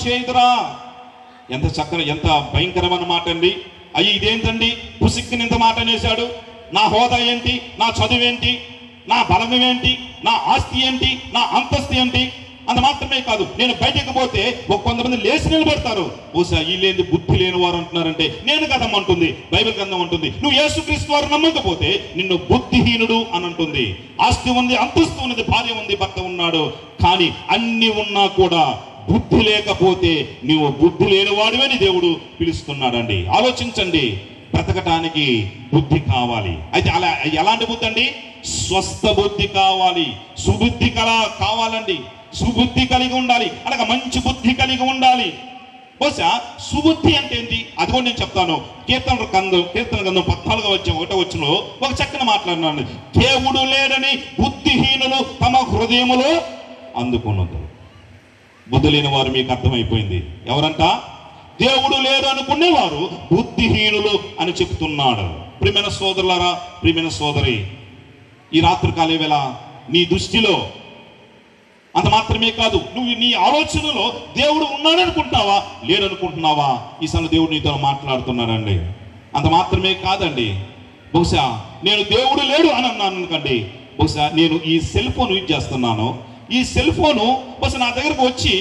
చేయుదురా. ఎంత చక్కని, ఎంత భయంకరమైన మాట అండి. అయ్యి ఇదేంటండి, పుసిక్కిని ఇంత మాట అనేశాడు. నా హోదా ఏంటి, నా చదువు ఏంటి, నా బలం ఏంటి, నా ఆస్తి ఏంటి, నా అంతస్తు ఏంటి, అంత మాత్రమే కాదు, నేను బయటకు పోతే కొంతమంది లేచి నిలబడతారు. బహుశా వీళ్ళేంది బుద్ధి లేని వారు అంటున్నారంటే, నేను కదమ్మంటుంది బైబిల్ గ్రంథం అంటుంది, నువ్వు యేసుక్రీస్తు వారు నమ్మకపోతే నిన్ను బుద్ధిహీనుడు అని అంటుంది. ఆస్తి ఉంది, అంతస్తు ఉన్నది, భార్య ఉంది, భర్త ఉన్నాడు, కానీ అన్ని ఉన్నా కూడా బుద్ధి లేకపోతే నీవు బుద్ధి లేని వాడివని దేవుడు పిలుస్తున్నాడండి. ఆలోచించండి, బ్రతకటానికి బుద్ధి కావాలి. అయితే అలా ఎలాంటి బుద్ధి అండి? స్వస్థ బుద్ధి కావాలి, సుబుద్ధి కావాలండి. సుబుద్ధి కలిగి ఉండాలి, అలాగే మంచి బుద్ధి కలిగి ఉండాలి. బహుశా సుబుద్ధి అంటే ఏంటి, అది కూడా నేను చెప్తాను. కీర్తన గ్రంథం 14:1 ఒక చక్కని మాట్లాడినాను. దేవుడు లేడని బుద్ధిహీనులు తమ హృదయములో అందుకున్నది. బుద్ధి లేని వారు మీకు అర్థమైపోయింది ఎవరంట? దేవుడు లేడు అనుకునేవారు బుద్ధిహీనులు అని చెప్తున్నాడు. ప్రియమైన సోదరులారా, ప్రియమైన సోదరి, ఈ రాత్రికాల వేళ నీ దృష్టిలో అంత మాత్రమే కాదు, నువ్వు నీ ఆలోచనలో దేవుడు ఉన్నాడు అనుకుంటున్నావా, లేడు అనుకుంటున్నావా? ఈ సమయంలో దేవుడు నీతో మాట్లాడుతున్నాడండి. అంత మాత్రమే కాదండి, బహుశా నేను దేవుడు లేడు అని అన్నాను అనుకోండి, బహుశా నేను ఈ సెల్ ఫోన్ యూజ్ చేస్తున్నాను, ఈ సెల్ ఫోను బహుశా నా దగ్గరకు వచ్చి,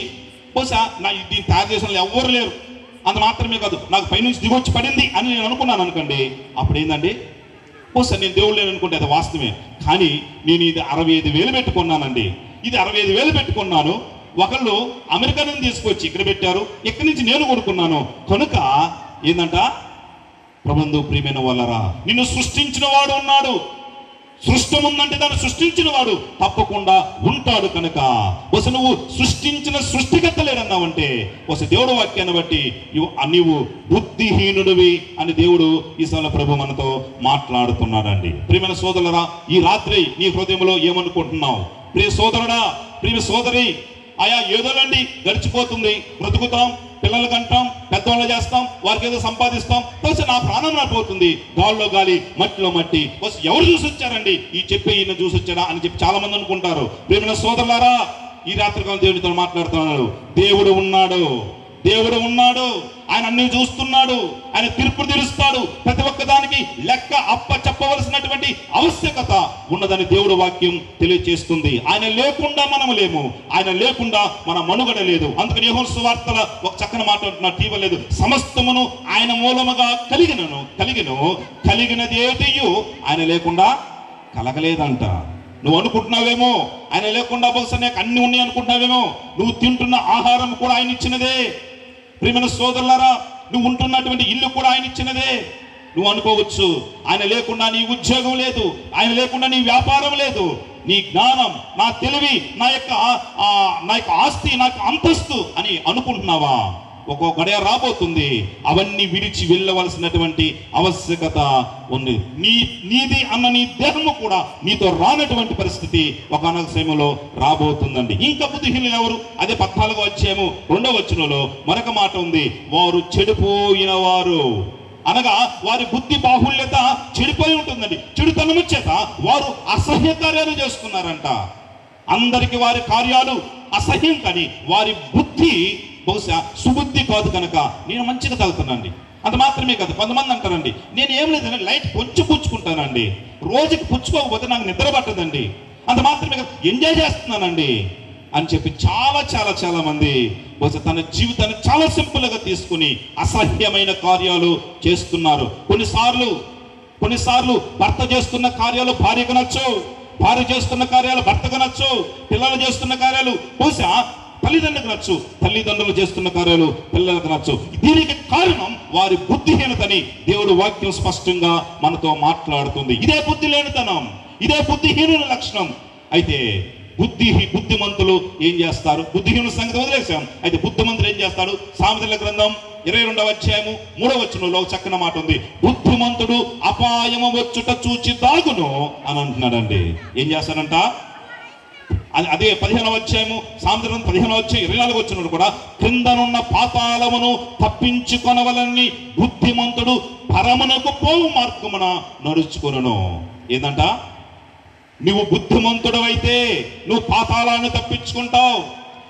బహుశా దీన్ని తయారు చేసిన వాళ్ళు ఎవ్వరు లేరు, అంత మాత్రమే కాదు, నాకు పైనుంచి దిగొచ్చి పడింది అని నేను అనుకున్నాను అనుకోండి, అప్పుడు ఏంటండి, బహుశా నేను దేవుడు లేను అనుకుంటే అది వాస్తవమే. కానీ నేను ఇది 65,000 పెట్టుకున్నానండి, ఇది 65,000 పెట్టుకున్నాను. ఒకళ్ళు అమెరికా నుంచి తీసుకొచ్చి ఇక్కడ పెట్టారు, ఇక్కడి నుంచి నేను కొనుక్కున్నాను. కనుక ఏంటంట, ప్రభునందు ప్రియమైన వాళ్ళరా, నిన్ను సృష్టించిన వాడు ఉన్నాడు. సృష్టం ఉందంటే దాన్ని సృష్టించిన వాడు తప్పకుండా ఉంటాడు. కనుక ఒకసారి నువ్వు సృష్టించిన సృష్టికర్త లేడన్నావంటే, ఒకసారి దేవుడు వాక్యాన్ని బట్టి నీవు బుద్ధిహీనుడివి అని దేవుడు ఈ సమయంలో ప్రభు మనతో మాట్లాడుతున్నాడండి. ప్రియమైన సోదరులరా, ఈ రాత్రి నీ హృదయంలో ఏమనుకుంటున్నావు? ప్రియ సోదరుడా, ప్రియ సోదరి, ఆయా ఏదోలండి గడిచిపోతుంది, బ్రతుకుతాం, పిల్లలు కంటాం, పెద్దవాళ్ళు చేస్తాం, వారికి ఏదో సంపాదిస్తాం, బహుశా నా ప్రాణం నాపోతుంది, గాల్లో గాలి, మట్టిలో మట్టి. బహుశా ఎవరు చూసి వచ్చారండి, ఈ చెప్పే ఈయన చూసి వచ్చారా అని చెప్పి చాలా మంది అనుకుంటారు. ప్రియమైన సోదరులారా, ఈ రాత్రికాలం దేవుడితో మాట్లాడుతున్నాడు. దేవుడు ఉన్నాడు, దేవుడు ఉన్నాడు, ఆయన అన్ని చూస్తున్నాడు, ఆయన తీర్పు తీరుస్తాడు. ప్రతి ఒక్కదానికి లెక్క అప్ప చెప్పవలసినటువంటి ఆవశ్యకత ఉన్నదని దేవుడు వాక్యం తెలియజేస్తుంది. ఆయన లేకుండా మనము లేము, ఆయన లేకుండా మన మనుగడ లేదు. అందుకని యోహాను సువార్తల ఒక చక్కని మాట అంటున్నారు, తీవలేదు, సమస్తమును ఆయన మూలముగా కలిగినది ఏదియు ఆయన లేకుండా కలగలేదంట. నువ్వు అనుకుంటున్నావేమో ఆయన లేకుండా బహుశా నాకు అన్ని ఉన్నాయి అనుకుంటున్నావేమో, నువ్వు తింటున్న ఆహారం కూడా ఆయన ఇచ్చినదే. ప్రియమైన సోదరులారా, నువ్వు ఉంటున్నటువంటి ఇల్లు కూడా ఆయన ఇచ్చినదే. నువ్వు అనుకోవచ్చు, ఆయన లేకుండా నీ ఉద్యోగం లేదు, ఆయన లేకుండా నీ వ్యాపారం లేదు, నీ జ్ఞానం, నా తెలివి, నా యొక్క ఆస్తి, నాకు అంతస్తు అని అనుకుంటున్నావా? ఒక్కో గడియ రాబోతుంది, అవన్నీ విడిచి వెళ్ళవలసినటువంటి ఆవశ్యకత ఉంది. నీది అన్న నీ దేహము కూడా నీతో రానటువంటి పరిస్థితి ఒకనొక సమయంలో రాబోతుందండి. ఇంకా బుద్ధిహీనులు ఎవరు? అదే 14వ అధ్యాయము 2వ వచనంలో మరొక మాట ఉంది, వారు చెడిపోయిన వారు, అనగా వారి బుద్ధి బాహుళ్యత చెడిపోయి ఉంటుందండి. చెడుతనము చేత వారు అసహ్య కార్యాలు చేస్తున్నారంట. అందరికి వారి కార్యాలు అసహ్యం, కానీ వారి బుద్ధి బహుశా సుబుద్ధి కాదు. కనుక నేను మంచిగా తాగుతానండి, అంత మాత్రమే కాదు. కొంతమంది అంటారండి, నేను ఏం లేదండి, లైట్ కొంచెం పుచ్చుకుంటానండి, రోజుకి పుచ్చుకోకపోతే నాకు నిద్ర పట్టదండి, అంత మాత్రమే కాదు, ఎంజాయ్ చేస్తున్నానండి అని చెప్పి చాలా మంది బహుశా తన జీవితాన్ని చాలా సింపుల్గా తీసుకుని అసహ్యమైన కార్యాలు చేస్తున్నారు. కొన్నిసార్లు భర్త చేస్తున్న కార్యాలు భార్యకు నచ్చవు, భార్య చేస్తున్న కార్యాలు భర్తకు నచ్చవు, పిల్లలు చేస్తున్న కార్యాలు బహుశా తల్లిదండ్రులకు నచ్చు, తల్లిదండ్రులు చేస్తున్న కార్యాలు పిల్లలకు నచ్చు. దీనికి కారణం వారి బుద్ధిహీనతని దేవుడు వాక్యం స్పష్టంగా మనతో మాట్లాడుతుంది. ఇదే బుద్ధి లేనితనం, ఇదే బుద్ధిహీనుల లక్షణం. అయితే బుద్ధిమంతులు ఏం చేస్తారు? బుద్ధిహీనుల సంగతి వదిలేశాం. అయితే బుద్ధిమంతులు ఏం చేస్తాడు? సామెతల గ్రంథం 22వ అధ్యాయము 3వ వచనంలో చక్కని మాట ఉంది, బుద్ధిమంతుడు అపాయము వచ్చుట చూచి దాగును అని అంటున్నాడండి. ఏం చేస్తాడంట? అదే 15వ అధ్యాయము సామెతల 15వ అధ్యాయం 24వ వచనంలో కూడా, క్రిందనున్న పాతాళమును తప్పించుకొనవలని బుద్ధిమంతుడు పరమునకు పోవు మార్గమున నడుచుకొనును. ఏందంట? నువ్వు బుద్ధిమంతుడు అయితే నువ్వు పాతాళాన్ని తప్పించుకుంటావు.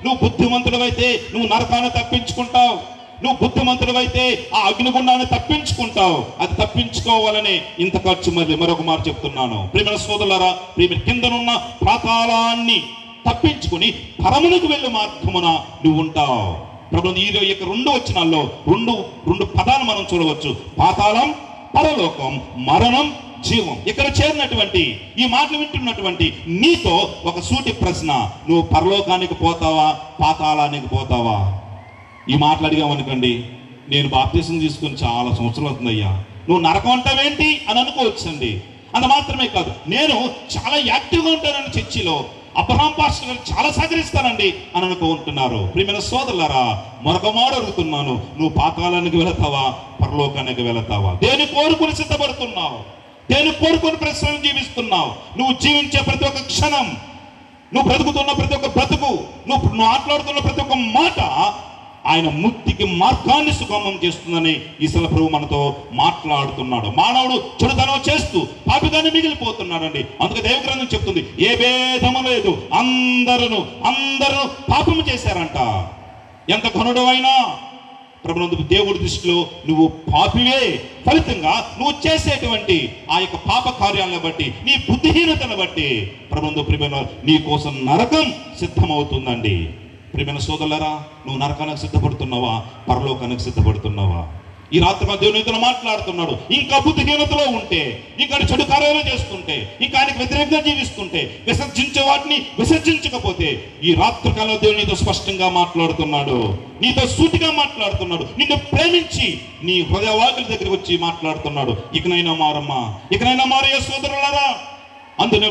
నువ్వు బుద్ధిమంతుడవైతే నువ్వు నరకాన్ని తప్పించుకుంటావు. నువ్వు బుద్ధిమంతుడవైతే ఆ అగ్నిగుండాన్ని తప్పించుకుంటావు. అది తప్పించుకోవాలని ఇంత ఖర్చు. మరొక మాట చెప్తున్నాను, ప్రియమైన సోదరులారా, ప్రియమైన కిందనున్న పాతాళాన్ని తప్పించుకుని పరమునకు వెళ్ళే మార్గమున నువ్వు ఉంటావు. ప్రభు ఈ యొక్క 2 వచనాల్లో రెండు పదాలు మనం చూడవచ్చు. పాతాళం, పరలోకం, మరణం, జీవం. ఇక్కడ చేరినటువంటి ఈ మాటలు వింటున్నటువంటి నీతో ఒక సూటి ప్రశ్న, నువ్వు పరలోకానికి పోతావా, పాతాళానికి పోతావా? ఈ మాటలు అడిగామనుకోండి, నేను బాప్తిసం తీసుకుని చాలా సంవత్సరాలు అవుతుందయ్యా, నువ్వు నరకం అంటావేంటి అని అనుకోవచ్చండి. అంత మాత్రమే కాదు, నేను చాలా యాక్టివ్గా ఉంటానని చర్చిలో అబ్రహాం పాస్టర్ గారు చాలా సహకరిస్తానండి అని అనుకుంటున్నారు. ప్రియమైన సోదరులారా, మరొక మాట అడుగుతున్నాను, నువ్వు పాతాళానికి వెళతావా, పరలోకానికి వెళతావా? దేని కోరుకుని సిద్ధపడుతున్నావు? దేని కోరుకుని ప్రశ్నలు జీవిస్తున్నావు? నువ్వు జీవించే ప్రతి ఒక్క క్షణం, నువ్వు బ్రతుకుతున్న ప్రతి ఒక్క బ్రతుకు, నువ్వు మాట్లాడుతున్న ప్రతి ఒక్క మాట ఆయన ముక్తికి మార్గాన్ని సుగమం చేస్తుందని ఈశ్వర ప్రభు మనతో మాట్లాడుతున్నాడు. మానవుడు చెడుతనం చేస్తూ పాపిగానే మిగిలిపోతున్నాడండి. అందుకే దైవగ్రంథం చెప్తుంది, ఏ భేదము లేదు, అందరూ పాపము చేశారంట. ఎంత ఘనుడు అయినా ప్రభునందు దేవుడి దృష్టిలో నువ్వు పాపివే. ఫలితంగా నువ్వు చేసేటువంటి ఆ యొక్క పాప కార్యాలను బట్టి, నీ బుద్ధిహీనతను బట్టి ప్రభునందు ప్రియమైన నీ కోసం నరకం సిద్ధమవుతుందండి. ప్రియమైన సోదరులారా, నువ్వు నరకానికి సిద్ధపడుతున్నావా, పరలోకానికి సిద్ధపడుతున్నావా? ఈ రాత్రి దేవునితో మాట్లాడుతున్నాడు. ఇంకా బుద్ధిహీనతలో ఉంటే, ఇంకా చెడు కార్యాలు చేస్తుంటే, ఇంకా ఆయనకు వ్యతిరేకంగా జీవిస్తుంటే, విసర్జించే వాటిని విసర్జించకపోతే, ఈ రాత్రికాలంలో దేవునితో స్పష్టంగా మాట్లాడుతున్నాడు, నీతో సూటిగా మాట్లాడుతున్నాడు, నిన్ను ప్రేమించి నీ హృదయవాకుల దగ్గరికి వచ్చి మాట్లాడుతున్నాడు. ఇకనైనా మారమ్మా, ఇకనైనా మారయ్య సోదరులారా. అందును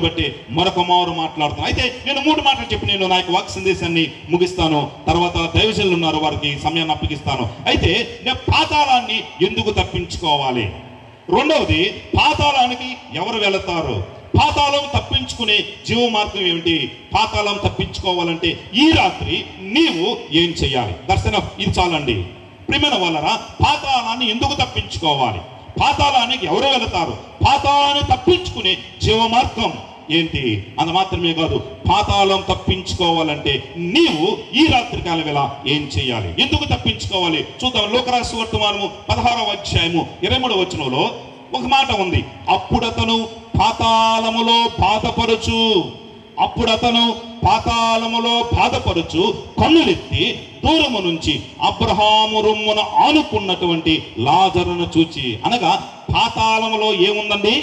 బట్టి మరొక మారు మాట్లాడుతున్నాను. అయితే నేను 3 మాటలు చెప్పి నేను నా యొక్క వాక్ సందేశాన్ని ముగిస్తాను. తర్వాత దైవజనులు ఉన్నారు, వారికి సమయాన్ని అప్పగిస్తాను. అయితే నేను పాతాళాన్ని ఎందుకు తప్పించుకోవాలి? రెండవది, పాతాళానికి ఎవరు వెళతారు? పాతాళం తప్పించుకునే జీవ మార్గం ఏమిటి? పాతాళం తప్పించుకోవాలంటే ఈ రాత్రి నీవు ఏం చేయాలి? దర్శనం ఇది చాలండి. ప్రియమైన వాళ్ళరా, పాతాళాన్ని ఎందుకు తప్పించుకోవాలి? పాతాళానికి ఎవరు వెళతారు? పాతాళాన్ని తప్పించుకునే జీవ మార్గం ఏంటి? అంత మాత్రమే కాదు, పాతాళం తప్పించుకోవాలంటే నీవు ఈ రాత్రికాల వేళ ఏం చేయాలి? ఎందుకు తప్పించుకోవాలి? చూద్దాం. లోకరాసు వర్తమానము 16వ అధ్యాయము 23వ వచనంలో ఒక మాట ఉంది. అప్పుడతను పాతాళములో బాధపడుచు కన్నులెత్తి దూరము నుంచి అబ్రహాము రొమ్మున ఆనుకున్నటువంటి లాజరును చూచి. అనగా పాతాళములో ఏముందండి?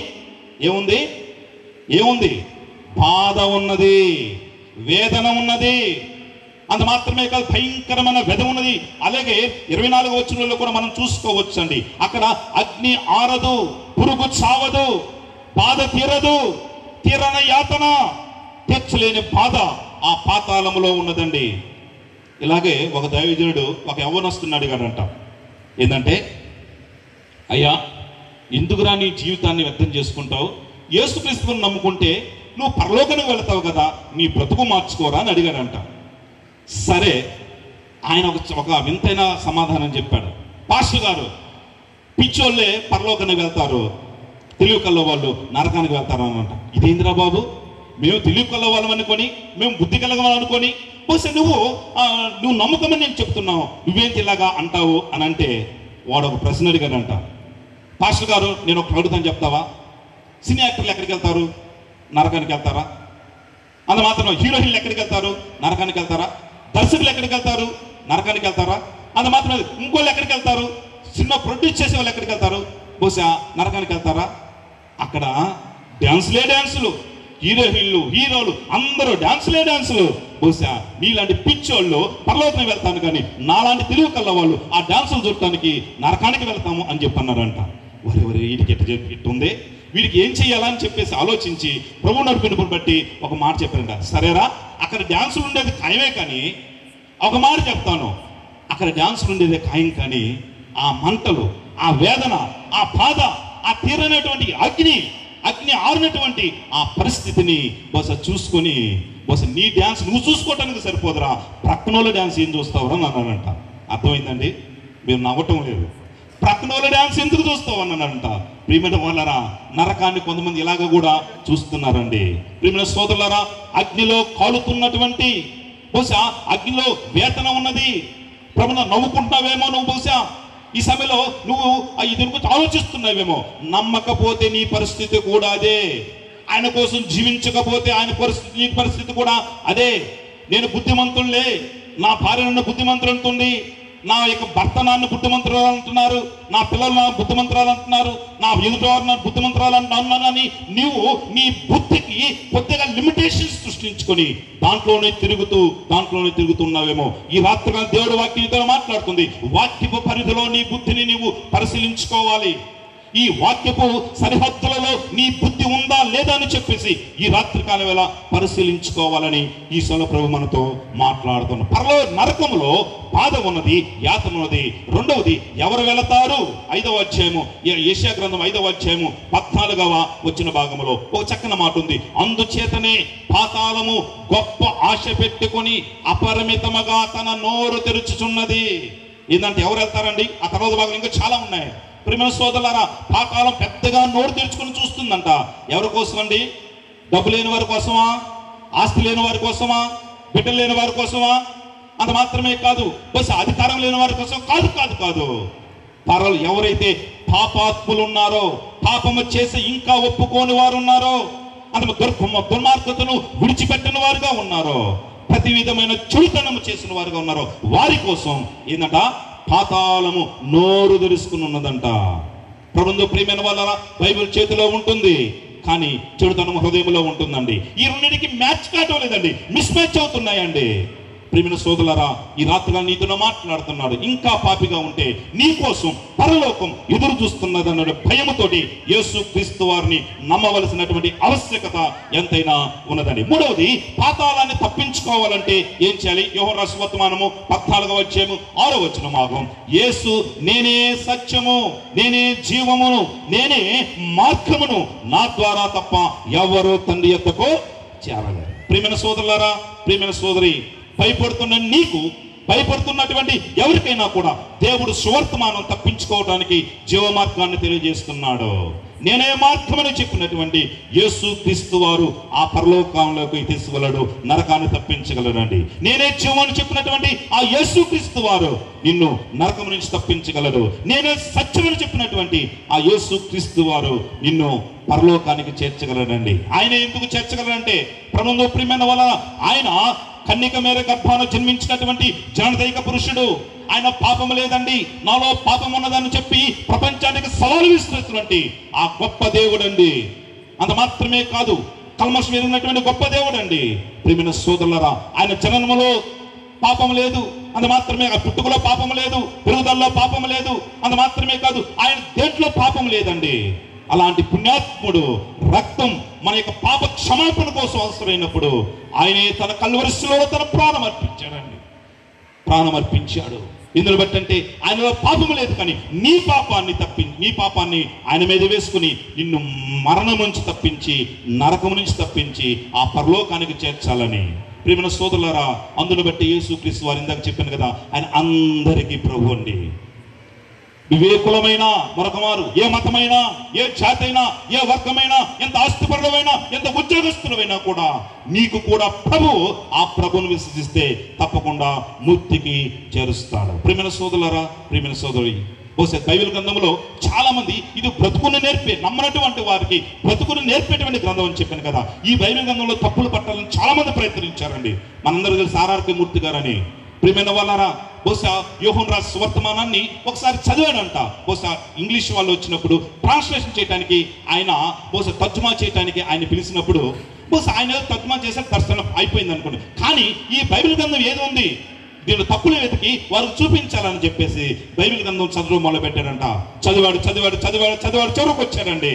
ఏముంది? బాధ ఉన్నది, వేదన ఉన్నది. అంత మాత్రమే కాదు, భయంకరమైన వ్యధ ఉన్నది. అలాగే 24వ వచనంలో కూడా మనం చూసుకోవచ్చు అండి. అక్కడ అగ్ని ఆరదు, పురుగు చావదు, బాధ తీరదు, తీరన యాతన, తీర్చలేని బాధ ఆ పాతాళములో ఉన్నదండి. ఇలాగే ఒక దైవజనుడు ఒక యవ్వనస్తుని అడిగాడంట. ఏంటంటే, అయ్యా, ఎందుకురా నీ జీవితాన్ని వ్యర్థం చేసుకుంటావు? యేసుక్రీస్తుని నమ్ముకుంటే నువ్వు పరలోకానికి వెళతావు కదా, నీ బ్రతుకు మార్చుకోరా అని అడిగాడంట. సరే, ఆయన ఒక వింతైన సమాధానం చెప్పాడు. పాస్టర్ గారు, పిచ్చోళ్ళే పరలోకానికి వెళ్తారు, తెలివి కల్ల వాళ్ళు నరకానికి వెళ్తారు అనంట. ఇదేందిరా బాబు, మేము తెలివి కల్ల వాళ్ళం అనుకొని, మేము బుద్ధి కలగలం అనుకొని, బహుశా నువ్వు నమ్మకమని నేను చెప్తున్నావు, నువ్వేంటి ఇలాగా అంటావు అని అంటే, వాడు ఒక ప్రశ్న అడిగాడంట. పాస్టర్ గారు, నేను ఒక అడుగుతాను, చెప్తావా? సినీ యాక్టర్లు ఎక్కడికి వెళ్తారు? నరకానికి వెళ్తారా? అంత మాత్రం హీరోయిన్లు ఎక్కడికి వెళ్తారు? నరకానికి వెళ్తారా? దర్శకులు ఎక్కడికి వెళ్తారు? నరకానికి వెళ్తారా? అంత మాత్రం ఇంకోళ్ళు ఎక్కడికి వెళ్తారు? సినిమా ప్రొడ్యూస్ చేసే వాళ్ళు ఎక్కడికి వెళ్తారు? బహుశా నరకానికి వెళ్తారా? అక్కడ డ్యాన్సులు, హీరోలు అందరూ డ్యాన్సులు. బహుశా నీలాంటి పిచ్చోళ్ళు పరలోకానికి వెళ్తాను, కానీ నాలాంటి తెలివి కల్ల వాళ్ళు ఆ డ్యాన్సులు చూడటానికి నరకానికి వెళ్తాము అని చెప్పన్నారంట. వరే వీటికి ఇట్టుంది, వీడికి ఏం చెయ్యాలని చెప్పేసి ఆలోచించి ప్రభు నడిపినప్పుడు బట్టి ఒక మాట చెప్పారంట. సరేరా, అక్కడ డ్యాన్సులు ఉండేది ఖాయమే, కానీ ఒక మాట చెప్తాను, అక్కడ డ్యాన్సులు ఉండేది ఖాయం, కానీ ఆ మంటలు, ఆ వేదన, ఆ బాధ, ఆ తీరనటువంటి అగ్ని ఆరినటువంటి ఆ పరిస్థితిని బహుశా చూసుకొని, బహుశా నీ డ్యాన్స్ నువ్వు చూసుకోవటానికి సరిపోదురా, ప్రక్కనోళ్ళ డ్యాన్స్ ఏం చూస్తావురా అని అన్నాడంట. అర్థమైందండి? మీరు నవ్వటం లేదు. ప్రక్కనోళ్ళ డ్యాన్స్ ఎందుకు చూస్తావు అన్నాడంట. ప్రియమైన వాళ్ళరా, నరకాన్ని కొంతమంది ఇలాగ కూడా చూస్తున్నారండి. ప్రియమైన సోదరులారా, అగ్నిలో కాలుతున్నటువంటి బహుశా అగ్నిలో వేతనం ఉన్నది, ప్రభుత్వ నవ్వుకుంటున్నావేమో నువ్వు, బహుశా ఈ సమయంలో నువ్వు దీని గురించి ఆలోచిస్తున్నావేమో. నమ్మకపోతే నీ పరిస్థితి కూడా అదే. ఆయన కోసం జీవించకపోతే ఆయన పరిస్థితి, నీ పరిస్థితి కూడా అదే. నేను బుద్ధిమంతులే, నా భార్య నన్ను బుద్ధిమంతులు అంటుంది, నా యొక్క భర్త నన్ను బుద్ధిమంతురాలు అంటున్నారు, నా పిల్లలు నా బుద్ధిమంతురాలు అంటున్నారు, నా ఎదుటివారు నా బుద్ధిమంతురాలు అంటున్నానని నీవు నీ బుద్ధికి కొద్దిగా లిమిటేషన్స్ సృష్టించుకొని దాంట్లోనే తిరుగుతున్నావేమో. ఈ రాత్రిగా దేవుడు వాక్యంతో మాట్లాడుతుంది. వాక్యపు పరిధిలో నీ బుద్ధిని నీవు పరిశీలించుకోవాలి. ఈ వాక్యపు సరిహద్దులలో నీ బుద్ధి ఉందా లేదా అని చెప్పేసి ఈ రాత్రికాల వేళ పరిశీలించుకోవాలని ఈ సమయంలో ప్రభు మనతో మాట్లాడుతున్నాం. నరకములో బాధ ఉన్నది, యాతన ఉన్నది. రెండవది, ఎవరు వెళతారు? 5వ అధ్యాయము, యెషయా గ్రంథం 5వ అధ్యాయము 14వ వచ్చిన భాగంలో ఒక చక్కని మాట ఉంది. అందుచేతనే పాతాళము గొప్ప ఆశ పెట్టుకొని అపరిమితముగా తన నోరు తెరుచుచున్నది. ఏంటంటే ఎవరు వెళ్తారండి? ఆ తర్వాత భాగం ఇంకా చాలా ఉన్నాయి. ప్రియమైన సోదరులారా, పాతాళం పెద్దగా నోరు తెరుచుకుని చూస్తుందంట. ఎవరి కోసం అండి? డబ్బు లేని వారి కోసమా? ఆస్తి లేని వారి కోసమా? బిడ్డలు లేని వారి కోసమా? అంత మాత్రమే కాదు, బస్ అధికారం లేని వారి కోసం కాదు కాదు కాదు పరలు ఎవరైతే పాపాత్ములు ఉన్నారో, పాపము చేసి ఇంకా ఒప్పుకోని వారు ఉన్నారో, అంత దుర్మార్గతను విడిచిపెట్టిన వారుగా ఉన్నారో, ప్రతి విధమైన చెడుతనము చేసిన వారుగా ఉన్నారో వారి కోసం ఏంటంట? పాతాళము నోరు తెరుచుకుని ఉన్నదంట. ప్రభుత్వ ప్రియమైన వాళ్ళ బైబిల్ చేతిలో ఉంటుంది, కానీ చెడుతనం హృదయంలో ఉంటుందండి. ఈ రెండింటికి మ్యాచ్ కావటం లేదండి, మిస్ మ్యాచ్ అవుతున్నాయండి. ప్రియమైన సోదరులారా, ఈ రాత్రిగా నీతో మాట్లాడుతున్నాడు. ఇంకా పాపిగా ఉంటే నీ కోసం పరలోకం ఎదురు చూస్తున్నది అన్న భయముతోటి యేసు క్రీస్తు వారిని నమ్మవలసినటువంటి ఆవశ్యకత ఎంతైనా ఉన్నదండి. మూడవది, పాతాళాన్ని తప్పించుకోవాలంటే ఏం చేయాలి? యోహాను రాసిన వర్తమానము 14వ అధ్యాయము 6వ వచనం భాగం. యేసు నేనే సత్యము, నేనే జీవమును, నేనే మార్గమును, నా ద్వారా తప్ప ఎవరు తండ్రి యొద్దకు చేరలేరు. ప్రియమైన సోదరులారా, ప్రియమైన సోదరి, భయపడుతున్న నీకు, భయపడుతున్నటువంటి ఎవరికైనా కూడా దేవుడు సువర్తమానం తప్పించుకోవడానికి జీవమార్గాన్ని తెలియజేస్తున్నాడు. నేనే మార్గమని చెప్పినటువంటి యేసు క్రీస్తు వారు ఆ పరలోకంలోకి తీసుకెళ్ళడు, నరకాన్ని తప్పించగలడండి. నేనే జీవమని చెప్పినటువంటి ఆ యేసు క్రీస్తు వారు నిన్ను నరకం నుంచి తప్పించగలడు. నేనే సత్యమని చెప్పినటువంటి ఆ యేసు క్రీస్తు వారు నిన్ను పరలోకానికి చేర్చగలడండి. ఆయన ఎందుకు చేర్చగలడంటే, ప్రభువు ప్రియమైన వల్ల ఆయన కన్యక మేర గర్భాన జన్మించినటువంటి జనదైక పురుషుడు. ఆయన పాపం లేదండి, నాలో పాపం ఉన్నదని చెప్పి ప్రపంచానికి సవాలు విస్తున్నటువంటి ఆ గొప్ప దేవుడండి. అంత మాత్రమే కాదు, కల్మషం ఎరిగినటువంటి గొప్ప దేవుడండి. ప్రియమైన సోదరులారా, ఆయన జననములో పాపం లేదు, అంత మాత్రమే కాదు, పుట్టుకలో పాపం లేదు, పెరుగుదలలో పాపం లేదు, అంత మాత్రమే కాదు, ఆయన దేంట్లో పాపం లేదండి. అలాంటి పుణ్యాత్ముడు రక్తం మన యొక్క పాప క్షమాపణ కోసం అవసరమైనప్పుడు ఆయనే తన కల్వరిశిలో తన ప్రాణం అర్పించాడు. ఇందులో బట్టి అంటే ఆయనలో పాపం లేదు, కానీ నీ పాపాన్ని ఆయన మీద వేసుకుని నిన్ను మరణం నుంచి తప్పించి, నరకం నుంచి తప్పించి ఆ పరలోకానికి చేర్చాలని. ప్రియమైన సోదరులారా, అందును బట్టి యేసుక్రీస్తు వారు ఇందాక చెప్పాను కదా, ఆయన అందరికీ ప్రభు అండి. ఏ కులమైనా, మరొక వారు ఏ మతమైనా, ఏ జాతి అయినా, ఏ వర్గమైనా, ఎంత ఆస్తిపరులమైనా, ఎంత ఉద్యోగస్తులమైనా కూడా నీకు కూడా ప్రభు, ఆ ప్రభువును విశ్వసిస్తే తప్పకుండా ముక్తికి చేరుస్తాడు. ప్రియమైన సోదరులారా, ప్రియమైన సోదరి, బహుశా బైబిల్ గ్రంథంలో చాలా మంది ఇది బ్రతుకుని నమ్మనటువంటి వారికి బ్రతుకుని నేర్పేటువంటి గ్రంథం అని చెప్పాను కదా. ఈ బైబిల్ గ్రంథంలో తప్పులు పట్టాలని చాలా మంది ప్రయత్నించారండి. మనందరూ తెలుసు ఆర్ఆర్కే మూర్తి గారని. ప్రియమైన వాళ్ళారా, బహుశా యోహాను రాసిన సువార్తమానాన్ని ఒకసారి చదివాడంట. బహుశా ఇంగ్లీష్ వాళ్ళు వచ్చినప్పుడు ట్రాన్స్లేషన్ చేయడానికి, ఆయన బహుశా తర్జుమా చేయడానికి ఆయన పిలిచినప్పుడు బహుశా ఆయన తర్జుమా చేసే దర్శనం అయిపోయింది అనుకోండి. కానీ ఈ బైబిల్ గ్రంథం ఏది ఉంది, దీనిలో తప్పులు వెతికి వారికి చూపించాలని చెప్పేసి బైబిల్ గ్రంథం చదవడం మొదలు పెట్టాడంట. చదివాడు చివరికి వచ్చాడండి.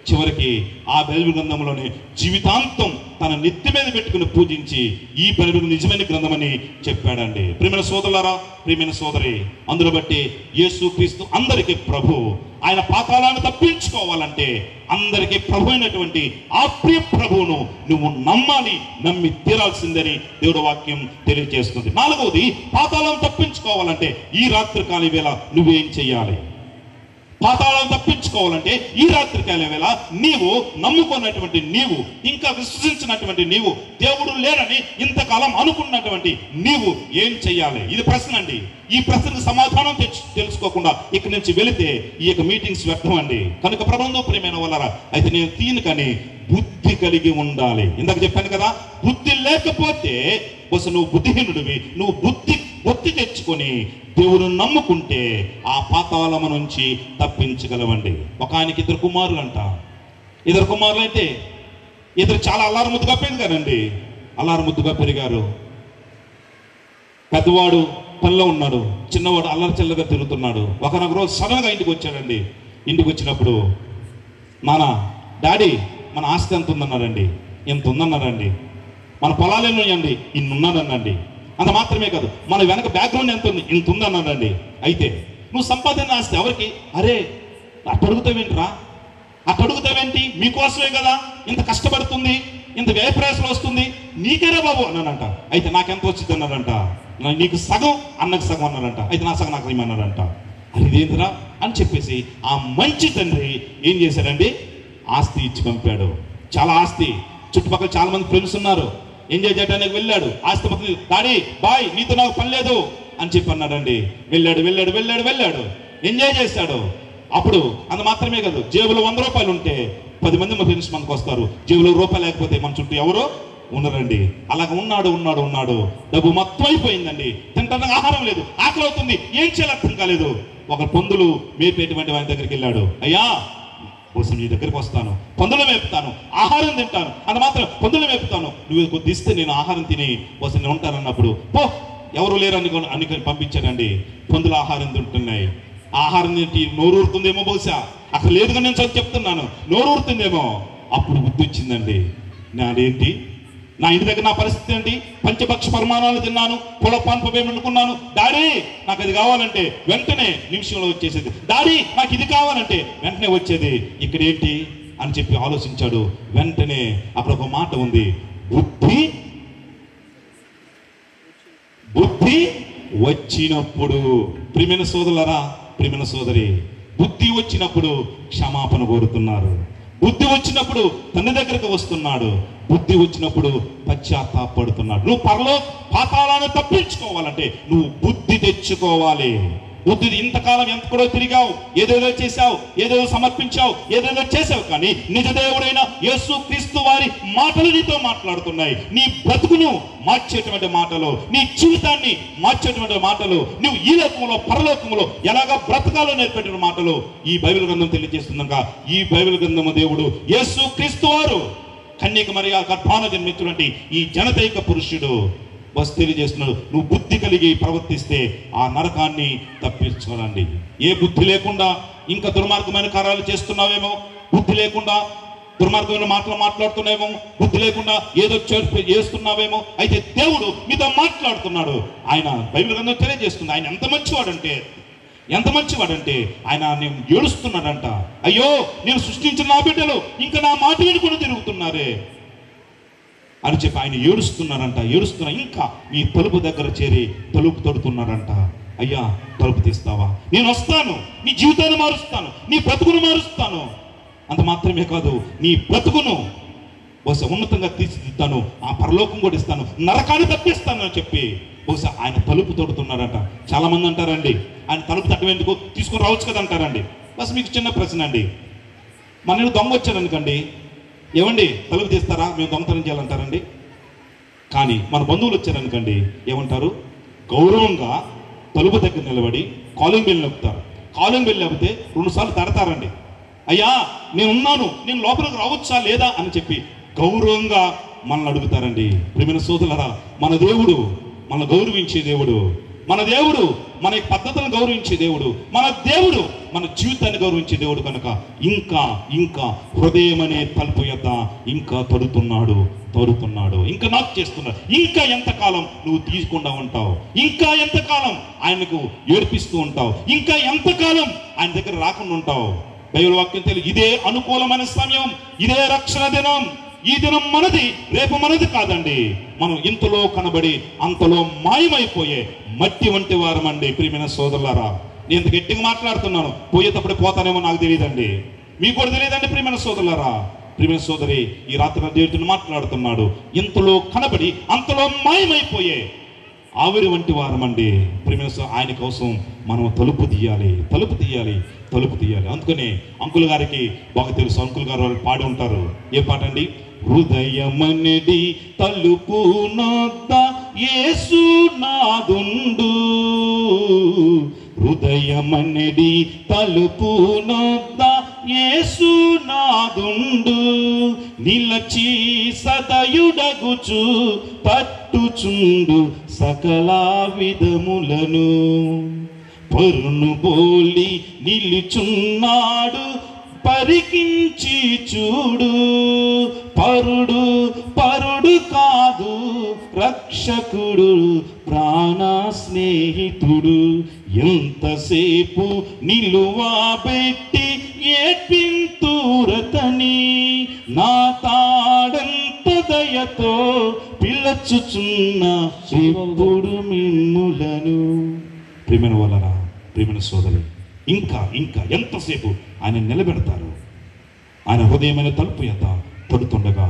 చివరికి ఆ బైబిల్ గ్రంథంలోనే జీవితాంతం తన నెత్తి మీద పెట్టుకుని పూజించి ఈ బైబిల్ నిజమైన గ్రంథమని చెప్పాడండి. ప్రియమైన సోదరులారా, ప్రియమైన సోదరి, అందులో బట్టి యేసుక్రీస్తు అందరికీ ప్రభు. ఆయన పాతాళాన్ని తప్పించుకోవాలంటే అందరికీ ప్రభు అయినటువంటి ఆ ప్రియ ప్రభువును నువ్వు నమ్మాలి, నమ్మి తీరాల్సిందని దేవుడు వాక్యం తెలియజేస్తుంది. నాలుగవది, పాతాళం తప్పించుకోవాలంటే ఈ రాత్రికాల వేళ నువ్వేం చెయ్యాలి? పాతాళం తప్పించుకోవాలంటే ఈ రాత్రికాల వేళ నీవు నమ్ముకున్నటువంటి నీవు, ఇంకా విశ్వసించినటువంటి నీవు, దేవుడు లేరని ఇంతకాలం అనుకున్నటువంటి నీవు ఏం చెయ్యాలి? ఇది ప్రశ్న అండి. ఈ ప్రశ్నకు సమాధానం తెలుసుకోకుండా ఇక్కడి నుంచి వెళితే ఈ యొక్క మీటింగ్స్ వ్యర్థం అండి. కనుక ప్రభువునందు ప్రియమైన వాళ్ళారా, అయితే నేను తీను కానీ బుద్ధి కలిగి ఉండాలి. ఇందాక చెప్పాను కదా, బుద్ధి లేకపోతే నువ్వు బుద్ధిహీనుడివి. నువ్వు బుద్ధి తెచ్చుకొని దేవుడు నమ్ముకుంటే ఆ పాతాళము నుంచి తప్పించగలవండి. ఒక ఆయనకి ఇద్దరు కుమారులు అంట. ఇద్దరు కుమారులు అయితే ఇద్దరు చాలా అల్లారు ముద్దుగా పెరిగారండి. అల్లారు ముద్దుగా పెరిగారు. పెద్దవాడు పనిలో ఉన్నాడు, చిన్నవాడు అల్లరి చిల్లరగా తిరుగుతున్నాడు. ఒకనొక రోజు సడన్గా ఇంటికి వచ్చాడండి. ఇంటికి వచ్చినప్పుడు, నాన్న, డాడీ, మన ఆస్తి ఎంత ఉందన్నారండి. ఎంత ఉందన్నారండి. మన పొలాలు ఎన్ని ఉన్నాయండి? ఇన్ని ఉన్నానన్నాండి. అంత మాత్రమే కాదు, మన వెనక బ్యాక్గ్రౌండ్ ఎంత ఉంది? ఇంత ఉందన్నానండి. అయితే నువ్వు సంపాదన ఆస్తి ఎవరికి? అరే, అట్టు అడుగుతావేంట్రా? అట్టు అడుగుతావేంటి? మీకోసమే కదా ఇంత కష్టపడుతుంది, ఇంత వ్యయ ప్రయాసలు వస్తుంది, నీకేరా బాబు అన్నానంట. అయితే నాకెంత వచ్చింది అన్నారంట. నీకు సగం, అన్నకు సగం అన్నారంట. అయితే నా సగం నాకు ఏమన్నారంట. అది ఇదేంటిరా అని చెప్పేసి ఆ మంచి తండ్రి ఏం చేశాడండి? ఆస్తి ఇచ్చి పంపాడు. చాలా ఆస్తి, చుట్టుపక్కల చాలా మంది ఫ్రెండ్స్ ఉన్నారు. ఎంజాయ్ చేయడానికి వెళ్ళాడు. ఆస్తి మొత్తం, డాడీ బాయ్, నీతో నాకు పని లేదు అని చెప్పి అన్నాడండి. వెళ్ళాడు, ఎంజాయ్ చేశాడు. అప్పుడు అంత మాత్రమే కాదు, జేబులో 100 రూపాయలు ఉంటే 10 మంది మా ఫ్రెండ్స్ మనకు వస్తారు. జేబులో రూపాయలు లేకపోతే మన చుట్టూ ఎవరో ఉండరండి. అలాగ ఉన్నాడు. డబ్బు మొత్తం అయిపోయిందండి. తింటానికి ఆహారం లేదు, ఆకలి అవుతుంది, ఏం చేయాలి అర్థం కాలేదు. ఒక పందులు మేపేటువంటి వారి దగ్గరికి వెళ్ళాడు. అయ్యా, కోసం నీ దగ్గరికి వస్తాను, పందులు మేపుతాను, ఆహారం తింటాను, అంత మాత్రం పందులు మేపుతాను, నువ్వు కొద్ది ఇస్తే నేను ఆహారం తిని కోసం నేను ఉంటానన్నప్పుడు, పో, ఎవరు లేరు అని పంపించాడండి. పందులు ఆహారం తింటున్నాయి. ఆహారం తింటే నోరు ఊరుతుందేమో, బహుశా అక్కడ లేదుగా నేను చదువు చెప్తున్నాను, నోరు ఊరుతుందేమో. అప్పుడు బుద్ధి వచ్చిందండి. నాదేంటి, నా ఇంటి దగ్గర నా పరిస్థితి ఏంటి? పంచభక్ష పరిమాణాలు తిన్నాను, పొలపాన్పేమనుకున్నాను. డాడీ నాకు అది కావాలంటే వెంటనే నిమిషంలో వచ్చేసేది. డాడీ నాకు ఇది కావాలంటే వెంటనే వచ్చేది. ఇక్కడ ఏంటి అని చెప్పి ఆలోచించాడు. వెంటనే అప్పుడు ఒక మాట ఉంది, బుద్ధి వచ్చినప్పుడు. ప్రియమైన సోదరులారా, ప్రియమైన సోదరి, బుద్ధి వచ్చినప్పుడు క్షమాపణ కోరుతున్నారు. బుద్ధి వచ్చినప్పుడు తన దగ్గరకు వస్తున్నాడు. బుద్ధి వచ్చినప్పుడు పశ్చాత్తాపడుతున్నాడు. నువ్వు పాతాళాన్ని తప్పించుకోవాలంటే నువ్వు బుద్ధి తెచ్చుకోవాలి. బుద్ధి ఇంతకాలం ఎంత కూడా తిరిగావు, ఏదేదో చేశావు, ఏదేదో సమర్పించావు, ఏదేదో చేసావు, కానీ నిజ దేవుడైన యేసు క్రీస్తు వారి మాటలు నీతో మాట్లాడుతున్నాయి. నీ బ్రతుకును మార్చేటువంటి మాటలు, నీ జీవితాన్ని మార్చేటువంటి మాటలు, నువ్వు ఈ లోకంలో పరలోకంలో ఎలాగా బ్రతకాలో నేర్పేటువంటి మాటలు ఈ బైబిల్ గ్రంథం తెలియజేస్తుందక. ఈ బైబిల్ గ్రంథము దేవుడు యేసు క్రీస్తు వారు కన్యక మరియ గర్భాన జన్మించినటువంటి ఈ జనదైక పురుషుడు తెలియజేస్తున్నాడు. నువ్వు బుద్ధి కలిగి ప్రవర్తిస్తే ఆ నరకాన్ని తప్పించుకోనండి. ఏ బుద్ధి లేకుండా ఇంకా దుర్మార్గమైన కార్యాలు చేస్తున్నావేమో, బుద్ధి లేకుండా దుర్మార్గమైన మాటలు మాట్లాడుతున్నావేమో, బుద్ధి లేకుండా ఏదో చేస్తున్నావేమో, అయితే దేవుడు మీతో మాట్లాడుతున్నాడు. ఆయన బైబిల్ గ్రంథం తెలియజేస్తుంది. ఆయన ఎంత మంచివాడంటే ఆయన నేను ఏడుస్తున్నాడంట. అయ్యో, నేను సృష్టించిన నా బిడ్డలు ఇంకా నా మాట వినుకొని తిరుగుతున్నారే అని చెప్పి ఆయన ఏడుస్తున్నారంట. ఇంకా నీ తలుపు దగ్గర చేరి తలుపు తడుతున్నారంట. అయ్యా, తలుపు తీస్తావా? నేను వస్తాను, నీ జీవితాన్ని మారుస్తాను, నీ బ్రతుకును మారుస్తాను. అంత మాత్రమే కాదు, నీ బ్రతుకును బహుశా ఉన్నతంగా తీర్చిదిద్దాను, ఆ పరలోకం కూడా ఇస్తాను, నరకాన్ని తప్పిస్తాను అని చెప్పి బహుశా ఆయన తలుపు తడుతున్నారంట. చాలా మంది అంటారండి, ఆయన తలుపు తట్టం ఎందుకు, తీసుకుని రావచ్చు కదా అంటారండి. బస్ మీకు చిన్న ప్రశ్న అండి, మన దొంగ వచ్చారనుకోండి, ఏమండి తలుపు తీస్తారా? మేము దొంగతనం చేయాలంటారండి. కానీ మన బంధువులు వచ్చారనుకోండి, ఏమంటారు? గౌరవంగా తలుపు దగ్గర నిలబడి కాలింగ్ బెల్ నొక్కుతారు. కాలింగ్ బెల్ లేకపోతే 2 సార్లు తడతారండి. అయ్యా, నేనున్నాను, నేను లోపలికి రావచ్చా లేదా అని చెప్పి గౌరవంగా మనల్ని అడుగుతారండి. ప్రియమైన సోదరులారా, మన దేవుడు మనల్ని గౌరవించే దేవుడు, మన దేవుడు మన పద్ధతులను గౌరవించే దేవుడు, మన దేవుడు మన జీవితాన్ని గౌరవించే దేవుడు. కనుక ఇంకా హృదయం అనే తలుపు యొద్ద ఇంకా తడుతున్నాడు, ఇంకా నాకు చేస్తున్నాడు. ఇంకా ఎంతకాలం నువ్వు తీసుకుండా ఉంటావు? ఇంకా ఎంతకాలం ఆయనకు ఏడిపిస్తూ ఉంటావు? ఇంకా ఎంతకాలం ఆయన దగ్గర రాకుండా ఉంటావు? బైబిల్ వాక్యం తెలియదు. ఇదే అనుకూలమైన సమయం, ఇదే రక్షణ దినం. ఈ దినం మనది, రేపు మనది కాదండి. మనం ఇంతలో కనబడి అంతలో మాయమైపోయే మట్టి వంటి వారమండి. ప్రియమైన సోదరులారా, నేను ఇంత గట్టిగా మాట్లాడుతున్నాను, పోయేటప్పుడు పోతానేమో నాకు తెలియదండి, మీకు కూడా తెలియదండి. ప్రియమైన సోదరులారా, ప్రియమైన సోదరి, ఈ రాత్రి దేవుడితో మాట్లాడుతున్నాడు. ఇంతలో కనబడి అంతలో మాయమైపోయే ఆవిరి వంటి వారమండి. ప్రియమైన ఆయన కోసం మనం తలుపు తీయాలి. అందుకనే అంకుల్ గారికి బాగా తెలుసు, అంకుల్ గారు వాళ్ళు పాడి ఉంటారు. ఏ పాట అండి? హృదయమనడి తలుపు నొద్ద యేసు నాదుండు, హృదయమనడి తలుపు నొద్ద యేసు నాదుండు, నిలచి సదయుడగుచు పట్టుచుండు సకల విధములను, పరును బోలి నిలుచున్నాడు పరికించి చూడు, పరుడు కాదు రక్షకుడు ప్రాణ స్నేహితుడు, ఎంతసేపు నిలువబెట్టి ఏడ్పింతురతని, నా తాడంత దయతో పిలచుచున్న శివుడు మిమ్ములను. ప్రియమైన వాళ్ళరా, ప్రియమైన సోదరు, ఇంకా ఎంతసేపు ఆయన నిలబెడతారు? ఆయన హృదయమైన తలుపు ఎంత తడుతుండగా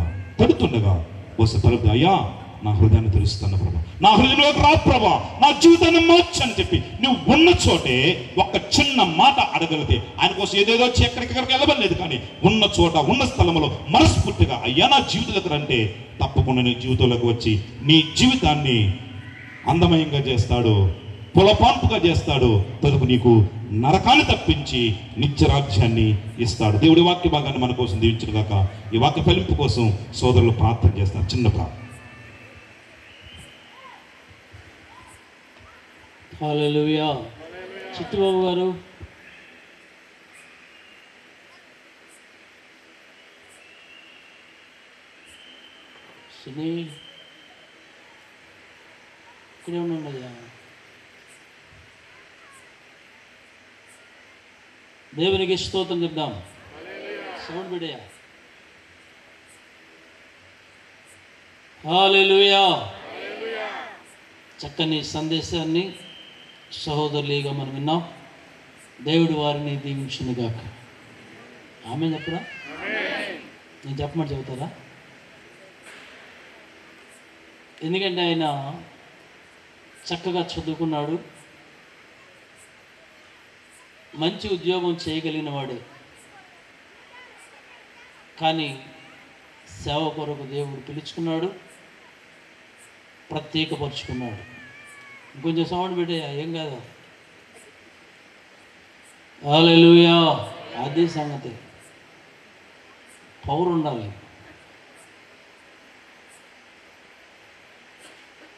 వస్తే తలుపు, అయ్యా నా హృదయాన్ని తెలుస్తున్న ప్రభా, నా హృదయంలోకి రా ప్రభా, నా జీవితాన్ని మార్చు అని చెప్పి నువ్వు ఉన్న చోటే ఒక చిన్న మాట అడగలితే, ఆయన కోసం ఏదేదో ఎక్కడికి వెళ్ళలేదు, కానీ ఉన్న చోట ఉన్న స్థలంలో మనస్ఫూర్తిగా అయ్యా నా జీవితంలోకి రంటే తప్పకుండా నీ జీవితంలోకి వచ్చి నీ జీవితాన్ని అందమయంగా చేస్తాడు, పులపాన్పుగా చేస్తాడు. తదుపు నీకు నరకాన్ని తప్పించి నిత్యరాజ్యాన్ని ఇస్తాడు. దేవుడి వాక్య భాగాన్ని మన కోసం దీవించిన గాక. ఈ వాక్య ఫలింపు కోసం సోదరులు ప్రార్థన చేస్తారు. చిన్న ప్రార్థన. హల్లెలూయా. చిట్టుబాబు గారు సునీల్ ఇక్కడే ఉన్నాయ్యా. దేవునికి స్తోత్రం చెప్దాం. సౌండ్ బిడ్డయా. హల్లెలూయా. చక్కని సందేశాన్ని సహోదరులుగా మనం విన్నాం. దేవుడు వారిని దీవించునుగాక. ఆమె చెప్పరా? నేను చెప్పమని చెబుతారా? ఎందుకంటే ఆయన చక్కగా చదువుకున్నాడు, మంచి ఉద్యోగం చేయగలిగిన వాడే, కానీ సేవ కొరకు దేవుడు పిలుచుకున్నాడు, ప్రత్యేకపరుచుకున్నాడు. ఇంకొంచెం సౌండ్ పెట్టేయా, ఏం కాదు. హల్లెలూయా. అదే సంగతి. పవర్ ఉండాలి.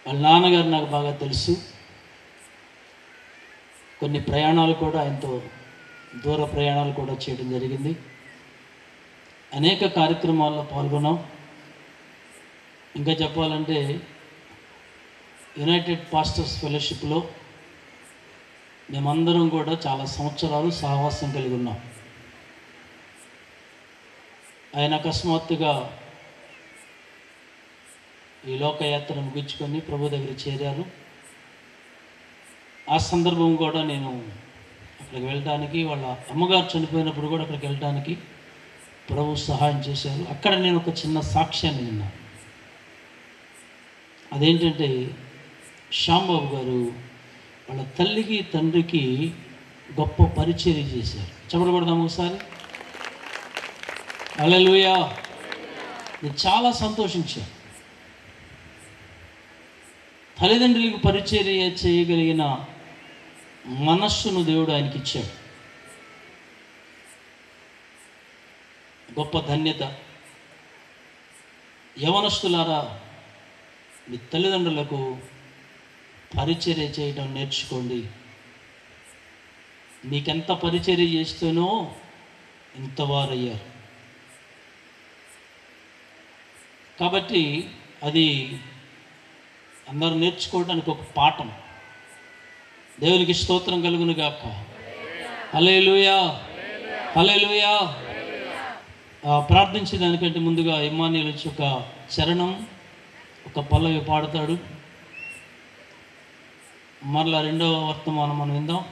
వాళ్ళ నాన్నగారు నాకు బాగా తెలుసు. కొన్ని ప్రయాణాలు కూడా ఆయనతో, దూర ప్రయాణాలు కూడా చేయడం జరిగింది. అనేక కార్యక్రమాల్లో పాల్గొన్నాం. ఇంకా చెప్పాలంటే యునైటెడ్ పాస్టర్స్ ఫెలోషిప్లో మేమందరం కూడా చాలా సంవత్సరాలు సహవాసం కలిగి ఉన్నాం. ఆయన అకస్మాత్తుగా ఈ లోకయాత్ర ముగించుకొని ప్రభు దగ్గర చేరారు. ఆ సందర్భం కూడా నేను అక్కడికి వెళ్ళడానికి, వాళ్ళ అమ్మగారు చనిపోయినప్పుడు కూడా అక్కడికి వెళ్ళడానికి ప్రభు సహాయం చేశారు. అక్కడ నేను ఒక చిన్న సాక్ష్యాన్ని విన్నాను. అదేంటంటే శ్యాంబాబు గారు వాళ్ళ తల్లికి తండ్రికి గొప్ప పరిచర్య చేశారు. చెప్పబడదాం ఒకసారి. హల్లెలూయా. నేను చాలా సంతోషించాను. తల్లిదండ్రులకు పరిచర్య చేయగలిగిన మనస్సును దేవుడు ఆయనకి ఇచ్చాడు. గొప్ప ధన్యత. యవనస్తులారా, మీ తల్లిదండ్రులకు పరిచర్య చేయడం నేర్చుకోండి. మీకెంత పరిచర్య చేస్తేనో ఇంతవారయ్యారు. కాబట్టి అది అందరూ నేర్చుకోవడానికి ఒక పాఠం. దేవునికి స్తోత్రం కలుగును గాక. హల్లెలూయా. హల్లెలూయా. ప్రార్థించే దానికంటే ముందుగా ఇమ్మానుయేల్ వచ్చి ఒక చరణం, ఒక పల్లవి పాడతాడు. మరలా రెండవ వర్తమానం మనం విందాం.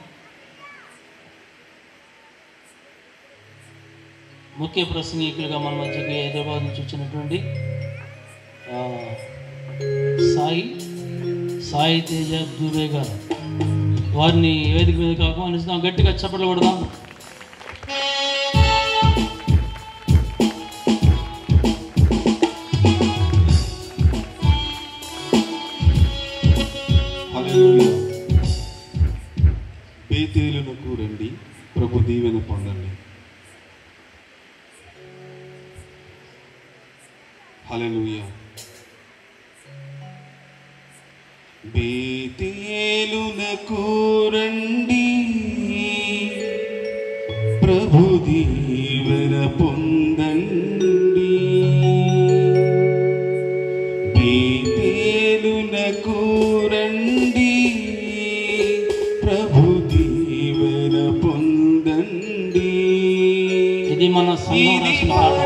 ముఖ్య ప్రసంగికులుగా మన మధ్యకి హైదరాబాద్ నుంచి వచ్చినటువంటి సాయి తేజ దూరే గారు, వారిని వేదిక మీదకి ఆహ్వానిస్తాం. గట్టిగా చప్పట్లు కొడదాం. బేతేలునకు రండి, ప్రభు దీవెన పొందండి. హల్లెలూయా. బేతేలునకు రండి, ప్రభు దీవెన పొందండి. బేతేలునకు రండి, ప్రభు దీవెన పొందండి. ఇది మన సంఘం రాసిన పాట.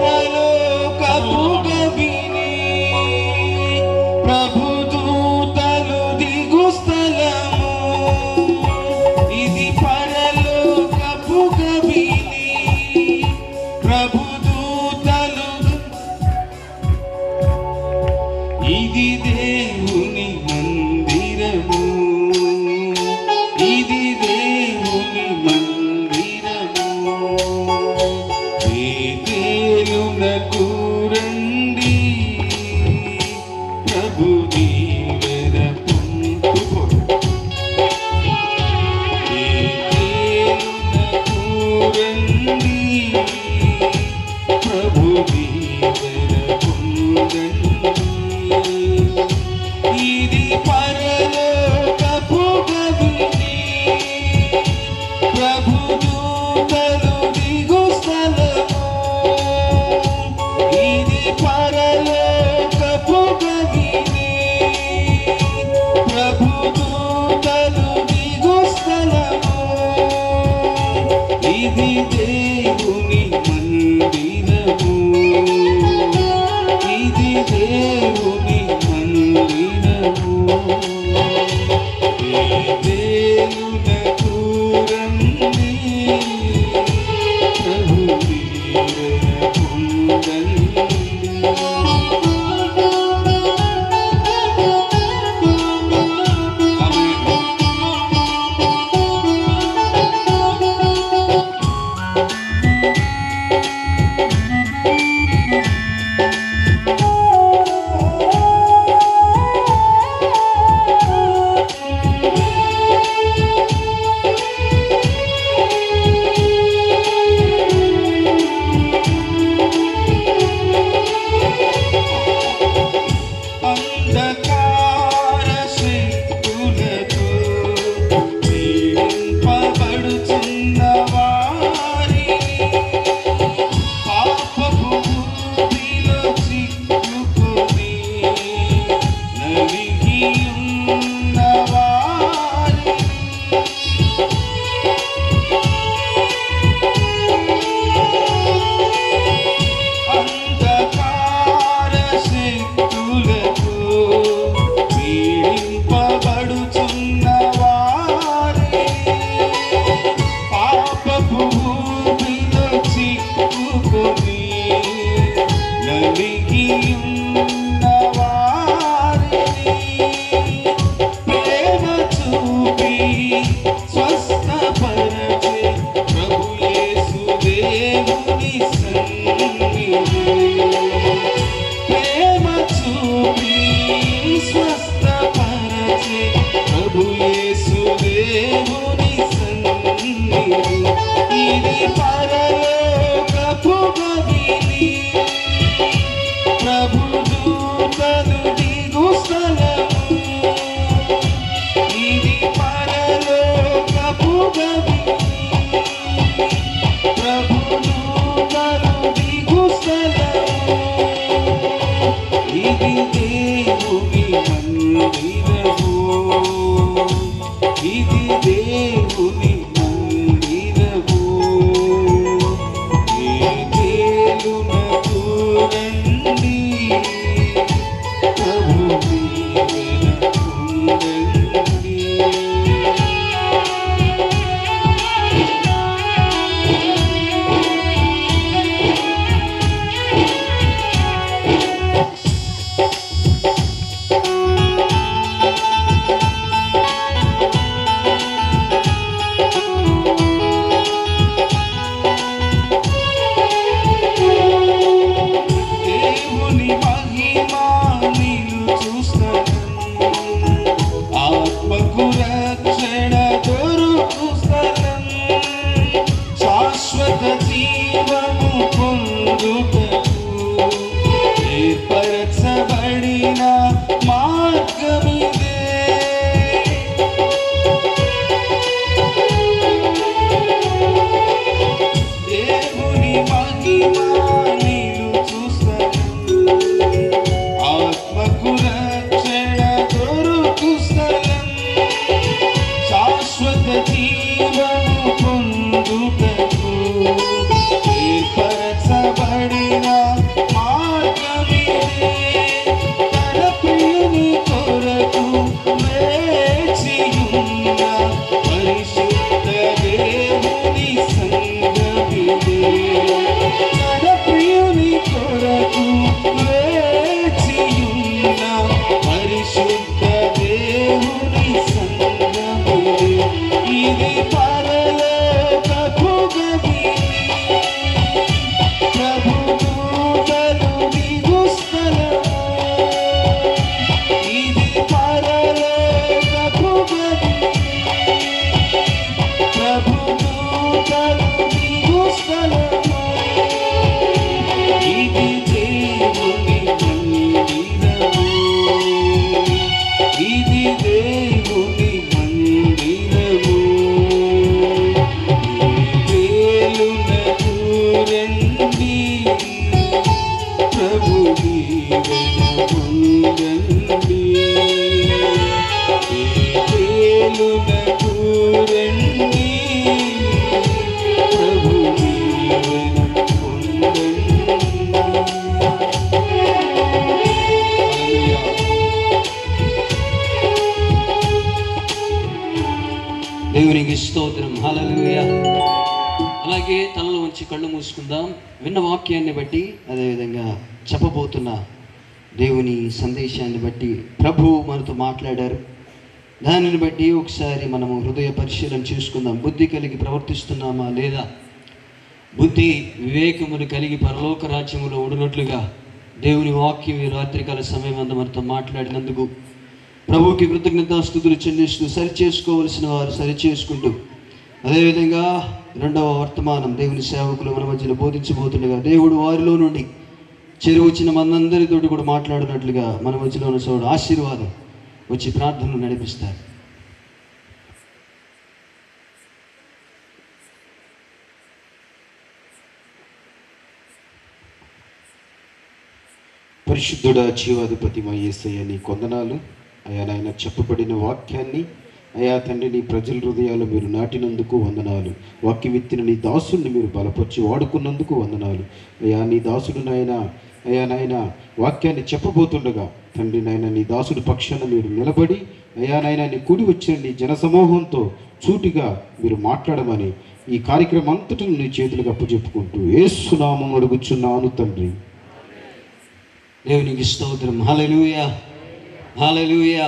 దేవునికి స్తోత్రం. హల్లెలూయా. అలాగే తలలో ఉంచి కళ్ళు మూసుకుందాం. విన్న వాక్యాన్ని బట్టి, అదేవిధంగా చెప్పబోతున్న దేవుని సందేశాన్ని బట్టి ప్రభువు మనతో మాట్లాడారు. దానిని బట్టి ఒకసారి మనము హృదయ పరిశీలన చేసుకుందాం. బుద్ధి కలిగి ప్రవర్తిస్తున్నామా లేదా, బుద్ధి వివేకమును కలిగి పరలోక రాజ్యములో ఉండినట్లుగా దేవుని వాక్యం ఈ రాత్రికాల సమయం అంతా మనతో మాట్లాడినందుకు ప్రభువుకి కృతజ్ఞతాస్తుతులు చెల్లిస్తూ సరిచేసుకోవలసిన వారు సరిచేసుకుంటూ, అదేవిధంగా రెండవ వర్తమానం దేవుని సేవకులు మన మధ్యలో బోధించబోతుండగా దేవుడు వారిలో నుండి చెరువచ్చిన మనందరితోటి కూడా మాట్లాడినట్లుగా మన మధ్యలో ఉన్న సోడు ఆశీర్వాదం వచ్చి ప్రార్థనలు నడిపిస్తారు. పరిశుద్ధుడా, జీవాధిపతి మా యేసయ్య, నీ కొందనాలు అయా. నాయన చెప్పబడిన వాక్యాన్ని అయా తండ్రి, నీ ప్రజల హృదయాలు మీరు నాటినందుకు వందనాలు. వాక్యం ఎత్తిన నీ దాసుడిని మీరు బలపరిచి వాడుకున్నందుకు వందనాలు అయా. నీ దాసుడు నాయన అయా నాయన వాక్యాన్ని చెప్పబోతుండగా తండ్రి నాయన, నీ దాసుడి పక్షాన మీరు నిలబడి అయా నాయన, నీ కూడి వచ్చిన నీ జనసమూహంతో సూటిగా మీరు మాట్లాడమని ఈ కార్యక్రమం అంతటిని నీ చేతులకు అప్పచెప్పుకుంటూ యేసు నామమున అడుగుచున్నాను తండ్రి. దేవునికి స్తోత్రం. హల్లెలూయా, హల్లెలూయా.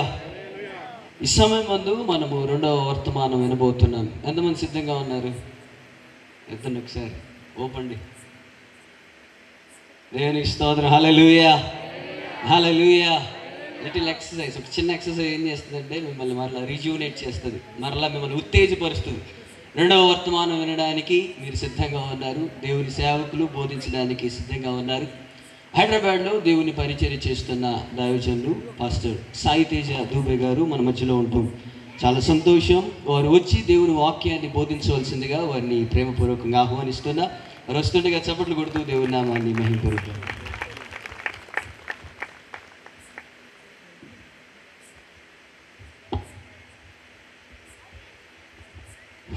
ఈ సమయం ముందు మనము రెండవ వర్తమానం వినబోతున్నాం. ఎంతమంది సిద్ధంగా ఉన్నారు? ఎత్తండి ఒకసారి, ఓపండి. దేవునికి స్తోత్రం. హల్లెలూయా, హల్లెలూయా. లిటిల్ ఎక్సర్సైజ్, ఒక చిన్న ఎక్సర్సైజ్ ఏం చేస్తుందంటే మిమ్మల్ని మరలా రిజ్యూనేట్ చేస్తుంది, మరలా మిమ్మల్ని ఉత్తేజపరుస్తుంది. రెండవ వర్తమానం వినడానికి మీరు సిద్ధంగా ఉన్నారు. దేవుని సేవకులు బోధించడానికి సిద్ధంగా ఉన్నారు. హైదరాబాద్లో దేవుని పరిచర్య చేస్తున్న దైవజనులు పాస్టర్ సాయి తేజ దూబే గారు మన మధ్యలో ఉంటాం. చాలా సంతోషం. వారు వచ్చి దేవుని వాక్యాన్ని బోధించవలసిందిగా వారిని ప్రేమపూర్వకంగా ఆహ్వానిస్తున్నా. వారు వస్తుండగా చప్పట్లు కొడుతూ దేవుని నామాన్ని మహిమపరుద్దాం.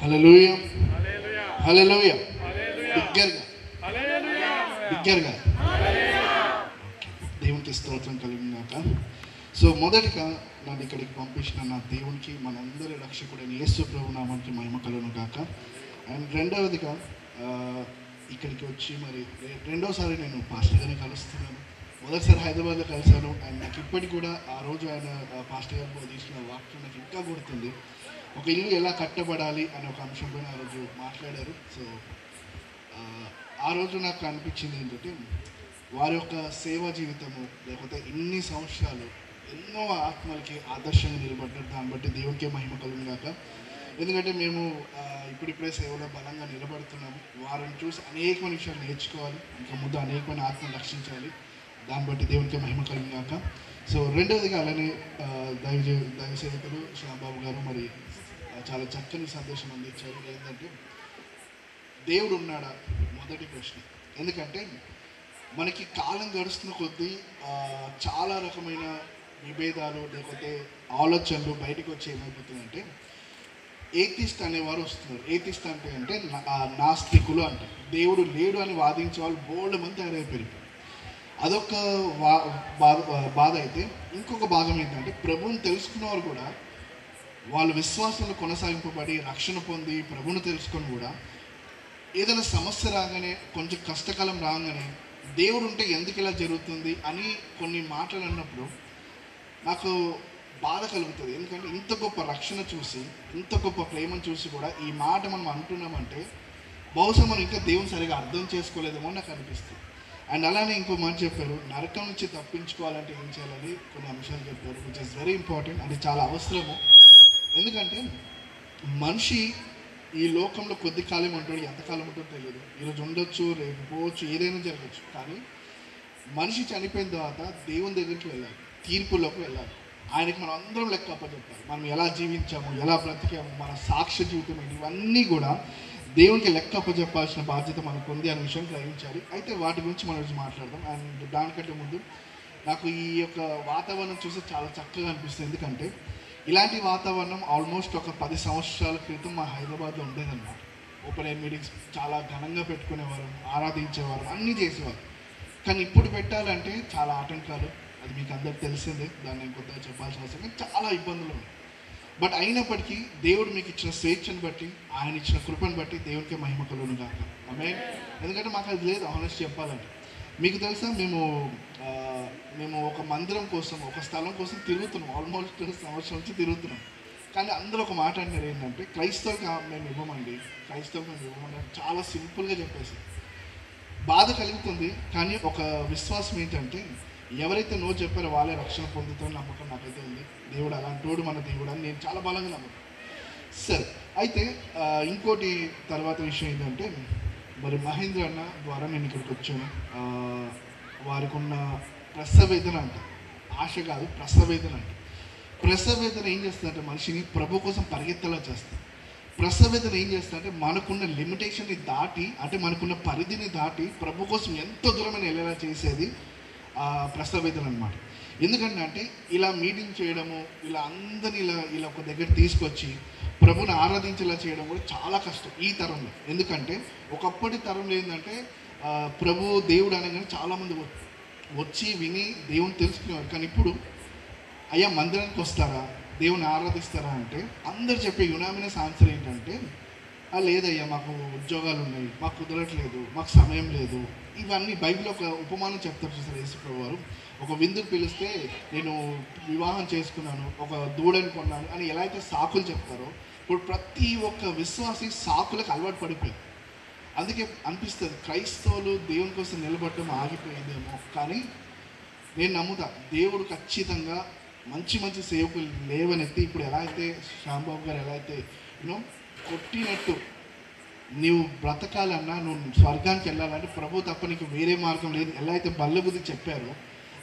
హల్లెలూయా, హల్లెలూయా. బిగ్గరగా దేవునికి స్తోత్రం కలిగినాక. సో మొదటిగా నన్ను ఇక్కడికి పంపించిన నా దేవునికి, మనందరి రక్షకుడైన యేసు ప్రభు నామానికి మహిమ కలుగును గాక. అండ్ రెండవదిగా ఇక్కడికి వచ్చి మరి రెండోసారి నేను పాస్టర్ గారిని కలుస్తున్నాను. మొదటిసారి హైదరాబాద్లో కలిశాను. అండ్ నాకు ఇప్పటికి కూడా ఆ రోజు ఆయన పాస్టర్ గారు బోధించిన వాక్యం నాకు ఇంకా గుర్తుంది. ఒక ఇల్లు ఎలా కట్టబడాలి అనే ఒక అంశం పైన ఆ రోజు మాట్లాడారు. సో ఆ రోజు నాకు అనిపించింది ఏంటంటే, వారి యొక్క సేవా జీవితము, లేకపోతే ఇన్ని సంవత్సరాలు ఎన్నో ఆత్మలకి ఆదర్శంగా నిలబడ్డారు. దాన్ని బట్టి దేవునికే మహిమ కలుగుగాక. ఎందుకంటే మేము ఇప్పుడిప్పుడే సేవలో బలంగా నిలబడుతున్నాము. వారిని చూసి అనేకమైన విషయాలు నేర్చుకోవాలి, ఇంకా ముందు అనేకమైన ఆత్మను రక్షించాలి. దాన్ని బట్టి దేవునికే మహిమ కలుగుగాక. సో రెండవదిగా అలానే దైవ సేవకులు శ్యామబాబు గారు మరి చాలా చక్కని సందేశం అందించారు. ఏంటంటే దేవుడు ఉన్నాడా మొదటి ప్రశ్న. ఎందుకంటే మనకి కాలం గడుస్తున్న కొద్దీ చాలా రకమైన విభేదాలు లేకపోతే ఆలోచనలు బయటకు వచ్చి ఏమైపోతుందంటే, ఏథిస్ట్ అనేవారు వస్తున్నారు. ఏథిస్ట్ అంటే నాస్తికులు అంటారు. దేవుడు లేడు అని వాదించే వాళ్ళు బోల్డ్ మంది తయారైపోయారు. అదొక బాధ అయితే, ఇంకొక భాగం ఏంటంటే ప్రభువుని తెలుసుకున్న వాళ్ళు కూడా వాళ్ళ విశ్వాసంలో కొనసాగింపబడి రక్షణ పొంది ప్రభువును తెలుసుకొని కూడా ఏదైనా సమస్య రాగానే, కొంచెం కష్టకాలం రాగానే దేవుడు ఉంటే ఎందుకు ఇలా జరుగుతుంది అని కొన్ని మాటలు అన్నప్పుడు నాకు బాధ కలుగుతుంది. ఎందుకంటే ఇంత గొప్ప రక్షణ చూసి, ఇంత గొప్ప ప్రేమను చూసి కూడా ఈ మాట మనం అంటున్నామంటే బహుశా మనం ఇంకా దేవుని సరిగా అర్థం చేసుకోలేదేమో నాకు అనిపిస్తుంది. అండ్ అలానే ఇంకో మాట చెప్పారు, నరకం నుంచి తప్పించుకోవాలంటే ఏం చేయాలని కొన్ని అంశాలు చెప్పారు, విచ్ ఇస్ వెరీ ఇంపార్టెంట్. అది చాలా అవసరము. ఎందుకంటే మనిషి ఈ లోకంలో కొద్ది కాలం ఉంటాడు, ఎంతకాలం ఉంటుందో తెలియదు. ఈరోజు ఉండొచ్చు, రేపు పోవచ్చు, ఏదైనా జరగచ్చు. కానీ మనిషి చనిపోయిన తర్వాత దేవుని దగ్గరికి వెళ్ళాలి, తీర్పులోకి వెళ్ళాలి. ఆయనకి మనం అందరం లెక్క అప్పచెప్పాలి. మనం ఎలా జీవించాము, ఎలా బ్రతికాము, మన సాక్ష్య జీవితం ఏంటి, ఇవన్నీ కూడా దేవునికి లెక్క అప్పచెప్పాల్సిన బాధ్యత మనకు ఉంది అనే విషయం గ్రహించాలి. అయితే వాటి గురించి మనం రోజు మాట్లాడదాం. అండ్ దానికంటే ముందు నాకు ఈ యొక్క వాతావరణం చూసి చాలా చక్కగా అనిపిస్తుంది. ఎందుకంటే ఇలాంటి వాతావరణం ఆల్మోస్ట్ ఒక 10 సంవత్సరాల క్రితం మా హైదరాబాద్లో ఉండేదన్నమాట. ఓపెన్ ఎయిర్ మీటింగ్స్ చాలా ఘనంగా పెట్టుకునేవారు, ఆరాధించేవారు, అన్నీ చేసేవారు. కానీ ఇప్పుడు పెట్టాలంటే చాలా ఆటంకాలు, అది మీకు అందరికి తెలిసిందే, దాన్ని నేను కొత్తగా చెప్పాల్సిన అవసరం. చాలా ఇబ్బందులు ఉన్నాయి. బట్ అయినప్పటికీ దేవుడు మీకు ఇచ్చిన స్వేచ్ఛను బట్టి, ఆయన ఇచ్చిన కృపను బట్టి దేవునికి మహిమ కలుగును గాక. ఆమేన్. ఎందుకంటే మాకు అది లేదు, ఆనెస్ట్ చెప్పాలంటే. మీకు తెలుసా, మేము ఒక మందిరం కోసం, ఒక స్థలం కోసం తిరుగుతున్నాం, ఆల్మోస్ట్ సంవత్సరం నుంచి తిరుగుతున్నాం. కానీ అందరూ ఒక మాట అంటారు ఏంటంటే, క్రైస్తవులకు మేము ఇవ్వమండి, క్రైస్తవులకు మేము ఇవ్వమండి. చాలా సింపుల్గా చెప్పేసి బాధ కలుగుతుంది. కానీ ఒక విశ్వాసం ఏంటంటే, ఎవరైతే నో చెప్పారో వాళ్ళే రక్షణ పొందుతారని నమ్మకం నాకైతే ఉంది. దేవుడు అలాంటోడు మన దేవుడు అని నేను చాలా బలంగా నమ్మకం. సరే, అయితే ఇంకోటి తర్వాత విషయం ఏంటంటే, మరి మహేంద్ర అన్న ద్వారా నేను ఇక్కడికి వచ్చాను. వారికి ఉన్న ప్రసవేదన అంట, ఆశ కాదు ప్రసవేదన అంట. ప్రసవేదన ఏం చేస్తుందంటే మనిషిని ప్రభు కోసం పరిగెత్తలా చేస్తుంది. ప్రసవేదన ఏం చేస్తుందంటే మనకున్న లిమిటేషన్ని దాటి, అంటే మనకున్న పరిధిని దాటి ప్రభు కోసం ఎంతో దూరమైన వెళ్ళేలా చేసేది ప్రసవేదన అనమాట. ఎందుకంటే అంటే ఇలా మీటింగ్ చేయడము, ఇలా అందరిని ఇలా ఒక దగ్గర తీసుకొచ్చి ప్రభుని ఆరాధించేలా చేయడం కూడా చాలా కష్టం ఈ తరంలో. ఎందుకంటే ఒకప్పటి తరంలో ఏంటంటే ప్రభు దేవుడు అనగానే చాలామంది వచ్చి విని దేవుని తెలుసుకునేవారు. కానీ ఇప్పుడు అయ్యా మందిరానికి వస్తారా, దేవుని ఆరాధిస్తారా అంటే అందరు చెప్పే యునామినస్ ఆన్సర్ ఏంటంటే, లేదయ్యా మాకు ఉద్యోగాలు ఉన్నాయి, మాకు కుదరట్లేదు, మాకు సమయం లేదు. ఇవన్నీ బైబిల్ ఒక ఉపమానం చెప్తారు చూసారు యేసుప్రభు వారు. ఒక విందుకు పిలిస్తే నేను వివాహం చేసుకున్నాను, ఒక దూడని కొన్నాను అని ఎలా అయితే సాకులు చెప్తారో, ఇప్పుడు ప్రతి ఒక్క విశ్వాసి సాకులకు అలవాటు పడిపోయింది. అందుకే అనిపిస్తుంది క్రైస్తవులు దేవుని కోసం నిలబడటం ఆగిపోయిందేమో. కానీ నేను నమ్ముతా, దేవుడు ఖచ్చితంగా మంచి మంచి సేవకులు లేవనెత్తి, ఇప్పుడు ఎలా అయితే శ్యాంబాబు గారు ఎలా అయితే కొట్టినట్టు నీవు బ్రతకాలన్నా, నువ్వు స్వర్గానికి వెళ్ళాలంటే ప్రభు తప్ప నీకు వేరే మార్గం లేదు, ఎలా అయితే బల్లబుద్ధి చెప్పారో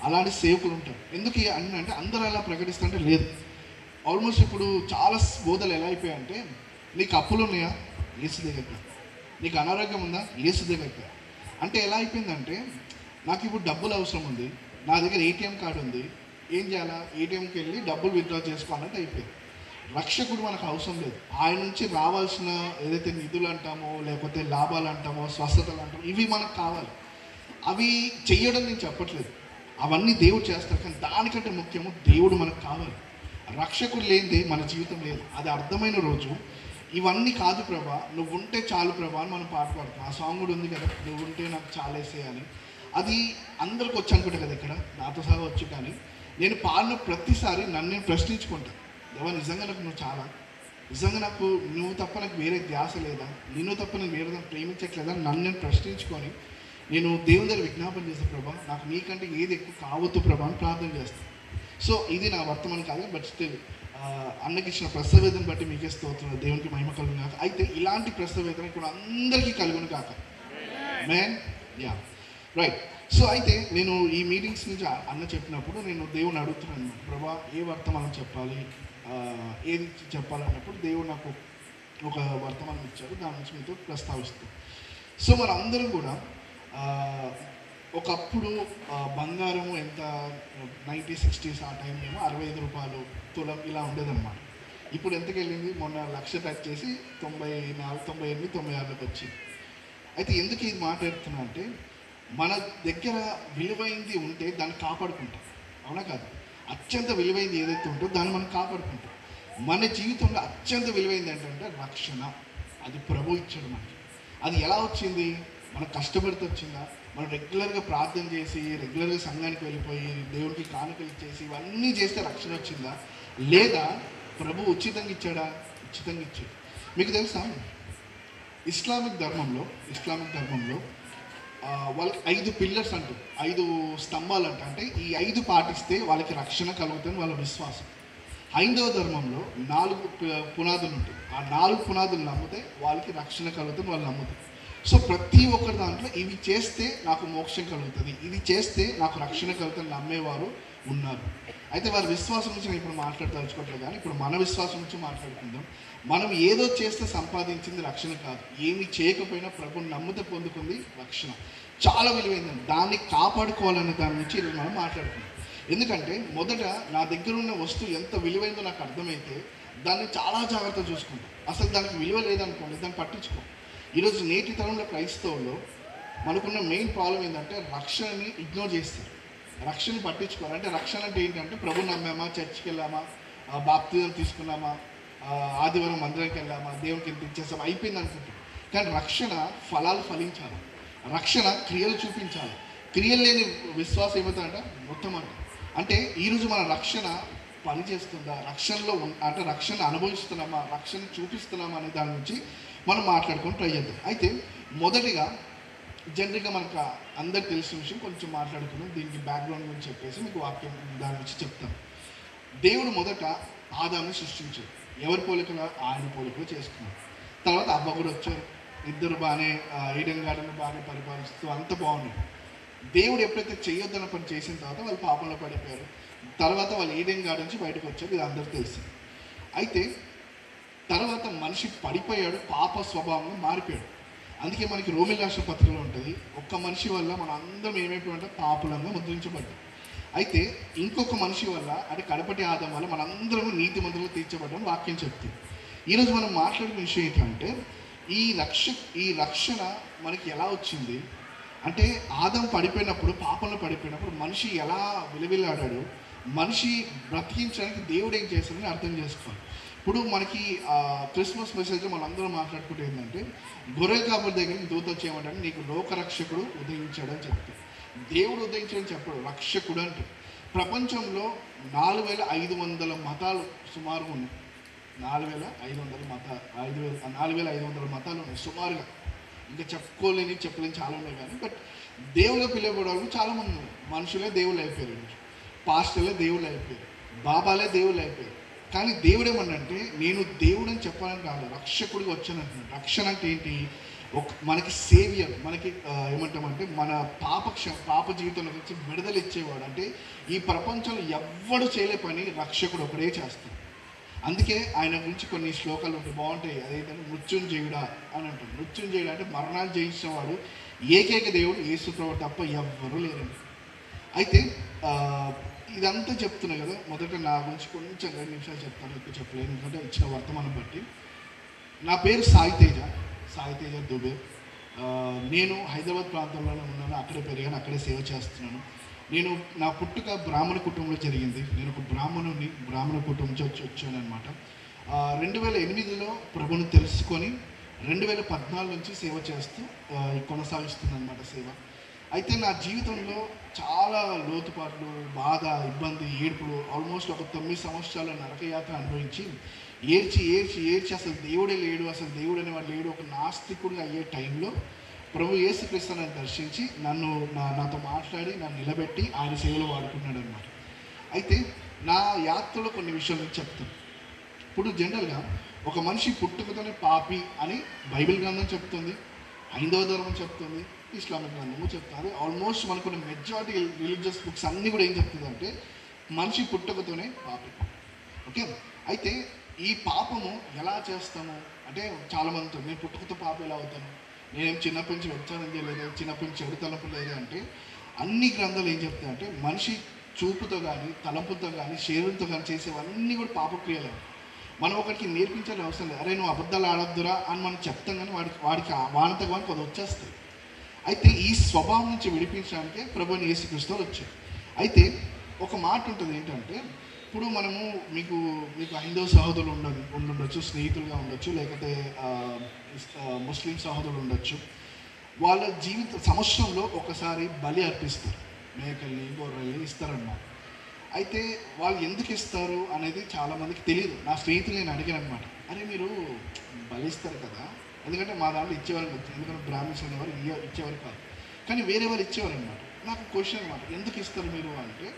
అలాంటి సేవకులు ఉంటారు. ఎందుకు అంటే అందరూ అలా ప్రకటిస్తుంటే లేదు. ఆల్మోస్ట్ ఇప్పుడు చాలా బోధలు ఎలా అయిపోయాయంటే, నీకు అప్పులు ఉన్నాయా, యేసు దగ్గరికి. నీకు అనారోగ్యం ఉందా, యేసు దగ్గరికి. అంటే ఎలా అయిపోయిందంటే, నాకు ఇప్పుడు డబ్బులు అవసరం ఉంది, నా దగ్గర ఏటీఎం కార్డు ఉంది, ఏం చేయాలా, ఏటీఎంకి వెళ్ళి డబ్బులు విత్డ్రా చేసుకోవాలంటే అయిపోయింది. రక్షకుడు మనకు అవసరం లేదు. ఆయన నుంచి రావాల్సిన ఏదైతే నిధులు అంటామో, లేకపోతే లాభాలు అంటామో, స్వస్థతలు అంటామో, ఇవి మనకు కావాలి. అవి చెయ్యడం నేను చెప్పట్లేదు, అవన్నీ దేవుడు చేస్తారు. కానీ దానికంటే ముఖ్యము దేవుడు మనకు కావాలి. రక్షకుడు లేనిదే మన జీవితం లేదు. అది అర్థమైన రోజు ఇవన్నీ కాదు ప్రభా, నువ్వు ఉంటే చాలు ప్రభా అని మనం పాట పాడుతాం. ఆ సాంగ్ కూడా ఉంది కదా, నువ్వు ఉంటే నాకు చాలేసేయాలి. అది అందరికి వచ్చి అనుకుంటా కదా, ఇక్కడ నాతో సహా వచ్చు. కానీ నేను పాడిన ప్రతిసారి నన్ను నేను ప్రశ్నించుకుంటాను, దేవా నిజంగా నాకు నువ్వు చాలా, నిజంగా నాకు నువ్వు తప్ప నాకు వేరే ధ్యాస లేదా, నిన్ను తప్ప నేను వేరే దాన్ని ప్రేమించట్లేదా, నన్ను నేను ప్రశ్నించుకొని నేను దేవుని దగ్గర విజ్ఞాపన చేస్తాను, ప్రభా నాకు నీకంటే ఏది ఎక్కువ కావద్దు ప్రభా అని ప్రార్థన చేస్తాను. సో ఇది నా వర్తమానం కాదు, బట్ స్టిల్ అన్నకి ఇచ్చిన ప్రసవేదన బట్టి మీకే స్తోత్రం, దేవునికి మహిమ కలుగును కాక. అయితే ఇలాంటి ప్రసవేదన ఇప్పుడు అందరికీ కలుగును కాక. Man yeah right. సో అయితే నేను ఈ మీటింగ్స్ నుంచి అన్న చెప్పినప్పుడు నేను దేవుని అడుగుతున్నాను, ప్రభా ఏ వర్తమానం చెప్పాలి, ఏది చెప్పాలన్నప్పుడు దేవుడు నాకు ఒక వర్తమానం ఇచ్చారు, దాని నుంచి మీతో ప్రస్తావిస్తాను. సో మన అందరం కూడా ఒకప్పుడు బంగారము ఎంత 90s-60s ఆ టైంలో ఏమో 65 రూపాయలు తులం ఇలా ఉండేదన్నమాట. ఇప్పుడు ఎంతకు వెళ్ళింది, మొన్న 1,00,000 టచ్ చేసి 94, 98, 96కి వచ్చింది. అయితే ఎందుకు ఇది మాట్లాడుతున్నా అంటే, మన దగ్గర విలువైంది ఉంటే దాన్ని కాపాడుకుంటాం, అవునా కాదు? అత్యంత విలువైంది ఏదైతే ఉంటుందో దాన్ని మనం కాపాడుకుంటాం. మన జీవితంలో అత్యంత విలువైంది ఏంటంటే రక్షణ. అది ప్రభు ఇచ్చాడు మనకి. అది ఎలా వచ్చింది, మనం కష్టపడితే వచ్చిందా, మనం రెగ్యులర్గా ప్రార్థన చేసి రెగ్యులర్గా సంఘానికి వెళ్ళిపోయి దేవునికి కానుకలు ఇచ్చేసి ఇవన్నీ చేస్తే రక్షణ వచ్చిందా, లేదా ప్రభు ఉచితంగా ఇచ్చాడా? ఉచితంగా ఇచ్చాడు. మీకు తెలుసా, ఇస్లామిక్ ధర్మంలో వాళ్ళకి 5 పిల్లర్స్ అంటారు, 5 స్తంభాలు అంట. అంటే ఈ 5 పాటిస్తే వాళ్ళకి రక్షణ కలుగుతుంది వాళ్ళ విశ్వాసం. హైందవ ధర్మంలో 4 పునాదులు ఉంటాయి. ఆ 4 పునాదులు నమ్మితే వాళ్ళకి రక్షణ కలుగుతుంది, వాళ్ళు నమ్ముతారు. సో ప్రతి ఒక్కరి దాంట్లో ఇవి చేస్తే నాకు మోక్షం కలుగుతుంది, ఇది చేస్తే నాకు రక్షణ కలుగుతుంది నమ్మేవారు ఉన్నారు. అయితే వారి విశ్వాసం నుంచి నేను ఇప్పుడు మాట్లాడదలుచుకోవట్లేదు, కానీ ఇప్పుడు మన విశ్వాసం నుంచి మాట్లాడుకుందాం. మనం ఏదో చేస్తే సంపాదించింది రక్షణ కాదు, ఏమి చేయకపోయినా ప్రభుని నమ్మితే పొందుకుంది రక్షణ. చాలా విలువైందండి, దాన్ని కాపాడుకోవాలనే దాని నుంచి ఈరోజు మనం మాట్లాడుకుందాం. ఎందుకంటే మొదట నా దగ్గర ఉన్న వస్తువు ఎంత విలువైందో నాకు అర్థమైతే దాన్ని చాలా జాగ్రత్తగా చూసుకుంటాం. అసలు దానికి విలువ లేదనుకోండి, దాన్ని పట్టించుకో. ఈరోజు నేటి తరంలో క్రైస్తవుల్లో మనకున్న మెయిన్ ప్రాబ్లం ఏంటంటే రక్షణని ఇగ్నోర్ చేస్తారు, రక్షణ పట్టించుకోరు. అంటే రక్షణ అంటే ఏంటంటే ప్రభు నమ్మామా, చర్చికి వెళ్ళామా, బాప్తిజం తీసుకున్నామా, ఆదివారం మందిరానికి వెళ్ళామా, దేవునికి ఎంత ఇచ్చేసామా, అయిపోయింది అనుకుంటాం. కానీ రక్షణ ఫలాలు ఫలించాలి, రక్షణ క్రియలు చూపించాలి. క్రియలు లేని విశ్వాసం ఏమవుతుందంటే మొత్తం అంటే ఈరోజు మన రక్షణ పనిచేస్తుందా, రక్షణలో అంటే రక్షణ అనుభవిస్తున్నామా, రక్షణ చూపిస్తున్నామా అనే దాని నుంచి మనం మాట్లాడుకొని ట్రై చేద్దాం. అయితే మొదటిగా జనరల్గా మనకు అందరికి తెలిసిన విషయం కొంచెం మాట్లాడుకున్నాం, దీనికి బ్యాక్గ్రౌండ్ గురించి చెప్పేసి మీకు వాక్యం దాని నుంచి చెప్తాను. దేవుడు మొదట ఆదాముని సృష్టించాడు, ఎవరి పోలికలో ఆయన పోలికలో చేసుకున్నాడు. తర్వాత అవ్వ కూడా వచ్చారు, ఇద్దరు బాగానే ఈడెన్ గార్డెన్ బాగానే పరిపాలిస్తూ అంత బాగున్నారు. దేవుడు ఎప్పుడైతే చేయొద్దన్న పని చేసిన తర్వాత వాళ్ళు పాపంలో పడిపోయారు. తర్వాత వాళ్ళు ఈడెన్ గార్డెన్ నుంచి బయటకు వచ్చారు, ఇది అందరికీ తెలిసింది. అయితే తర్వాత మనిషి పడిపోయాడు, పాప స్వభావంగా మారిపోయాడు. అందుకే మనకి రోమిల రాష్ట్ర పత్రికలో ఉంటుంది, ఒక్క మనిషి వల్ల మనం అందరం ఏమైపోయామంటే పాపులంగా ముద్రించబడ్డాం. అయితే ఇంకొక మనిషి వల్ల అంటే కడపటి ఆదాం వల్ల మనందరం నీతిమంతులుగా తీర్చబడ్డాం వాక్యం చెప్తుంది. ఈరోజు మనం మాట్లాడుకునే విషయం ఏంటంటే ఈ రక్షణ మనకి ఎలా వచ్చింది అంటే ఆదాం పడిపోయినప్పుడు, పాపంలో పడిపోయినప్పుడు మనిషి ఎలా విలువిల్లాడాడు, మనిషి బ్రతికించడానికి దేవుడు ఏం చేస్తాడని అర్థం చేసుకోవాలి. ఇప్పుడు మనకి క్రిస్మస్ మెసేజ్లో మనందరం మాట్లాడుకుంటే ఏంటంటే గొర్రెల కాపరి దగ్గరికి దూత వచ్చేయమంటే నీకు లోకరక్షకుడు ఉదయించాడని చెప్తాడు. దేవుడు ఉదయించడని చెప్పాడు, రక్షకుడు అంటే. ప్రపంచంలో 4500 మతాలు సుమారుగా ఉన్నాయి, 4500 మతాలు ఉన్నాయి సుమారుగా. ఇంకా చెప్పలేని చాలా ఉన్నాయి కానీ బట్ దేవుళ్ళ పిల్లబడే వాళ్ళు చాలామంది ఉన్నారు. మనుషులే దేవుళ్ళు అయిపోయారు, పాస్టర్లే దేవుళ్ళు అయిపోయారు, బాబాలే దేవుళ్ళు అయిపోయారు. కానీ దేవుడు ఏమన్నంటే నేను దేవుడు అని చెప్పాలని కాదు, రక్షకుడిగా వచ్చానంటున్నాడు. రక్షణ అంటే ఏంటి? మనకి సేవియర్, మనకి ఏమంటామంటే మన పాప జీవితంలో వచ్చి విడుదల ఇచ్చేవాడు. అంటే ఈ ప్రపంచంలో ఎవ్వడు చేయలే పని రక్షకుడు ఒకడే చేస్తాడు. అందుకే ఆయన గురించి కొన్ని శ్లోకాలు ఉంటాయి, బాగుంటాయి. అదేంటంటే మృత్యుంజయుడా అని అంటాడు. మృత్యుంజయుడు అంటే మరణాలు జయించిన వాడు ఏకైక దేవుడు యేసు ప్రభువు తప్ప ఎవ్వరూ లేరండి. అయితే ఇదంతా చెప్తున్నా కదా, మొదట నా గురించి కొంచెం 2 నిమిషాలు చెప్తాను, ఎక్కువ చెప్పలేను ఎందుకంటే ఇచ్చిన వర్తమానం బట్టి. నా పేరు సాయి తేజ దుబే. నేను హైదరాబాద్ ప్రాంతంలోనే ఉన్నాను, అక్కడే పెరిగాను, అక్కడే సేవ చేస్తున్నాను. నా పుట్టుక బ్రాహ్మణ కుటుంబంలో జరిగింది. నేను ఒక బ్రాహ్మణ కుటుంబం నుంచి వచ్చాను అనమాట. 2008లో ప్రభుని తెలుసుకొని 2014 నుంచి సేవ చేస్తూ కొనసాగిస్తున్నాను అనమాట సేవ. అయితే నా జీవితంలో చాలా లోతుపాట్లు, బాధ, ఇబ్బంది, ఏడుపులు, ఆల్మోస్ట్ ఒక 9 సంవత్సరాల నరకయాత్ర అనుభవించి ఏడ్చి అసలు దేవుడే లేడు, అసలు దేవుడు అనేవాడు లేడు, ఒక నాస్తికుడిగా అయ్యే టైంలో ప్రభు యేసుక్రీస్తుని దర్శించి నాతో మాట్లాడి నన్ను నిలబెట్టి ఆయన సేవలో వాడుకున్నాడు అనమాట. అయితే నా యాత్రలో కొన్ని విషయాలు చెప్తాను. ఇప్పుడు జనరల్గా ఒక మనిషి పుట్టుకతోనే పాపి అని బైబిల్ గ్రంథం చెప్తుంది, హైందవ ధర్మం చెప్తుంది, ఇస్లామిక్ గ్రంథము చెప్తుంది. ఆల్మోస్ట్ మనకున్న మెజారిటీ రిలీజియస్ బుక్స్ అన్నీ కూడా ఏం చెప్తుంది అంటే మనిషి పుట్టుకతోనే పాపి. ఓకే, అయితే ఈ పాపము ఎలా చేస్తాము అంటే చాలామందితో నేను పుట్టుకతో పాపం ఎలా అవుతాను, నేనేం చిన్నప్పటి నుంచి వ్యభిచారం చేయలేదు, చిన్నప్పటి నుంచి చెడు తలంపు లేదు అంటే అన్ని గ్రంథాలు ఏం చెప్తాయంటే మనిషి చూపుతో కానీ తలంపుతో కానీ శరీరంతో కానీ చేసేవన్నీ కూడా పాపక్రియలు. మనం ఒకరికి నేర్పించాల్సిన అవసరం లేదు, అరే నువ్వు అబద్ధాలు ఆడద్దురా అని మనం చెప్తాం, కానీ వాడికి వానితో కానీ కొంత వచ్చేస్తుంది. అయితే ఈ స్వభావం నుంచి విడిపించడానికే ప్రభువుని యేసుక్రీస్తు వచ్చారు. అయితే ఒక మాట ఉంటుంది ఏంటంటే ఇప్పుడు మనము మీకు హైందవ సహోదరులు ఉండొచ్చు, స్నేహితులుగా ఉండొచ్చు, లేకపోతే ముస్లిం సహోదరులు ఉండొచ్చు. వాళ్ళ సంవత్సరంలో ఒకసారి బలి అర్పిస్తారు, మేకల్ని గొర్రెల్ని ఇస్తారన్నమాట. అయితే వాళ్ళు ఎందుకు ఇస్తారు అనేది చాలామందికి తెలియదు. నా స్నేహితులు నేను అడిగాను అనమాట, అరే మీరు బలి ఇస్తారు కదా, ఎందుకంటే మా దాంట్లో ఇచ్చేవారు కాదు, ఎందుకంటే బ్రాహ్మిన్స్ అనేవారు ఇచ్చేవారు కాదు, కానీ వేరే వాళ్ళు ఇచ్చేవారు అనమాట. నాకు క్వశ్చన్ అనమాట, ఎందుకు ఇస్తారు మీరు అంటే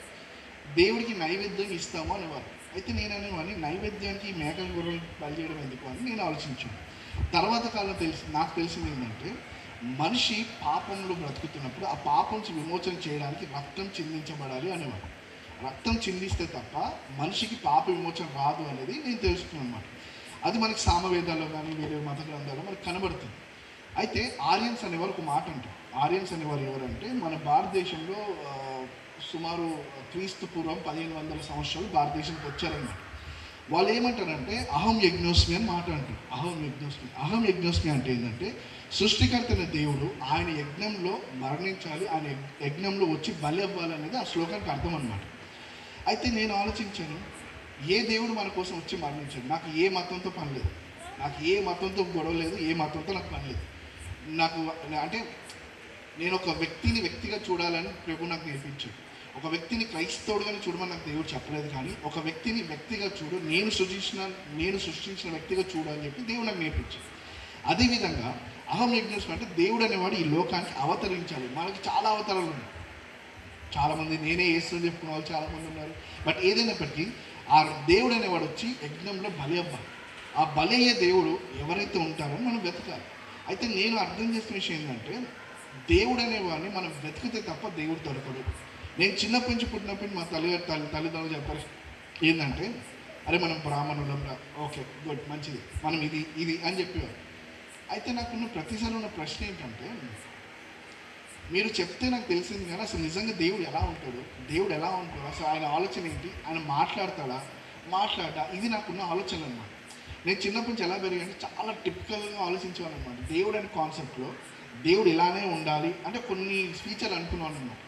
దేవుడికి నైవేద్యం ఇస్తాము అనేవారు. అయితే నేను అనేవాడిని నైవేద్యానికి మేకల గొర్రెలు బలి చేయడం ఎందుకు అని నేను ఆలోచించాను. తర్వాత కాలం నాకు తెలిసింది ఏంటంటే మనిషి పాపంలో బ్రతుకుతున్నప్పుడు ఆ పాపం నుంచి విమోచన చేయడానికి రక్తం చిందించబడాలి అనేవాడు. రక్తం చిందిస్తే తప్ప మనిషికి పాప విమోచన రాదు అనేది నేను తెలుసుకున్నాను అనమాట. అది మనకి సామవేదాల్లో కానీ వేరే మత గ్రంథాల్లో మనకు కనబడుతుంది. అయితే ఆర్యన్స్ అనేవారు ఒక మాట అంటారు. ఆర్యన్స్ అనేవారు ఎవరంటే మన భారతదేశంలో సుమారు క్రీస్తు పూర్వం 1500 సంవత్సరాలు భారతదేశానికి వచ్చారన్నమాట. వాళ్ళు ఏమంటారంటే అహం యజ్ఞోస్మి అని మాట అంటారు. అహం యజ్ఞోస్మి అంటే ఏంటంటే సృష్టికర్త అయిన దేవుడు ఆయన యజ్ఞంలో మరణించాలి, ఆయన యజ్ఞంలో వచ్చి బలి అవ్వాలనేది ఆ శ్లోకానికి అర్థం అన్నమాట. అయితే నేను ఆలోచించాను, ఏ దేవుడు మన కోసం వచ్చి మరణించాడు? నాకు ఏ మతంతో పని లేదు, నాకు ఏ మతంతో గొడవ లేదు, ఏ మతంతో నాకు పని లేదు. నాకు అంటే నేను ఒక వ్యక్తిని వ్యక్తిగా చూడాలని ప్రభు నాకు నేర్పించాడు. ఒక వ్యక్తిని క్రైస్తవుడుగానే చూడమని నాకు దేవుడు చెప్పలేదు, కానీ ఒక వ్యక్తిని వ్యక్తిగా చూడు, నేను సృష్టించిన వ్యక్తిగా చూడు అని చెప్పి దేవుడు నాకు నేర్పించాడు. అదేవిధంగా అహం యజ్ఞస్మ అంటే దేవుడు అనేవాడు ఈ లోకానికి అవతరించాలి. మనకి చాలా అవతారాలు ఉన్నాయి, చాలామంది నేనే యేసుని చెప్పుకునే వాళ్ళు చాలామంది ఉన్నారు. బట్ ఏదైనప్పటికీ ఆ దేవుడు అనేవాడు వచ్చి యజ్ఞంలో బలి అవ్వాలి. ఆ బలి అయ్యే దేవుడు ఎవరైతే ఉంటారో మనం వెతకాలి. అయితే నేను అర్థం చేసిన విషయం ఏంటంటే, దేవుడు అనేవాడిని మనం వెతికితే తప్ప దేవుడు దొరకడు. నేను చిన్నప్పటి నుంచి పుట్టినప్పుడు మా తల్లిదండ్రులు చెప్పారు ఏంటంటే, అరే మనం బ్రాహ్మణులంరా, ఓకే గుడ్ మంచిది, మనం ఇది అని చెప్పేవారు. అయితే నాకున్న ప్రతిసారి ఉన్న ప్రశ్న ఏంటంటే, మీరు చెప్తే నాకు తెలిసింది కానీ అసలు నిజంగా దేవుడు ఎలా ఉంటాడు, అసలు ఆయన ఆలోచన ఏంటి, ఆయన మాట్లాడా ఇది నాకున్న ఆలోచన అన్నమాట. నేను చిన్నప్పటి నుంచి ఎలా పెరిగానంటే చాలా టిపికల్గా ఆలోచించేవాను అనమాట. దేవుడు అనే కాన్సెప్ట్లో దేవుడు ఇలానే ఉండాలి అంటే కొన్ని ఫీచర్లు అనుకున్నాను అన్నమాట.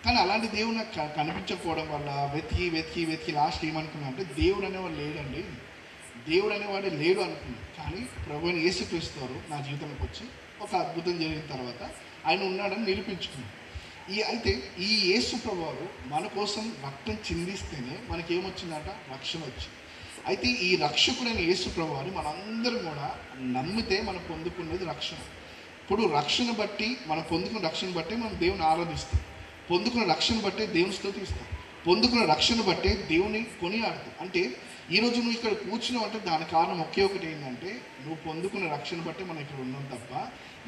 కానీ అలాంటి దేవుడు నాకు కనిపించకపోవడం వల్ల వెతికి లాస్ట్ ఏమనుకున్నా అంటే, దేవుడు అనేవాడు లేడండి, దేవుడు అనేవాడే లేడు అనుకున్నాను. కానీ ప్రభువైన యేసుక్రీస్తు నా జీవితంలోకి వచ్చి ఒక అద్భుతం జరిగిన తర్వాత ఆయన ఉన్నాడని నిరూపించుకున్నాను. అయితే ఈ యేసు ప్రభువారు మన కోసం రక్తం చిందిస్తేనే మనకేమొచ్చిందంట, రక్షణ వచ్చింది. అయితే ఈ రక్షకుడైన యేసు ప్రభువారు మనందరం కూడా నమ్మితే మనం పొందుకునేది రక్షణ. ఇప్పుడు రక్షణ బట్టి మనం పొందుకున్న రక్షణ బట్టే మనం దేవుని ఆరాధిస్తాం, పొందుకున్న రక్షణ బట్టే దేవుని స్తుతిస్తాం, పొందుకున్న రక్షణ బట్టే దేవుని కొనియాడతాం. అంటే ఈరోజు నువ్వు ఇక్కడ కూర్చున్నావు అంటే దానికి కారణం ఒకే ఒకటి ఏంటంటే, నువ్వు పొందుకున్న రక్షణ బట్టే మనం ఇక్కడ ఉన్నాం తప్ప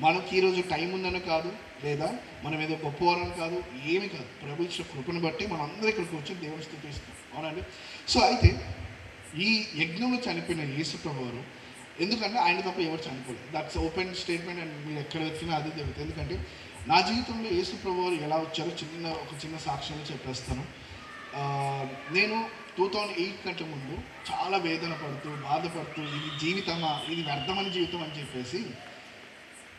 మనకి ఈరోజు టైం ఉందని కాదు, లేదా మనం ఏదో గొప్పవారని కాదు, ఏమి కాదు. ప్రభు ఇచ్చిన కృపను బట్టి మనం అందరూ ఇక్కడ కూర్చొని దేవుని స్తుతిస్తాం. అవునండి. సో అయితే ఈ యజ్ఞంలో చనిపోయిన యేసు ప్రభువారు, ఎందుకంటే ఆయన తప్ప ఎవరు చనిపోలేదు. దట్స్ ఓపెన్ స్టేట్మెంట్ అండ్ మీరు ఎక్కడ వచ్చినా అదే జరుగుతుంది. ఎందుకంటే నా జీవితంలో యేసు ప్రభువారు ఎలా వచ్చారో ఒక చిన్న సాక్ష్యంలో చెప్పేస్తాను. నేను 2008 కంటే ముందు చాలా వేదన పడుతూ బాధపడుతూ ఇది జీవితమా, ఇది వ్యర్థమైన జీవితం అని చెప్పేసి,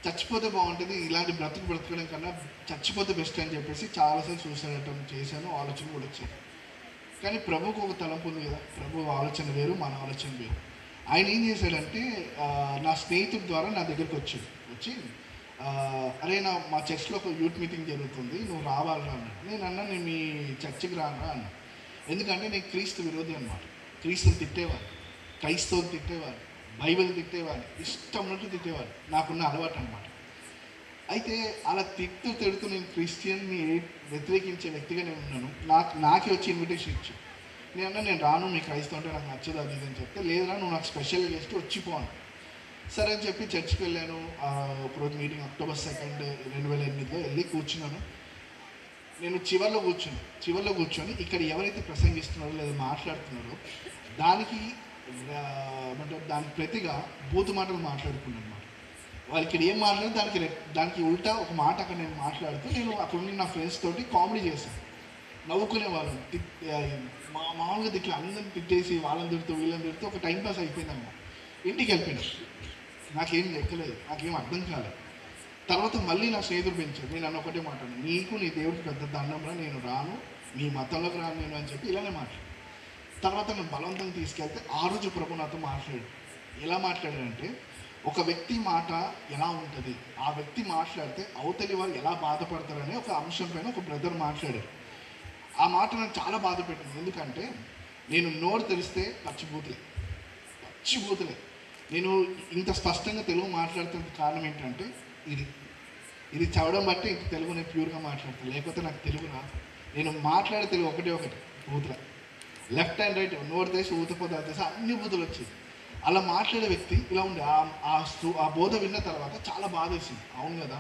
చచ్చిపోతే బాగుంటుంది, ఇలాంటి బ్రతకడం కన్నా చచ్చిపోతే బెస్ట్ అని చెప్పేసి చాలాసార్లు సూసైడ్ అటెంప్ట్ చేశాను, ఆలోచన కూడా వచ్చాయి. కానీ ప్రభుకు ఒక తలంపు ఉంది కదా, ప్రభు ఆలోచన వేరు, మన ఆలోచన వేరు. ఆయన ఏం చేశాడంటే, నా స్నేహితుడి ద్వారా నా దగ్గరికి వచ్చి అరే మా చర్చ్లో ఒక యూత్ మీటింగ్ జరుగుతుంది, నువ్వు రావాలరా అన్నాడు. నేను మీ చర్చికి రానరా అన్నా. ఎందుకంటే నేను క్రీస్తు విరోధి అన్నమాట. క్రీస్తుని తిట్టేవాడు, క్రైస్తవులు తిట్టేవాడు, బైబిల్ తిట్టేవాడు, ఇష్టం ఉన్నట్టు తిట్టేవాడు, నాకున్న అలవాటు అనమాట. అయితే అలా తిడుతూ నేను క్రిస్టియన్ని వ్యతిరేకించే వ్యక్తిగా నేను ఉన్నాను. నాకే వచ్చి ఇన్విటేషన్ ఇచ్చి నేను రాను, మీ క్రైస్తవం అంటే నాకు నచ్చదు అది ఇది అని చెప్తే, లేదురా నువ్వు నాకు స్పెషల్ గెస్ట్ వచ్చిపోను. సరే అని చెప్పి చర్చికి వెళ్ళాను. ఒకరోజు మీటింగ్ అక్టోబర్ 2, 2008లో వెళ్ళి కూర్చున్నాను. నేను చివర్లో కూర్చొని ఇక్కడ ఎవరైతే ప్రసంగిస్తున్నారో లేదా మాట్లాడుతున్నారో దానికి ప్రతిగా బూతు మాటలు మాట్లాడుకున్నాను అనమాట. వాళ్ళు ఇక్కడ ఏం మాట్లాడారు దానికి ఉల్టా ఒక మాట అక్కడ నేను మాట్లాడుతూ, నేను అక్కడ ఉండి నా ఫ్రెండ్స్ తోటి కామెడీ చేశాను, నవ్వుకునే వాళ్ళని మామూలుగా ఇట్లా అందరిని తిట్టేసి వాళ్ళని తిడుతూ వీళ్ళని తిడుతూ ఒక టైంపాస్ అయిపోయిందన్నమాట. ఇంటికి వెళ్ళిపోయినా, నాకేం లెక్కలేదు, నాకేం అర్థం కాలేదు. తర్వాత మళ్ళీ నా స్నేహితుడు పెంచాడు. నేను అన్న ఒకటే మాట, నీకు నీ దేవుడికి పెద్ద దండంరా, నేను రాను, మీ మతంలోకి రాను నేను అని చెప్పి ఇలానే మాట్లాడు. తర్వాత నేను బలవంతంగా తీసుకెళ్తే ఆ రోజు ప్రభు నాతో మాట్లాడాడు. ఎలా మాట్లాడాడంటే, ఒక వ్యక్తి మాట ఎలా ఉంటుంది, ఆ వ్యక్తి మాట్లాడితే అవతలి వారు ఎలా బాధపడతారనే ఒక అంశం పైన ఒక బ్రదర్ మాట్లాడారు. ఆ మాట నాకు చాలా బాధ పెట్టింది. ఎందుకంటే నేను నోరు తెరిస్తే పచ్చిబూతులే. నేను ఇంత స్పష్టంగా తెలుగు మాట్లాడుతున్న కారణం ఏంటంటే ఇది చదవడం బట్టి ఇంత తెలుగు నేను ప్యూర్గా మాట్లాడతాను, లేకపోతే నాకు తెలుగు రాదు. నేను మాట్లాడే తెలుగు ఒకటి బూతుల, లెఫ్ట్ అండ్ రైట్ నోరు తెసి ఊతపోతే తెసి అన్ని బూతులు వచ్చేది. అలా మాట్లాడే వ్యక్తి ఇలా ఉండే ఆ బోధ విన్న తర్వాత చాలా బాధ వేసింది. అవును కదా,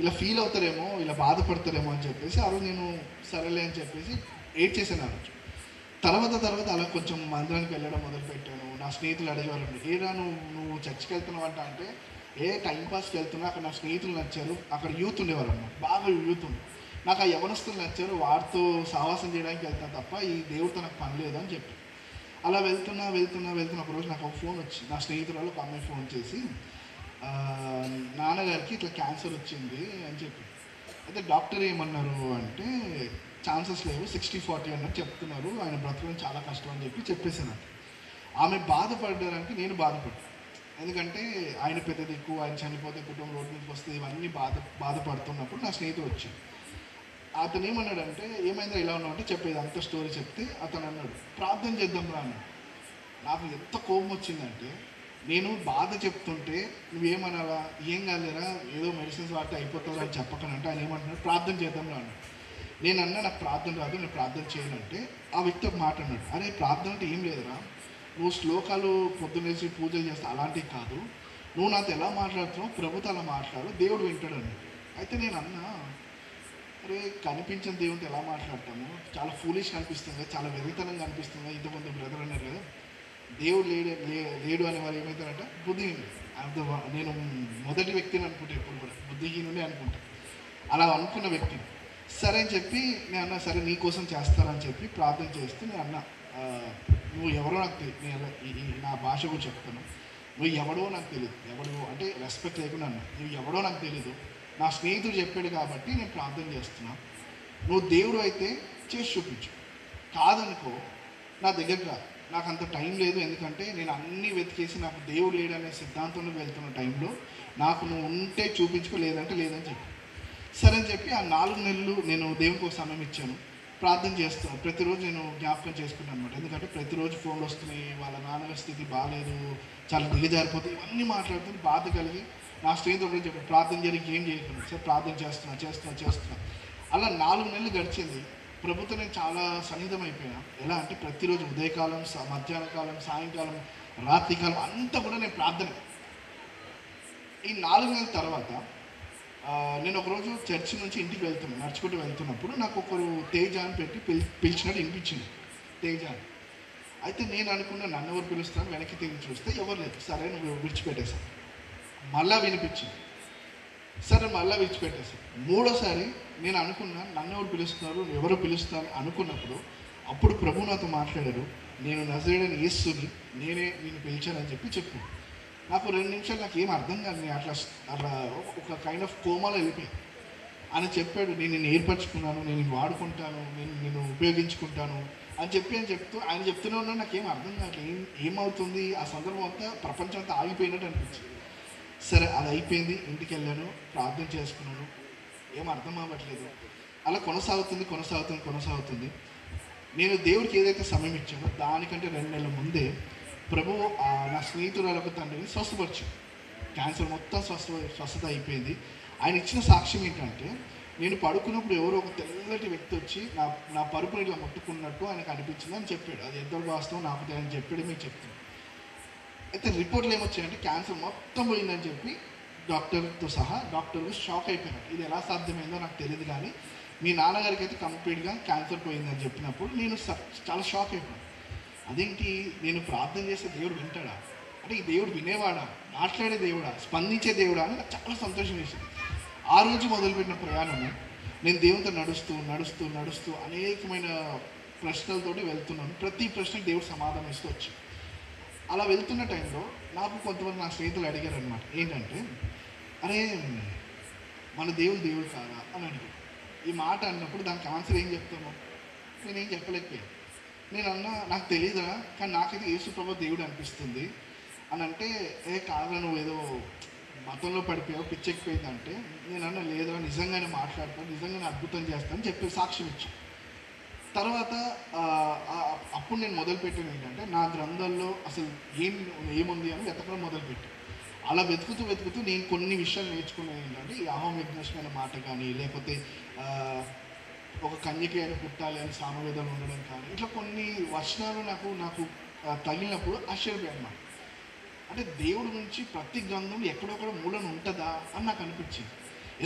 ఇలా ఫీల్ అవుతారేమో, ఇలా బాధపడతారేమో అని చెప్పేసి ఆ రోజు నేను సరేలే అని చెప్పేసి ఏడ్ చేశాను. ఆ రోజు తర్వాత అలా కొంచెం మందిరానికి వెళ్ళడం మొదలుపెట్టాను. నా స్నేహితులు అడిగేవాళ్ళు, ఏరా నువ్వు చర్చికి వెళ్తున్నావు అంటే, టైంపాస్కి వెళ్తున్నా, అక్కడ నా స్నేహితులు నచ్చారు, అక్కడ యూత్ ఉండేవారు అన్నమాట, బాగా యూత్ ఉంది, నాకు ఆ యవనస్తులు నచ్చారు, వారితో సావాసం చేయడానికి వెళ్తాను తప్ప ఈ దేవుడితో నాకు పని లేదు అని చెప్పి అలా వెళ్తున్నా ఒకరోజు నాకు ఒక ఫోన్ వచ్చి, నా స్నేహితురాలు ఒక అమ్మాయి ఫోన్ చేసి, నాన్నగారికి ఇట్లా క్యాన్సర్ వచ్చింది అని చెప్పి. అయితే డాక్టర్ ఏమన్నారు అంటే, ఛాన్సెస్ లేవు, 60-40 అన్నట్టు చెప్తున్నారు, ఆయన బ్రతకడం చాలా కష్టం అని చెప్పేసాను. ఆమె బాధపడడానికి నేను బాధపడ్డాను. ఎందుకంటే ఆయన పెద్ద దిక్కు, ఆయన చనిపోతే కుటుంబం రోడ్డు మీదకి వస్తే ఇవన్నీ బాధపడుతున్నప్పుడు నా స్నేహితుడు వచ్చాడు. అతను ఏమన్నాడంటే, ఏమైందో ఇలా ఉన్నావు అంటే చెప్పేది అంత స్టోరీ చెప్తే అతను అన్నాడు, ప్రార్థన చేద్దాం రా అన్నాడు. నాకు ఎంత కోపం వచ్చిందంటే, నేను బాధ చెప్తుంటే నువ్వేమనాలా, ఏం కాలేరా ఏదో మెడిసిన్స్ వాడితే అయిపోతుందా అని చెప్పకనంటే ఆయన ఏమంటున్నాడు, ప్రార్థన చేద్దాం రా అన్నాడు. నేను అన్నా నాకు ప్రార్థన రాదు, నేను ప్రార్థన చేయనంటే ఆ వ్యక్తి ఒక మాట అన్నాడు, అరే ప్రార్థన అంటే ఏం లేదురా, నువ్వు శ్లోకాలు పొద్దున్నేసి పూజలు చేస్తే అలాంటివి కాదు, నువ్వు నాతో ఎలా మాట్లాడుతున్నావు ప్రభుత్వం అలా మాట్లాడు, దేవుడు వింటాడు అన్నాడు. అయితే నేను అన్నా, అరే కనిపించిన దేవుడితో ఎలా మాట్లాడతాము, చాలా ఫూలిష్ కనిపిస్తుంది, చాలా వెరితనంగా అనిపిస్తుంది. ఇంతమంది బ్రదర్ అన్నారు కదా, దేవుడు లేడు అనే వారు ఏమవుతారంట బుద్ధిహీనుడు. నేను మొదటి వ్యక్తిని అనుకుంటా, ఎప్పుడు కూడా బుద్ధిహీనుడే అనుకుంటా. అలా అనుకున్న వ్యక్తిని సరే అని చెప్పి నేను అన్నా, సరే నీ కోసం చేస్తానని చెప్పి ప్రార్థన చేస్తే నేను అన్నా, నువ్వు ఎవరో నాకు తెలియదు, నా భాష కూడా చెప్తాను, నువ్వు ఎవడో నాకు తెలియదు, ఎవడో అంటే రెస్పెక్ట్ లేకుండా అన్నా, నువ్వు ఎవడో నాకు తెలీదు, నా స్నేహితుడు చెప్పాడు కాబట్టి నేను ప్రార్థన చేస్తున్నా, నువ్వు దేవుడు అయితే చేసి చూపించు, కాదనుకో నా దగ్గర నాకు అంత టైం లేదు, ఎందుకంటే నేను అన్నీ వెతికేసి నాకు దేవుడు లేడనే సిద్ధాంతంలో వెళ్తున్న టైంలో నాకు నువ్వు ఉంటే చూపించుకో, లేదంటే లేదని చెప్పి సరే అని చెప్పి ఆ 4 నెలలు నేను దేవునికి ఒక సమయం ఇచ్చాను, ప్రార్థన చేస్తాను. ప్రతిరోజు నేను జ్ఞాపకం చేసుకున్నాను అనమాట. ఎందుకంటే ప్రతిరోజు ఫోన్లు వస్తున్నాయి, వాళ్ళ నాన్నగారి స్థితి బాగాలేదు, చాలా దిగజారిపోతుంది, ఇవన్నీ మాట్లాడుతుంది, బాధ కలిగి నా స్నేహితుడు చెప్పి ప్రార్థన చేయడానికి ఏం చేయకుండా సార్ ప్రార్థన చేస్తున్నా. అలా 4 నెలలు గడిచింది. ప్రభుత్వం నేను చాలా సన్నిహితం అయిపోయినా. ఎలా అంటే ప్రతిరోజు ఉదయకాలం, మధ్యాహ్న కాలం, సాయంకాలం, రాత్రికాలం అంతా కూడా నేను ప్రార్థన. ఈ 4 నెలల తర్వాత నేను ఒకరోజు చర్చి నుంచి ఇంటికి వెళ్తున్నాను, నడుచుకుంటూ వెళ్తున్నప్పుడు నాకు ఒకరు తేజ అని పెట్టి పిలిచినట్టు వినిపించింది, తేజ అని. అయితే నేను అనుకున్నా నన్ను ఎవరు పిలుస్తాను, వెనక్కి తిరిగి చూస్తే ఎవరు లేదు. సరే నువ్వు విడిచిపెట్టేశాను. మళ్ళా వినిపించింది, సరే మళ్ళీ విడిచిపెట్టేశాను. 3వసారి నేను అనుకున్నా నన్ను ఎవరు పిలుస్తున్నారు, ఎవరు పిలుస్తారు అనుకున్నప్పుడు అప్పుడు ప్రభు నాతో మాట్లాడారు, నేను నజరేయుడైన యేసుని నేను పిలిచానని చెప్పి నాకు 2 నిమిషాలు నాకు ఏం అర్థం కాదు. నేను అట్లా ఒక కైండ్ ఆఫ్ కోమాలో వెళ్ళిపోయాను. ఆయన చెప్పాడు, నేను నిన్ను ఏర్పరచుకున్నాను, నేను వాడుకుంటాను, నేను ఉపయోగించుకుంటాను అని చెప్తూ ఆయన చెప్తూనే ఉన్నాను. నాకేం అర్థం కాదు, ఏమవుతుంది. ఆ సందర్భం అంతా ప్రపంచం అంతా ఆగిపోయినట్టు అనిపించింది. సరే అది అయిపోయింది, ఇంటికి వెళ్ళాను, ప్రార్థన చేసుకున్నాను, ఏం అర్థం అవ్వట్లేదు. అలా కొనసాగుతుంది. నేను దేవుడికి ఏదైతే సమయం ఇచ్చానో దానికంటే 2 నెలల ముందే ప్రభువు నా స్నేహితురాలకు తండ్రిని స్వస్థపరిచాడు. క్యాన్సర్ మొత్తం స్వస్థత అయిపోయింది. ఆయన ఇచ్చిన సాక్ష్యం ఏంటంటే, నేను పడుకున్నప్పుడు ఎవరో ఒక తెల్లటి వ్యక్తి వచ్చి నా పరుపుని ఇలా ముట్టుకున్నట్టు ఆయనకు అనిపించింది అని చెప్పాడు. అది ఎంత వాస్తవం నాకు ఆయన చెప్పాడు, మీకు చెప్తాను. అయితే రిపోర్ట్లు ఏమొచ్చాయంటే క్యాన్సర్ మొత్తం పోయిందని చెప్పి డాక్టర్తో సహా డాక్టర్లు షాక్ అయిపోయినారు. ఇది ఎలా సాధ్యమైందో నాకు తెలియదు, కానీ మీ నాన్నగారికి అయితే కంప్లీట్గా క్యాన్సర్ పోయిందని చెప్పినప్పుడు నేను చాలా షాక్ అయిపోయాను. అదేంటి, నేను ప్రార్థన చేస్తే దేవుడు వింటాడా, అంటే ఈ దేవుడు వినేవాడా, మాట్లాడే దేవుడా, స్పందించే దేవుడా అని నాకు చాలా సంతోషం వేసింది. ఆ రోజు మొదలుపెట్టిన ప్రయాణము నేను దేవునితో నడుస్తూ అనేకమైన ప్రశ్నలతోటి వెళ్తున్నాను. ప్రతి ప్రశ్నకు దేవుడు సమాధానం ఇస్తూ వచ్చి అలా వెళ్తున్న టైంలో నాకు కొంతమంది నా స్నేహితులు అడిగారు అనమాట, ఏంటంటే అరే మన దేవుడు కాదా అని అడిగారు. ఈ మాట అన్నప్పుడు దానికి ఆన్సర్ ఏం చెప్తాము, నేనేం చెప్పలేకపోయాను. నేను అన్నా నాకు తెలియదురా, కానీ నాకైతే యేసుప్రభు దేవుడు అనిపిస్తుంది అని అంటే, కాదురా నువ్వు ఏదో మతంలో పడిపోయావు, పిచ్చెక్కిపోయిందంటే నేను అన్నా లేదురా నిజంగానే మాట్లాడతాను, నిజంగానే అద్భుతం చేస్తాను చెప్పి సాక్ష్యం ఇచ్చాను. తర్వాత అప్పుడు నేను మొదలుపెట్టాను ఏంటంటే, నా గ్రంథాల్లో అసలు ఏముంది అని వెతకడం మొదలుపెట్టాను. అలా వెతుకుతూ నేను కొన్ని విషయాలు నేర్చుకున్నాను. ఏంటంటే ఈ అహం యజ్ఞమైన మాట కానీ, లేకపోతే ఒక కన్యకి అని పుట్టాలి అని సామవేదాలు ఉండడం కానీ, ఇట్లా కొన్ని వచనాలు నాకు తగిలినప్పుడు ఆశ్చర్యపోయాను. అంటే దేవుడి నుంచి ప్రతి గ్రంథం ఎక్కడొక్కడ మూలన ఉంటుందా అని నాకు అనిపించింది.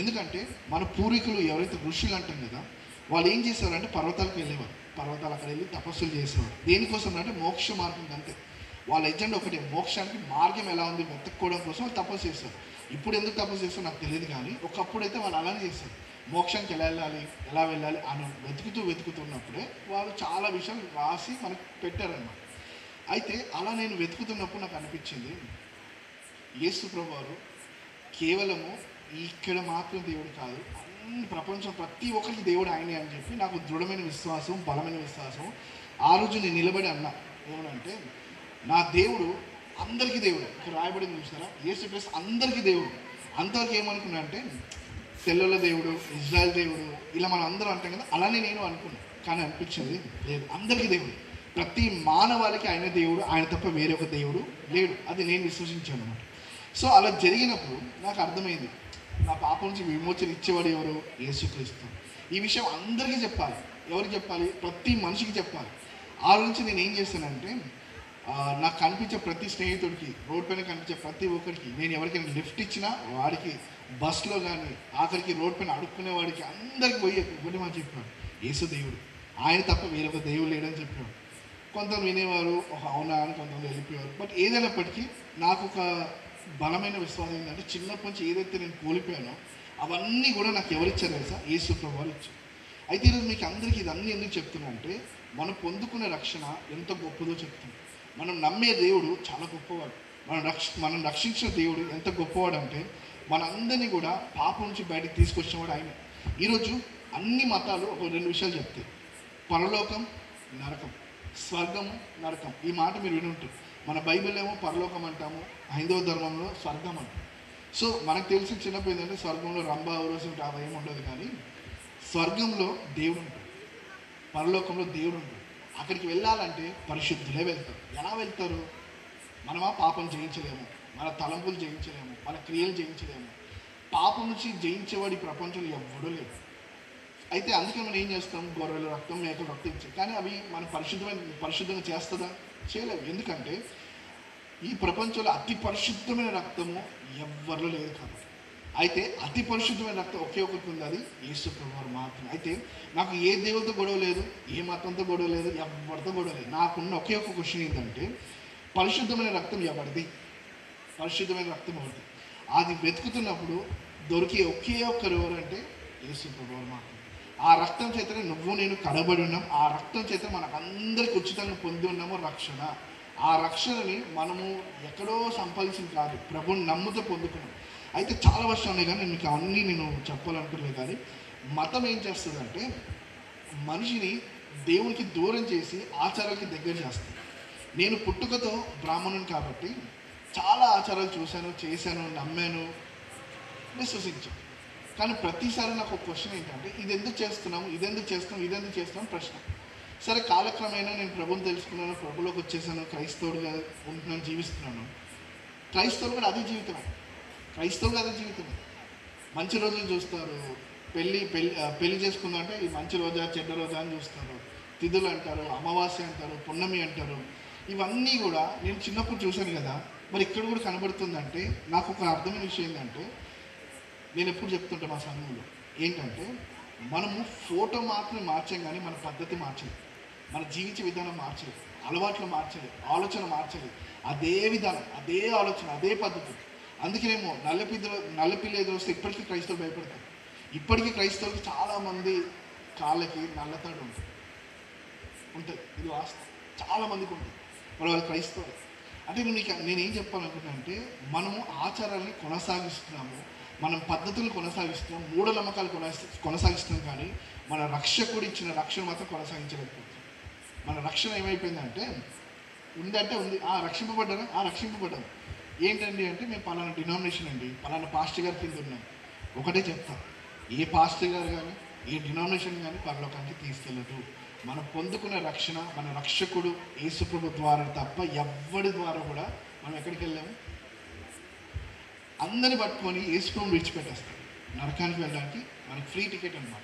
ఎందుకంటే మన పూర్వీకులు ఎవరైతే ఋషులు అంటాం కదా, వాళ్ళు ఏం చేసేవారంటే పర్వతాలకు వెళ్ళేవారు, పర్వతాలు అక్కడ వెళ్ళి తపస్సులు చేసేవారు. దేనికోసం అంటే మోక్ష మార్గం అంతే. వాళ్ళ ఎజెండా ఒకటే, మోక్షానికి మార్గం ఎలా ఉంది వెతుక్కోవడం కోసం వాళ్ళు తపస్సు చేస్తారు. ఇప్పుడు ఎందుకు తపస్సు చేస్తారో నాకు తెలియదు, కానీ ఒకప్పుడైతే వాళ్ళు అలానే చేస్తారు. మోక్షానికి ఎలా వెళ్ళాలి అని వెతుకుతున్నప్పుడే వాళ్ళు చాలా విషయాలు రాసి మనకు పెట్టారన్నమాట. అయితే అలా నేను వెతుకుతున్నప్పుడు నాకు అనిపించింది, యేసు ప్రభువారు కేవలము ఇక్కడ మాత్రం దేవుడు కాదు, అన్ని ప్రపంచం ప్రతి ఒక్కరికి దేవుడు ఆయనే అని చెప్పి నాకు దృఢమైన విశ్వాసం, బలమైన విశ్వాసం. ఆ రోజు నేను నిలబడి అన్నా ఏమనంటే, నా దేవుడు అందరికీ దేవుడు. ఇక్కడ రాయబడింది చూసారా, యేసుక్రీస్తు అందరికీ దేవుడు. అంతవరకు ఏమనుకున్నా అంటే తెల్లల దేవుడు, ఇజ్రాయెల్ దేవుడు, ఇలా మనం అందరం అంటాం కదా, అలానే నేను అనుకున్నాను. కానీ అనిపించింది లేదు, అందరికీ దేవుడు. ప్రతి మానవాళికి ఆయన దేవుడు, ఆయన తప్ప వేరే ఒక దేవుడు లేడు. అది నేను విశ్వసించాను అన్నమాట. సో అలా జరిగినప్పుడు నాకు అర్థమైంది, నా పాపం నుంచి విమోచన ఇచ్చేవాడు ఎవరు? యేసుక్రీస్తు. ఈ విషయం అందరికీ చెప్పాలి. ఎవరికి చెప్పాలి? ప్రతి మనిషికి చెప్పాలి. ఆ రోజు నుంచి నేను ఏం చేస్తానంటే, నాకు కనిపించే ప్రతి స్నేహితుడికి, రోడ్ పైన కనిపించే ప్రతి ఒక్కరికి, నేను ఎవరికైనా లిఫ్ట్ ఇచ్చినా వాడికి, బస్సులో కానీ ఆఖరికి రోడ్ పైన అడుక్కునే వాడికి అందరికి పోయి ఒకటి మాట చెప్పాడు, యేసు దేవుడు, ఆయన తప్ప వేరొక దేవుడు లేడని చెప్పాడు. కొంతమంది వినేవారు, అవునా అని కొంతమంది వెళ్ళిపోయారు. బట్ ఏదైనప్పటికీ నాకు ఒక బలమైన విశ్వాసం ఏంటంటే, చిన్నప్పటి నుంచి ఏదైతే నేను కోల్పోయానో అవన్నీ కూడా నాకు ఎవరిచ్చారు తెలుసా? యేసు ప్రభు వారు ఇచ్చారు. అయితే ఈరోజు మీకు అందరికీ ఇదన్నీ ఎందుకు చెప్తున్నా అంటే, మనం పొందుకునే రక్షణ ఎంత గొప్పదో చెప్తున్నాం. మనం నమ్మే దేవుడు చాలా గొప్పవాడు. మనం రక్షించిన దేవుడు ఎంత గొప్పవాడు అంటే, మనందరినీ కూడా పాపం నుంచి బయటకు తీసుకొచ్చినవాడు ఆయన. ఈరోజు అన్ని మతాలు ఒక 2 విషయాలు చెప్తాయి. పరలోకం, నరకం, స్వర్గము, నరకం. ఈ మాట మీరు విని ఉంటారు. మన బైబిల్ ఏమో పరలోకం అంటాము, హైందవ ధర్మంలో స్వర్గం అంటాం. సో మనకు తెలిసి చిన్నప్పుడు ఏంటంటే, స్వర్గంలో రంభ ఊరసి అవి ఏమి ఉండదు, కానీ స్వర్గంలో దేవుడు ఉంటాడు, పరలోకంలో దేవుడు ఉంటాడు. అక్కడికి వెళ్ళాలంటే పరిశుద్ధులే వెళ్తారు. ఎలా వెళ్తారు? మనమా పాపం జయించలేము, మన తలంపులు జయించలేము, మన క్రియలు జయించలేము. పాపం నుంచి జయించేవాడి ప్రపంచంలో ఎవ్వడూ లేదు. అయితే అందుకే మనం ఏం చేస్తాం? గొర్రెల రక్తం, మేకల రక్తం ఇచ్చాం. కానీ అవి మన పరిశుద్ధంగా చేస్తుందా? చేయలేవు. ఎందుకంటే ఈ ప్రపంచంలో అతి పరిశుద్ధమైన రక్తము ఎవ్వరిలో లేదు కాబట్టి. అయితే అతి పరిశుద్ధమైన రక్తం ఒకే ఒకరికి ఉంది, అది యేసు ప్రభువారు మాత్రమే. అయితే నాకు ఏ దేవుడితో గొడవ లేదు, ఏ మతంతో గొడవ లేదు, ఎవరితో గొడవ లేదు. నాకున్న ఒకే ఒక క్వశ్చన్ ఏంటంటే, పరిశుద్ధమైన రక్తం ఎవరిది? పరిశుద్ధమైన రక్తం ఎవరిది? అది వెతుకుతున్నప్పుడు దొరికే ఒకే ఒక్కరు ఎవరంటే యేసు ప్రభువారు మాత్రమే. ఆ రక్తం చేతనే నువ్వు నేను కడబడి ఉన్నాం. ఆ రక్తం చేత మనకందరికి ఉచితంగా పొంది ఉన్నాము రక్షణ. ఆ రక్షణని మనము ఎక్కడో సంపాదించింది కాదు, ప్రభుని నమ్ముతూ పొందుకున్నాం. అయితే చాలా వర్షాలు ఉన్నాయి, కానీ మీకు అవన్నీ నేను చెప్పాలనుకోలేదు. కానీ మతం ఏం చేస్తుందంటే, మనిషిని దేవునికి దూరం చేసి ఆచారాలకి దగ్గర చేస్తుంది. నేను పుట్టుకతో బ్రాహ్మణుని కాబట్టి చాలా ఆచారాలు చూశాను, చేశాను, నమ్మాను, విశ్వసించాను. కానీ ప్రతిసారి నాకు ఒక క్వశ్చన్ ఏంటంటే, ఇది ఎందుకు చేస్తున్నాము, ఇదెందుకు చేస్తున్నాం ప్రశ్న. సరే, కాలక్రమేణా నేను ప్రభుని తెలుసుకున్నాను, ప్రభులోకి వచ్చేసాను, క్రైస్తవుడుగా ఉంటున్నాను, జీవిస్తున్నాను. క్రైస్తవులు కూడా అదే జీవితమే. మంచి రోజులు చూస్తారు, పెళ్లి చేసుకుందాం అంటే ఈ మంచి రోజా చెడ్డ రోజా అని చూస్తారు, తిథులు అంటారు, అమావాస్య అంటారు, పున్నమి అంటారు. ఇవన్నీ కూడా నేను చిన్నప్పుడు చూశాను కదా, మరి ఇక్కడ కూడా కనబడుతుందంటే నాకు ఒక అర్థమైన విషయం ఏంటంటే, నేను ఎప్పుడు చెప్తుంటా మా సంఘంలో ఏంటంటే, మనము ఫోటో మాత్రమే మార్చాం, కానీ మన పద్ధతి మార్చలేదు, మన జీవించే విధానం మార్చలేదు, అలవాట్లు మార్చలేదు, ఆలోచన మార్చలేదు. అదే విధానం, అదే ఆలోచన, అదే పద్ధతి. అందుకేనేమో నల్లపిల్లి ఎదురు వస్తే ఇప్పటికీ క్రైస్తవులు భయపడతారు. ఇప్పటికీ క్రైస్తవులకి చాలామంది కాళ్ళకి నల్లతాడు ఉంటుంది. ఇది వాస్తవం, చాలామందికి ఉంటుంది. వాళ్ళు క్రైస్తవులు అంటే నేనేం చెప్పాలనుకుంటున్నా అంటే, మనము ఆచారాలని కొనసాగిస్తున్నాము, మనం పద్ధతులు కొనసాగిస్తున్నాం, మూఢనమ్మకాలు కొనసాగిస్తున్నాం, కానీ మన రక్షకుడు ఇచ్చిన రక్షణ మాత్రం కొనసాగించలేకపోతున్నాం. మన రక్షణ ఏమైపోయిందంటే, ఉందంటే ఉంది, రక్షింపబడ్డాను. ఏంటండి అంటే, మేము పలానా డినామినేషన్ అండి, పలానా పాస్టర్ గారి కింద ఉన్నాం. ఒకటే చెప్తాం, ఏ పాస్టర్ గారు కానీ ఏ డినామినేషన్ కానీ పరలోకానికి తీసుకెళ్ళదు. మనం పొందుకున్న రక్షణ మన రక్షకుడు యేసుప్రభు ద్వారా తప్ప ఎవ్వడి ద్వారా కూడా మనం ఎక్కడికి వెళ్ళాము? అందరిని పట్టుకొని యేసుప్రభుని విడిచిపెట్టేస్తాం. నరకానికి వెళ్ళడానికి మనకి ఫ్రీ టికెట్ అనమాట.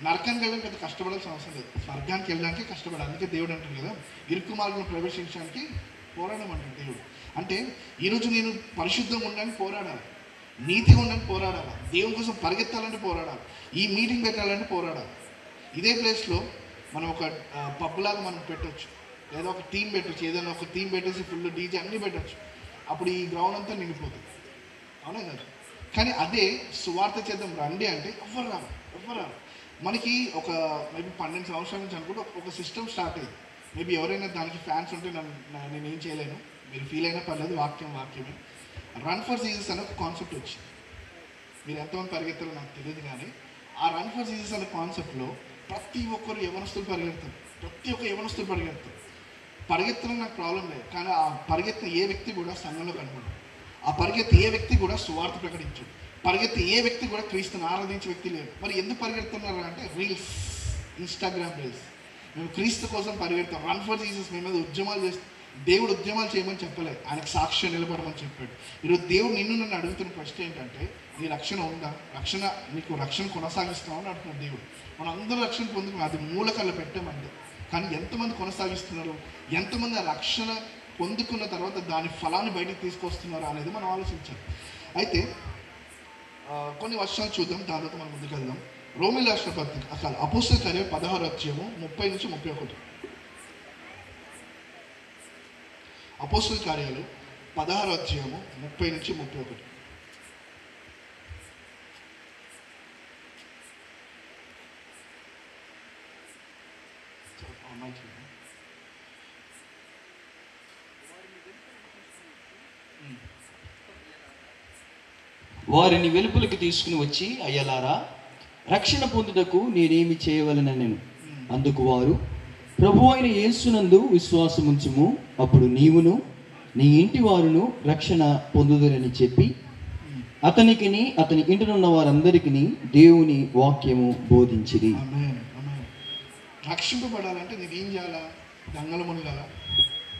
నరకానికి వెళ్ళడానికి పెద్ద కష్టపడాల్సిన అవసరం లేదు, స్వర్గానికి వెళ్ళడానికి కష్టపడాలి. అందుకే దేవుడు అంటారు కదా, ఇరుకు మార్గంలో ప్రవేశించడానికి పోరాడమంటాడు దేవుడు. అంటే ఈరోజు నేను పరిశుద్ధంగా ఉండడానికి పోరాడాలి, నీతిగా ఉండడానికి పోరాడాలి, దేవుని కోసం పరిగెత్తాలంటే పోరాడాలి, ఈ మీటింగ్ పెట్టాలంటే పోరాడాలి. ఇదే ప్లేస్లో మనం ఒక పబ్ లాగా మనం పెట్టవచ్చు, లేదా ఒక టీం పెట్టవచ్చు, ఏదైనా ఒక టీం పెట్టేసి ఫుల్ డీజే అన్నీ పెట్టవచ్చు. అప్పుడు ఈ గ్రౌండ్ అంతా నిండిపోతుంది, అవునా కదా? కానీ అదే సువార్త చేద్దాం రండి అంటే ఎవ్వరు రారు. మనకి ఒక మేబీ 12 సంవత్సరాల నుంచి అనుకుంటే ఒక సిస్టమ్ స్టార్ట్ అయ్యింది. మేబీ ఎవరైనా దానికి ఫ్యాన్స్ ఉంటే నేను ఏం చేయలేను, మీరు ఫీల్ అయినా పర్లేదు, వాక్యమే. రన్ ఫర్ జీసస్ అనే ఒక కాన్సెప్ట్ వచ్చింది. మీరు ఎంతమంది పరిగెత్తారో నాకు తెలియదు, కానీ ఆ రన్ ఫర్ జీసస్ అనే కాన్సెప్ట్లో ప్రతి ఒక్కరు యవనస్తులు పరిగెడతారు. ప్రతి ఒక్క యవనస్తులు పరిగెడతారు. పరిగెత్తడం నాకు ప్రాబ్లం లేదు, కానీ ఆ పరిగెత్తిన ఏ వ్యక్తి కూడా సంఘంలో కనపడదు. ఆ పరిగెత్తి ఏ వ్యక్తి కూడా సువార్త ప్రకటించు. పరిగెత్తి ఏ వ్యక్తి కూడా క్రీస్తుని ఆరాధించే వ్యక్తి లేడు. మరి ఎందుకు పరిగెడుతున్నారు అంటే రీల్స్, ఇన్స్టాగ్రామ్ రీల్స్. మేము క్రీస్తు కోసం పరిగెడతాం. రన్ ఫర్ జీసస్ మేము మీద ఉద్యమాలు చేస్తాం. దేవుడు ఉద్యమాలు చేయమని చెప్పలేదు, ఆయనకు సాక్ష్యం నిలబడమని చెప్పాడు. ఈరోజు దేవుడు నన్ను అడుగుతున్న ప్రశ్న ఏంటంటే, నీ రక్షణ ఉందా? నీకు రక్షణ కొనసాగిస్తామని అంటున్నాడు దేవుడు. మనం అందరూ రక్షణ పొందుకున్నాం, అది మూలకల్లో పెట్టామండి. కానీ ఎంతమంది కొనసాగిస్తున్నారు, ఎంతమంది ఆ రక్షణ పొందుకున్న తర్వాత దాని ఫలాన్ని బయటికి తీసుకొస్తున్నారు అనేది మనం ఆలోచించాలి. అయితే కొన్ని వర్షాలు చూద్దాం, దాని తర్వాత మనం ముందుకు వెళ్దాం. రోమిల రాష్ట్ర పత్రిక అసలు అపోస్తల కార్యం 16వ అధ్యాయము 30 నుంచి 31. అపోస్తల కార్యాలు 16వ అధ్యాయము 30 నుంచి 31. వారిని వెలుపలికి తీసుకుని వచ్చి, అయ్యలారా, రక్షణ పొందుటకు నేనేమి చేయవలెననెను. అందుకు వారు, ప్రభు అయిన యేసునందు విశ్వాసముంచుము, అప్పుడు నీవును నీ ఇంటి వారును రక్షణ పొందుదురని చెప్పి అతనికిని అతని ఇంటినున్న వారందరికీ దేవుని వాక్యము బోధించిరి. రక్షింపబడాలంటే నేను ఏం చేయాలా? దొంగలు మునగాల,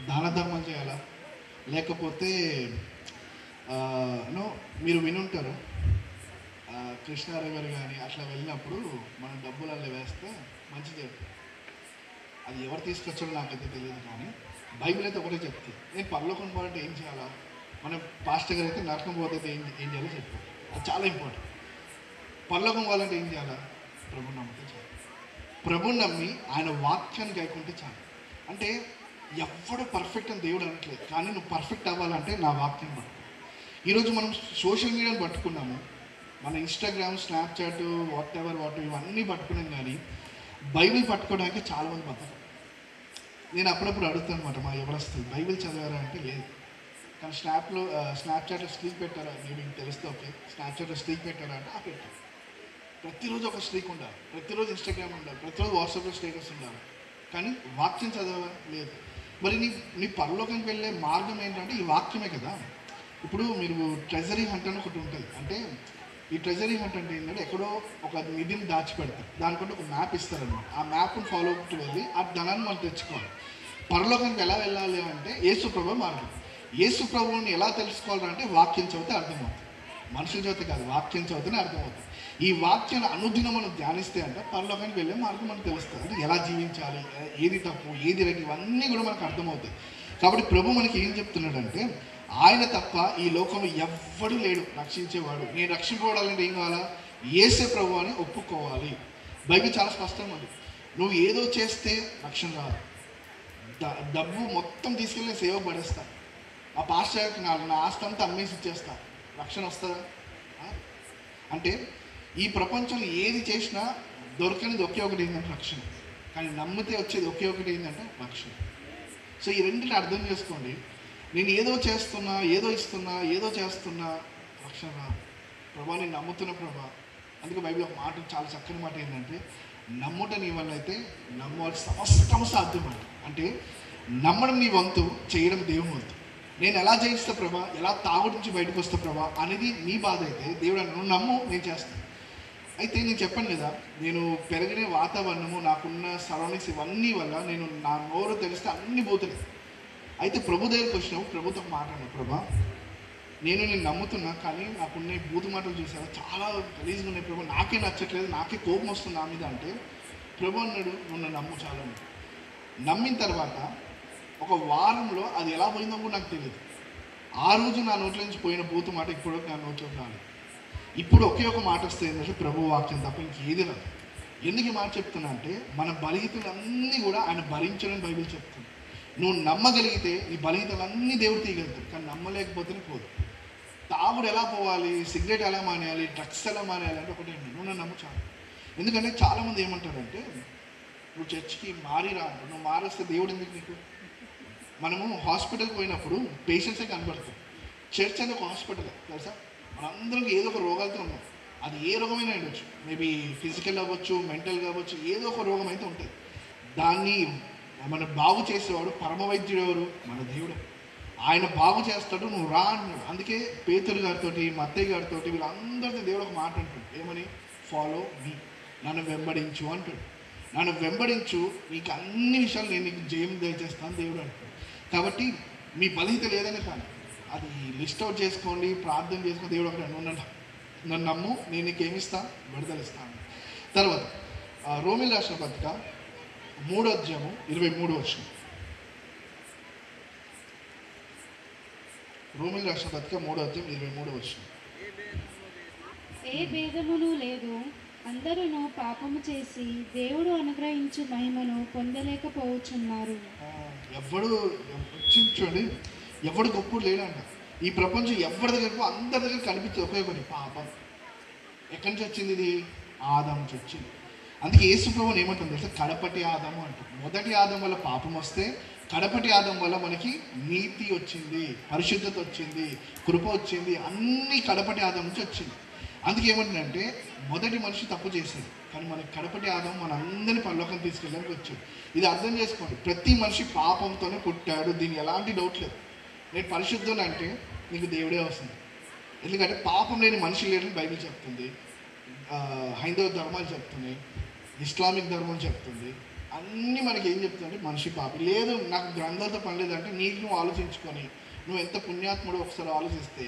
దాన ధర్మం చేయాలా? లేకపోతే మీరు వినుంటారు, కృష్ణారావు గారు కానీ అట్లా వెళ్ళినప్పుడు మనం డబ్బులు అలా వేస్తే మంచి జరుగుతుంది. అది ఎవరు తీసుకొచ్చారో నాకైతే తెలియదు, కానీ బైబిల్ అయితే ఒకటే చెప్తుంది. నేను పరలోకం పోవాలంటే ఏం చేయాలా? మనం పాస్టర్ గారు అయితే నరకం పోతే ఏం చేయాలో చెప్పారు. అది చాలా ఇంపార్టెంట్. పరలోకం పోవాలంటే ఏం చేయాలా? ప్రభుని నమ్మితే చాలు. ప్రభుని నమ్మి ఆయన వాక్యాన్ని గాయకుంటే చాలు. అంటే ఎవడు పర్ఫెక్ట్ అని దేవుడు అనట్లేదు, కానీ నువ్వు పర్ఫెక్ట్ అవ్వాలంటే నా వాక్యం పట్టు. ఈరోజు మనం సోషల్ మీడియాని పట్టుకున్నాము, మన ఇన్స్టాగ్రామ్, స్నాప్చాట్, వాట్ ఇవన్నీ పట్టుకున్నాం, కానీ బైబిల్ పట్టుకోవడానికి చాలామంది బతకరు. నేను అప్పుడప్పుడు అడుగుతాను అనమాట మా ఎవరొస్తుంది, బైబిల్ చదివారా అంటే లేదు. కానీ స్నాప్చాట్లో స్ట్రీక్ పెట్టారా? మీకు తెలిస్తే ఓకే. స్నాప్చాట్లో స్ట్రీక్ పెట్టారా అంటే పెట్టారు. ప్రతిరోజు ఒక స్ట్రీక్ ఉండాలి, ప్రతిరోజు ఇన్స్టాగ్రామ్ ఉండాలి, ప్రతిరోజు వాట్సాప్లో స్టేటస్ ఉండాలి, కానీ వాక్యం చదవా? లేదు. మరి నీ పరలోకంకి వెళ్ళే మార్గం ఏంటంటే ఈ వాక్యమే కదా. ఇప్పుడు మీరు ట్రెజరీ హంట్ అని ఒకటి ఉంటుంది. అంటే ఈ ట్రెజరీ హంట్ అంటే ఏంటంటే ఎక్కడో ఒక నిధిని దాచిపెడతారు, దానికంటే ఒక మ్యాప్ ఇస్తారనమాట. ఆ మ్యాప్ను ఫాలో అవుతూ వెళ్ళి ఆ ధనాన్ని మనం తెచ్చుకోవాలి. పరలోకానికి ఎలా వెళ్ళాలి అంటే యేసు ప్రభు మార్గం. యేసు ప్రభువుని ఎలా తెలుసుకోవాలంటే వాక్యం చదివితే అర్థమవుతుంది. మనుషుల చదివితే కాదు, వాక్యం చదివితేనే అర్థమవుతుంది. ఈ వాక్యాన్ని అనుదినం మనం ధ్యానిస్తే అంటే పరలోకానికి వెళ్ళే మార్గం మనకు తెలుస్తుంది. అంటే ఎలా జీవించాలి, ఏది తప్పు, ఏది రైట్, ఇవన్నీ కూడా మనకు అర్థమవుతాయి. కాబట్టి ప్రభు మనకి ఏం చెప్తున్నాడంటే, ఆయన తప్ప ఈ లోకంలో ఎవ్వడు లేడు రక్షించేవాడు. నేను రక్షింపబడాలంటే ఏం కావాలా? యేసే ప్రభు అని ఒప్పుకోవాలి. బైబిల్ చాలా స్పష్టంగా ఉంది. నువ్వు ఏదో చేస్తే రక్షణ రాదు. డబ్బు మొత్తం తీసుకెళ్ళి సేవ పడేస్తా, ఆ పాస్టర్కి నా ఆస్తి అంతా అమ్మేసి ఇచ్చేస్తా, రక్షణ వస్తుందా? అంటే ఈ ప్రపంచంలో ఏది చేసినా దొరకనిది ఒకే ఒకటి ఏంటంటే రక్షణ. కానీ నమ్మితే వచ్చేది ఒకే ఒకటి ఏంటంటే రక్షణ. సో ఈ రెండింటిని అర్థం చేసుకోండి. నేను ఏదో చేస్తున్నా, ఏదో ఇస్తున్నా, ఏదో చేస్తున్నా, రక్షణ రాదు. ప్రభా నేను నమ్ముతున్న ప్రభా. అందుకే బైబిల్ ఒక మాట, చాలా చక్కని మాట ఏంటంటే, నమ్ముట నీ వల్ల అయితే నమ్మవాలి సమస్తము సాధ్యం అంట. అంటే నమ్మడం నీ వంతు, చేయడం దేవుని వంతు. నేను ఎలా జయిస్తా ప్రభా, ఎలా తాగుడు నుంచి బయటకు వస్తా ప్రభా అనేది నీ బాధ అయితే, దేవుడు నువ్వు నమ్ము, నేను చేస్తాను. అయితే నేను చెప్పాను కదా, నేను పెరిగిన వాతావరణము, నాకున్న సరౌండింగ్స్ ఇవన్నీ వల్ల నేను నా నోరు తెలిస్తే అన్నీ పోతున్నాయి. అయితే ప్రభు దగ్గరికి వచ్చినావు, ప్రభుతో మాట్లాడు, ప్రభా నేను నమ్ముతున్నా, కానీ నాకున్న బూతు మాటలు చూసాను, చాలా గలీజ్గా ఉన్నాయి ప్రభా, నాకే నచ్చట్లేదు, నాకే కోపం వస్తుంది నా మీద. అంటే ప్రభు అన్నాడు, నువ్వు నమ్ము చాలు. నమ్మిన తర్వాత ఒక వారంలో అది ఎలా పోయిందో కూడా నాకు తెలియదు. ఆ రోజు నా నోట్ల నుంచి పోయిన బూతు మాట ఇప్పుడు నా నోట్లోకి రాలేదు. ఇప్పుడు ఒకే ఒక మాట వస్తే ఏంటంటే ప్రభు వాక్యం తప్ప ఇంకేది రాదు. ఎందుకు ఈ మాట చెప్తున్నా అంటే, మన బలహీనతలన్నీ కూడా ఆయన భరించడం బైబిల్ చెప్తుంది. నువ్వు నమ్మగలిగితే ఈ బలహీనతలన్నీ దేవుడు తీయగలుగుతాడు, కానీ నమ్మలేకపోతేనే పోదు. తాగుడు ఎలా పోవాలి, సిగరెట్ ఎలా మానేయాలి, డ్రగ్స్ ఎలా మానేయాలి అంటే ఒకటే, నువ్వు నన్ను నమ్ము చాలు. ఎందుకంటే చాలామంది ఏమంటారంటే, నువ్వు చర్చికి మారిరా అంటారు. నువ్వు మారేస్తే దేవుడు ఎందుకు నీకు? మనము హాస్పిటల్కి పోయినప్పుడు పేషెంట్సే కనబడతాయి. చర్చ్ అనేది ఒక హాస్పిటల్ తెలుసా. మనందరం ఏదో ఒక రోగాలతో ఉన్నాం. అది ఏ రోగమైనా ఉండొచ్చు, మేబీ ఫిజికల్ అవ్వచ్చు, మెంటల్ కావచ్చు, ఏదో ఒక రోగం అయితే ఉంటుంది. దాన్ని మనం బాగు చేసేవాడు పరమ వైద్యుడు ఎవరు? మన దేవుడు. ఆయన బాగు చేస్తాడు, నువ్వు రా అన్నాడు. అందుకే పేతురు గారితో, మత్తయ్య గారితో, వీళ్ళందరితో దేవుడు ఒక మాట అంటాడు, ఏమని? ఫాలో మీ, నన్ను వెంబడించు అంటాడు. నన్ను వెంబడించు, నీకు అన్ని విషయాలు నేను నీకు జయం దయచేస్తాను దేవుడు అంటాడు. కాబట్టి మీ బలహీనత లేదని కానీ అది లిస్ట్ అవుట్ చేసుకోండి, ప్రార్థన చేసుకుని దేవుడు ఒకటి నన్ను నమ్ము, నేను నీకు ఏమిస్తాను? విడుదలిస్తాను. తర్వాత రోమిల రాష్ట్ర పత్రిక 3వ అధ్యాయము 23వ వచనం. రోమిల రాష్ట్ర పత్రిక 3వ అధ్యాయం 23వ వచనం. ఏ భేదమును లేదు, అందరూ పాపము చేసి దేవుడు అనుగ్రహించు మహిమను పొందలేకపోవచ్చున్నారు. ఎవడు చూడండి, ఎవడు గొప్ప లేడంట. ఈ ప్రపంచం ఎవరి దగ్గరకు, అందరి దగ్గర కనిపించేది ఒకే పని, పాపం. ఎక్కడి నుంచి వచ్చింది ఇది? ఆదాం నుంచి వచ్చింది. అందుకే యేసు ప్రభువుని ఏమంటుంది తెలుసా? కడపటి ఆదాము అంటారు. మొదటి ఆదాం వల్ల పాపం వస్తే, కడపటి ఆదాం వల్ల మనకి నీతి వచ్చింది, పరిశుద్ధత వచ్చింది, కృప వచ్చింది, అన్నీ కడపటి ఆదాం నుంచి వచ్చింది. అందుకే ఏమంటుందంటే మొదటి మనిషి తప్పు చేశాడు, కానీ మనకి కడపటి ఆదాం మన అందరినీ పరలోకం తీసుకెళ్ళడానికి వచ్చాడు. ఇది అర్థం చేసుకోండి, ప్రతి మనిషి పాపంతోనే పుట్టాడు, దీనికి ఎలాంటి డౌట్ లేదు. నేను పరిశుద్ధుని అంటే నీకు దేవుడే వస్తుంది. ఎందుకంటే పాపం లేని మనిషి లేదని బైబిల్ చెప్తుంది, హైందవ ధర్మాలు చెప్తున్నాయి, ఇస్లామిక్ ధర్మం చెప్తుంది. అన్నీ మనకి ఏం చెప్తుందంటే మనిషి పాపి. లేదు నాకు గ్రంథాలతో పని లేదంటే నీకు నువ్వు ఆలోచించుకొని, నువ్వు ఎంత పుణ్యాత్ముడు ఒకసారి ఆలోచిస్తే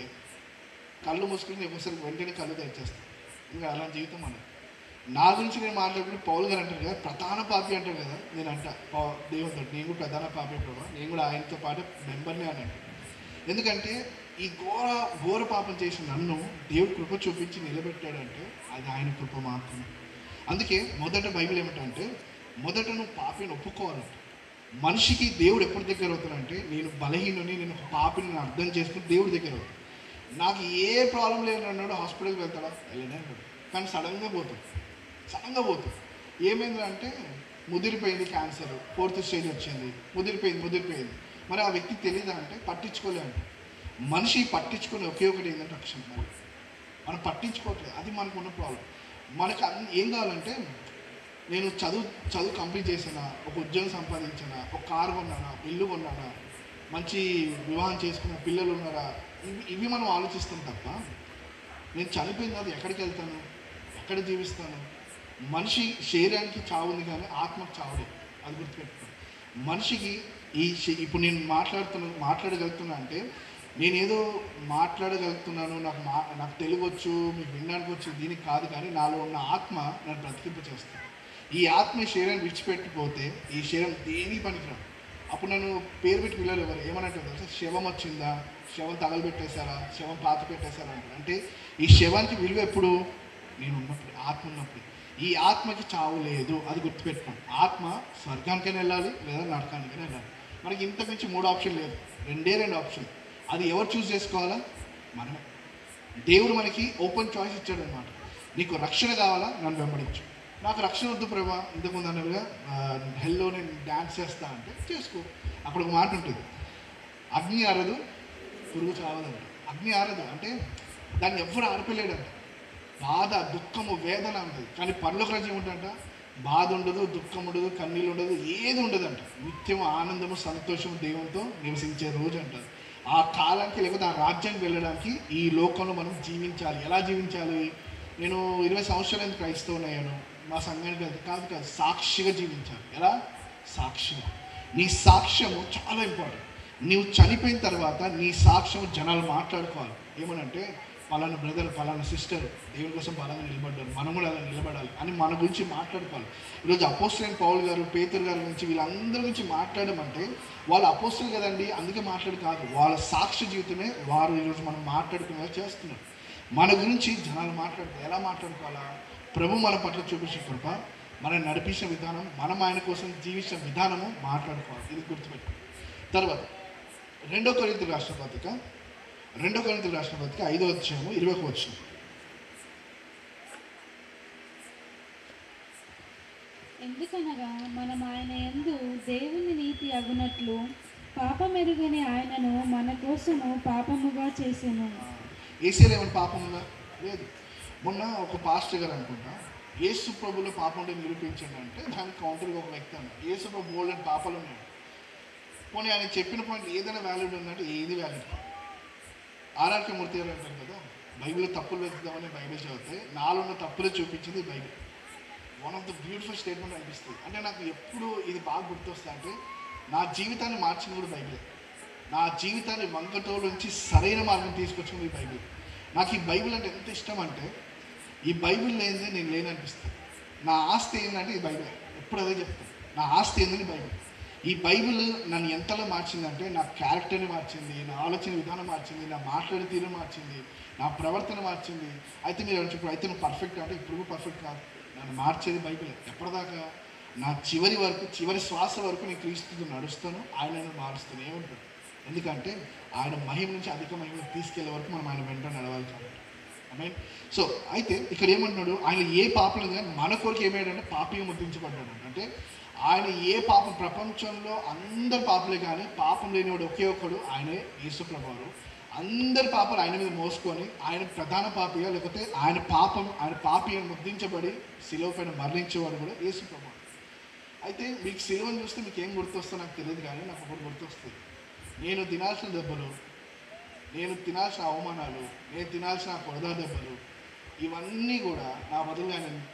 కళ్ళు మూసుకుని ఒకసారి వెంటనే కళ్ళు తెచ్చేస్తావు. ఇంకా అలాంటి జీవితం మనం. నా గురించి నేను మాట్లాడుకుంటే పౌలు గారు అంటారు కదా, ప్రధాన పాపి అంటారు కదా. నేను అంట దేవుడితో, నేను కూడా ప్రధాన పాపి ప్రభావ, నేను కూడా ఆయనతో పాటు మెంబర్నే అని అంటాను. ఎందుకంటే ఈ ఘోర పాపం చేసిన నన్ను దేవుడు కృప చూపించి నిలబెట్టాడంటే అది ఆయన కృప మాత్రమే. అందుకే మొదట బైబిల్ ఏమిటంటే, మొదట నువ్వు పాపిని ఒప్పుకోవాలంట. మనిషికి దేవుడు ఎప్పుడు దగ్గర అవుతాడంటే, నేను బలహీనుని, నేను ఒక పాపిని నేను అర్థం చేసుకుని దేవుడి దగ్గర అవుతాను. నాకు ఏ ప్రాబ్లం లేని అన్నాడు, హాస్పిటల్కి వెళ్తాడా? వెళ్ళనే అన్నాడు. కానీ సడన్గా పోతుంది. ఏమైందంటే ముదిరిపోయింది, క్యాన్సర్ 4th స్టేజ్ వచ్చింది, ముదిరిపోయింది. మరి ఆ వ్యక్తికి తెలియదా అంటే పట్టించుకోలేము. మనిషి పట్టించుకునే ఒకే ఒకటి ఏంటంటే రక్షణ. మనం పట్టించుకోవట్లేదు, అది మనకు ఉన్న ప్రాబ్లం. మనకు ఏం కావాలంటే, నేను చదువు కంప్లీట్ చేసినా, ఒక ఉద్యోగం సంపాదించినా, ఒక కారు కొన్నానా, ఇల్లు కొన్నానా, మంచి వివాహం చేసుకున్న పిల్లలు ఉన్నారా, ఇవి మనం ఆలోచిస్తాం తప్ప, నేను చనిపోయిన తర్వాత ఎక్కడికి వెళ్తాను, ఎక్కడ జీవిస్తాను? మనిషి శరీరానికి చావు ఉంది కానీ ఆత్మకు చావలేదు, అది గుర్తుపెట్టుకోండి. మనిషికి ఇప్పుడు నేను మాట్లాడగలుగుతున్నా అంటే నేనేదో మాట్లాడగలుగుతున్నాను, నాకు తెలుగు వచ్చు, మీకు వినడానికి వచ్చు, దీనికి కాదు. కానీ నాలో ఉన్న ఆత్మ నన్ను బ్రతికింప చేస్తాను. ఈ ఆత్మ శరీరాన్ని విడిచిపెట్టిపోతే ఈ శరీరం దేని పనికిరాదు. అప్పుడు నన్ను పేరు పెట్టి పిల్లలు ఎవరు ఏమన్నట్టు తెలుసా? శవం వచ్చిందా, శవం తగలబెట్టేశారా, శవం పాత పెట్టేశారా అంటారు. అంటే ఈ శవానికి విలువ ఎప్పుడు? నేను ఉన్నప్పుడు, ఆత్మ ఉన్నప్పుడు. ఈ ఆత్మకి చావు లేదు, అది గుర్తుపెట్టుకోండి. ఆత్మ స్వర్గానికైనా వెళ్ళాలి, లేదా నరకానికైనా వెళ్ళాలి. మనకి ఇంతకు మించి 3 ఆప్షన్ లేదు, 2 ఆప్షన్. అది ఎవరు చూస్ చేసుకోవాలా? మనమే. దేవుడు మనకి ఓపెన్ చాయిస్ ఇచ్చాడు అనమాట. నీకు రక్షణ కావాలా, నన్ను వెంబడించు. నాకు రక్షణ వద్దు ప్రభా, ఇంతకుముందు అన్నట్టుగా హెల్లో నేను డ్యాన్స్ చేస్తా అంటే చేసుకో. అక్కడ ఒక మాట ఉంటుంది, అగ్ని ఆరదు పురుగు చావదంట. అగ్ని ఆరదు అంటే దాన్ని ఎవ్వరు ఆర్పలేడంట. బాధ, దుఃఖము, వేదన ఉంటుంది. కానీ పరలోక రాజ్యం ఏమిటంట? బాధ ఉండదు, దుఃఖం ఉండదు, కన్నీళ్ళు ఉండదు, ఏది ఉండదంట. నిత్యం ఆనందము, సంతోషము దేవునితో నివసించే రోజు అంటారు. ఆ కాలానికి లేకపోతే ఆ రాజ్యానికి వెళ్ళడానికి ఈ లోకంలో మనం జీవించాలి. ఎలా జీవించాలి? నేను 20 సంవత్సరాలు క్రైస్తవునయ్యాను, మా సంఘానికి వెళ్తే కాదు, సాక్షిగా జీవించాలి. ఎలా? సాక్షిగా. నీ సాక్ష్యము చాలా ఇంపార్టెంట్. నీవు చనిపోయిన తర్వాత నీ సాక్ష్యం జనాలు మాట్లాడుకోవాలి. ఏమనంటే పలానా బ్రదర్, పలానా సిస్టర్ దేవుని కోసం బలంగా నిలబడ్డారు, మనం కూడా అలా నిలబడాలి అని మన గురించి మాట్లాడుకోవాలి. ఈరోజు అపోస్తలుడైన పౌలు గారు, పేతురు గారి గురించి, వీళ్ళందరి గురించి మాట్లాడమంటే వాళ్ళు అపోస్తలు కదండి అందుకే మాట్లాడు కాదు, వాళ్ళ సాక్ష్య జీవితమే వారు ఈరోజు మనం మాట్లాడుకునేలా చేస్తున్నారు. మన గురించి జనాలు మాట్లాడుతారు. ఎలా మాట్లాడుకోవాలా? ప్రభు మన పట్ల చూపించిన కృప, మనం నడిపించిన విధానం, మనం ఆయన కోసం జీవించిన విధానము మాట్లాడుకోవాలి. ఇది గుర్తుపెట్టుకోవాలి. తర్వాత 2 కొరింథీయుల రాసిన పత్రిక 5వ అధ్యాయము 20వ వచనం. ఎందుకనగా మనం ఆయన యందు దేవుని నీతి అగునట్లు పాపమెరుగని ఆయనను మన కోసము పాపముగా చేసెను. ఏసేలో ఏమైనా పాపం ఉందా? లేదు. మొన్న ఒక పాస్టర్ గారు అనుకుంటా యేసు ప్రభులో పాపం ఉంటే నిరూపించండి అంటే దానికి కౌంటర్గా ఒక వ్యక్తి అన్న యేసు ప్రభు బోల్డ్ అని పాపాలు ఉన్నాయి. పోనీ ఆయన చెప్పిన పాయింట్ ఏదైనా వ్యాలిడ్ ఉందంటే ఏది వ్యాలిడ్. ఆర్ఆర్కే మూర్తి గారు అంటారు కదా, బైబిల్లో తప్పులు వెతుకుదామని బైబిల్ చదివితే నాలో ఉన్న తప్పులే చూపించింది Bible. One of the beautiful statement అనిపిస్తుంది. అంటే నాకు ఎప్పుడు ఇది బాగా గుర్తొస్తా అంటే నా జీవితాన్ని మార్చింది కూడా బైబిలే. నా జీవితాన్ని వంకటోల నుంచి సరైన మార్గం తీసుకొచ్చింది ఈ బైబిల్. నాకు ఈ బైబిల్ అంటే ఎంత ఇష్టం అంటే ఈ బైబిల్ లేనిదే నేను లేననిపిస్తుంది. నా ఆస్తి ఏంటంటే ఈ బైబిల్. ఎప్పుడు అదే చెప్తాను, నా ఆస్తి ఏంటంటే బైబిల్. ఈ బైబిల్ నన్ను ఎంతలా మార్చిందంటే నా క్యారెక్టర్ని మార్చింది, నా ఆలోచన విధానం మార్చింది, నా మాట్లాడే తీరు మార్చింది, నా ప్రవర్తన మార్చింది. అయితే మీరు ఇప్పుడు అయితే నువ్వు పర్ఫెక్ట్ అంటే ఇప్పుడు పర్ఫెక్ట్ కాదు, నన్ను మార్చేది బైబిల్. ఎప్పటిదాకా నా చివరి వరకు, చివరి శ్వాస వరకు నేను క్రీస్తుతో నడుస్తాను, ఆయనను మారుస్తాను ఏమంటాడు. ఎందుకంటే ఆయన మహిమ నుంచి అధిక మహిమను తీసుకెళ్లే వరకు మనం ఆయన వెంట నడవాలి కాబట్టి. ఐ సో అయితే ఇక్కడ ఏమంటున్నాడు, ఆయన ఏ పాపం లేదు కానీ మన కొరకు ఏమయ్యాడంటే పాపిగా ముద్రించబడ్డాడు. అంటే ఆయన ఏ పాపం, ప్రపంచంలో అందరు పాపలే కానీ పాపం లేనివాడు ఒకే ఒక్కడు ఆయనే యేసు ప్రభువారు. అందరి పాపాలు ఆయన మీద మోసుకొని ఆయన ప్రధాన పాపిగా, లేకపోతే ఆయన పాపిగా ముద్రించబడి శిలువ పైన మరణించేవాడు కూడా యేసు ప్రభువారు. అయితే మీకు శిలువను చూస్తే మీకు ఏం గుర్తొస్తుందో నాకు తెలియదు కానీ నాకు ఒకటి గుర్తొస్తుంది. నేను తినాల్సిన దెబ్బలు, నేను తినాల్సిన అవమానాలు, నేను తినాల్సిన కొరదా దెబ్బలు, ఇవన్నీ కూడా నా బదులు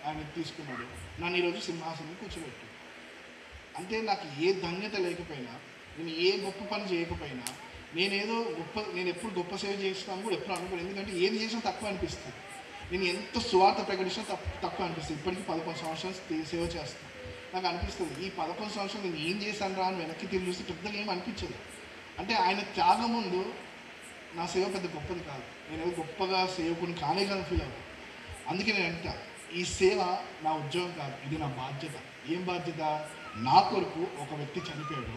ఆయన తీసుకున్నాడు. నన్ను ఈరోజు సింహాసనం కూర్చోబెట్టాడు. అంటే నాకు ఏ ధన్యత లేకపోయినా, నేను ఏ గొప్ప పని చేయకపోయినా, నేను ఎప్పుడు గొప్ప సేవ చేస్తున్నాను కూడా ఎప్పుడు అనుకోలేదు. ఎందుకంటే ఏది చేసినా తక్కువ అనిపిస్తుంది. నేను ఎంత స్వార్థ ప్రకటించినా తక్కువ అనిపిస్తుంది. ఇప్పటికీ 11 సంవత్సరాలు సేవ చేస్తాను. నాకు అనిపిస్తుంది ఈ 11 సంవత్సరాలు నేను ఏం చేశాను రా అని వెనక్కి తిరిగి చూస్తే పెద్దగా ఏం అనిపించదు. అంటే ఆయన త్యాగం ముందు నా సేవ పెద్ద గొప్పది కాదు, నేను గొప్పగా సేవకుని కానే కానీ ఫీల్ అవుతాను. అందుకే నేను అంట ఈ సేవ నా ఉద్యోగం కాదు, ఇది నా బాధ్యత. ఏం బాధ్యత? నా కొరకు ఒక వ్యక్తి చనిపోయాడు.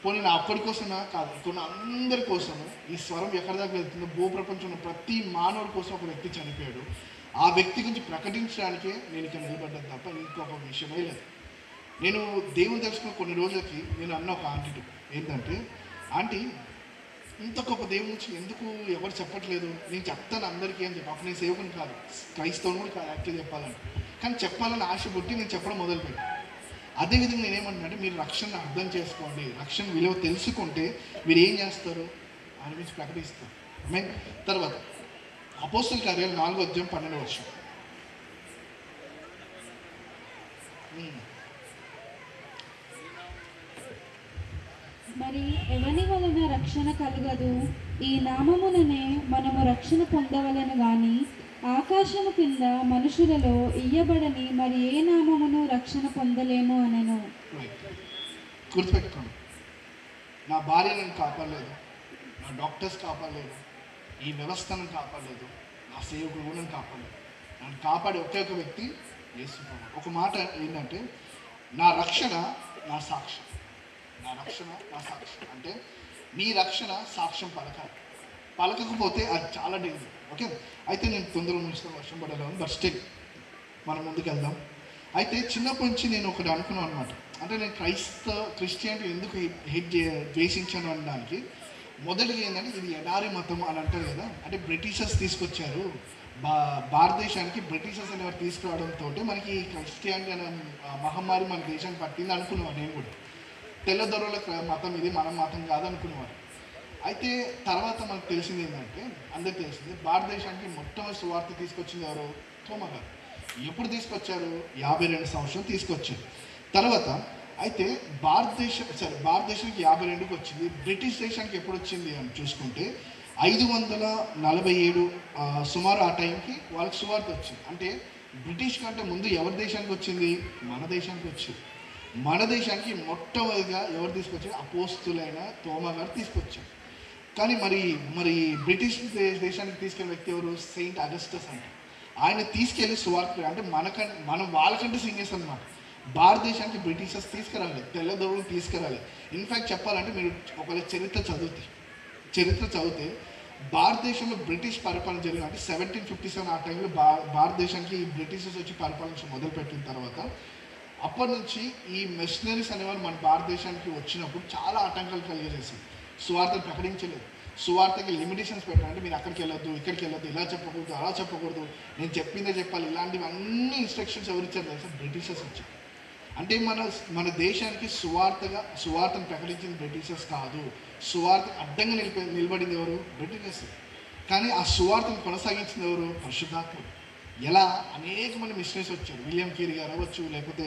పోనీ నా ఒక్కడి కోసమా కాదు, కొన్ని అందరి కోసము. ఈ స్వరం ఎక్కడి దాకా వెళ్తుందో భూప్రపంచంలో ప్రతి మానవుడి కోసం ఒక వ్యక్తి చనిపోయాడు. ఆ వ్యక్తి గురించి ప్రకటించడానికే నేను ఇక్కడ నిలబడ్డాను తప్ప ఇంకొక విషయమే లేదు. నేను దేవుని తెలుసుకున్న కొన్ని రోజులకి నేను అన్న ఒక ఆంటీతో ఏంటంటే, ఆంటీ ఇంత గొప్ప దేవుని నుంచి ఎందుకు ఎవరు చెప్పట్లేదు? నేను చెప్తాను అందరికీ అని చెప్పి. అప్పుడు నేను సేవకుని కాదు, క్రైస్తవుని కూడా కాదు యాక్చువల్లీ చెప్పాలని, కానీ చెప్పాలని ఆశ పుట్టి నేను చెప్పడం మొదలుపెట్టాను. అదేవిధంగా నేనేమంటున్నానంటే, మీరు రక్షణ అర్థం చేసుకోండి, రక్షణ విలువ తెలుసుకుంటే మీరు ఏం చేస్తారు? ఆయన గురించి ప్రకటిస్తారు. తర్వాత అపోస్తల కార్యాలు 4వ అధ్యాయం 12వ వచనం. మరి ఎవని వలన రక్షణ కలగదు? ఈ నామముననే మనము రక్షణ పొందవలను గాని ఆకాశము కింద మనుషులలో ఇయ్యబడని మరి ఏ నామమును రక్షణ పొందలేము అనెను. గుర్తుపెట్టుకోండి, నా భార్య నన్ను కాపాడలేదు, నా డాక్టర్స్ కాపాడలేదు, ఈ వ్యవస్థను కాపాడలేదు, నా సేవకుడు కూడా నన్ను కాపాడలేదు. నన్ను కాపాడే ఒకే ఒక వ్యక్తి యేసు ప్రభువు. ఒక మాట ఏంటంటే, నా రక్షణ నా సాక్ష్యం. నా రక్షణ నా సాక్ష్యం అంటే నీ రక్షణ సాక్ష్యం పలకకపోతే అది చాలా డేంజర్. ఓకే, అయితే నేను తొందరగా ముగిస్తాను, వర్షం పడలేము, బట్ స్టిల్ మనం ముందుకు వెళ్దాం. అయితే చిన్నప్పటి నుంచి నేను ఒకటి అనుకున్నాను అనమాట. అంటే నేను క్రిస్టియానిటీ ఎందుకు ద్వేషించాను అనడానికి మొదటిగా ఏంటంటే, ఇది ఎడారి మతం అని అంటారు కదా. అంటే బ్రిటిషర్స్ తీసుకొచ్చారు భారతదేశానికి. బ్రిటిషర్స్ అనేవారు తీసుకురావడంతో మనకి క్రిస్టియానిటీ అనే మహమ్మారి మన దేశానికి పట్టింది అనుకున్నాను నేను కూడా. తెల్లదొరల మతం ఇది, మన మతం కాదు అనుకునేవారు. అయితే తర్వాత మనకు తెలిసింది ఏంటంటే, అందరికి తెలిసింది, భారతదేశానికి మొట్టమొదటి సువార్త తీసుకొచ్చింది ఎవరు? తోమా గారు. ఎప్పుడు తీసుకొచ్చారు? 52 సంవత్సరం తీసుకొచ్చారు. తర్వాత అయితే భారతదేశానికి 52కి వచ్చింది. బ్రిటిష్ దేశానికి ఎప్పుడు వచ్చింది అని చూసుకుంటే 547 సుమారు ఆ టైంకి వాళ్ళకి సువార్త వచ్చింది. అంటే బ్రిటిష్ కంటే ముందు ఎవరి దేశానికి వచ్చింది? మన దేశానికి వచ్చింది. మన దేశానికి మొట్టమొదటిగా ఎవరు తీసుకొచ్చారు? అపోస్తులైన తోమా గారు తీసుకొచ్చారు. కానీ మరి బ్రిటిష్ దేశానికి తీసుకెళ్ళిన వ్యక్తి ఎవరు? సెయింట్ అగస్టస్ అంటే. ఆయన తీసుకెళ్ళి సువార్త అంటే మనం వాళ్ళకంటే సీనియర్స్ అనమాట. భారతదేశానికి బ్రిటిషర్స్ తీసుకురాలి, తెల్లదొరలు తీసుకురాలి. ఇన్ఫ్యాక్ట్ చెప్పాలంటే మీరు ఒకవేళ చరిత్ర చదివితే భారతదేశంలో బ్రిటిష్ పరిపాలన జరిగిన అంటే 1757 ఆ టైంలో భారతదేశానికి బ్రిటిషర్స్ వచ్చి పరిపాలించడం మొదలుపెట్టిన తర్వాత అప్పటి నుంచి ఈ మిషనరీస్ అనేవాళ్ళు మన భారతదేశానికి వచ్చినప్పుడు చాలా ఆటంకాలు కలిగజేసింది. సువార్తను ప్రకటించలేదు. సువార్తకి లిమిటేషన్స్ పెట్టారు. అంటే మీరు అక్కడికి వెళ్ళొద్దు, ఇక్కడికి వెళ్ళొద్దు, ఇలా చెప్పకూడదు, అలా చెప్పకూడదు, నేను చెప్పిందే చెప్పాలి, ఇలాంటివి అన్ని ఇన్స్ట్రక్షన్స్ ఎవరు ఇచ్చారు తెలుసా? బ్రిటిషర్స్ ఇచ్చారు. అంటే మన దేశానికి సువార్తను ప్రకటించింది బ్రిటిషర్స్ కాదు, సువార్త అడ్డంగా నిలబడింది ఎవరు? బ్రిటిషర్స్. కానీ ఆ సువార్తను కొనసాగించింది ఎవరు? పరిశుద్ధాత్ముడు. ఎలా అనేక మంది మిషనరీస్ వచ్చారు, విలియం కేరీ గారు అవ్వచ్చు, లేకపోతే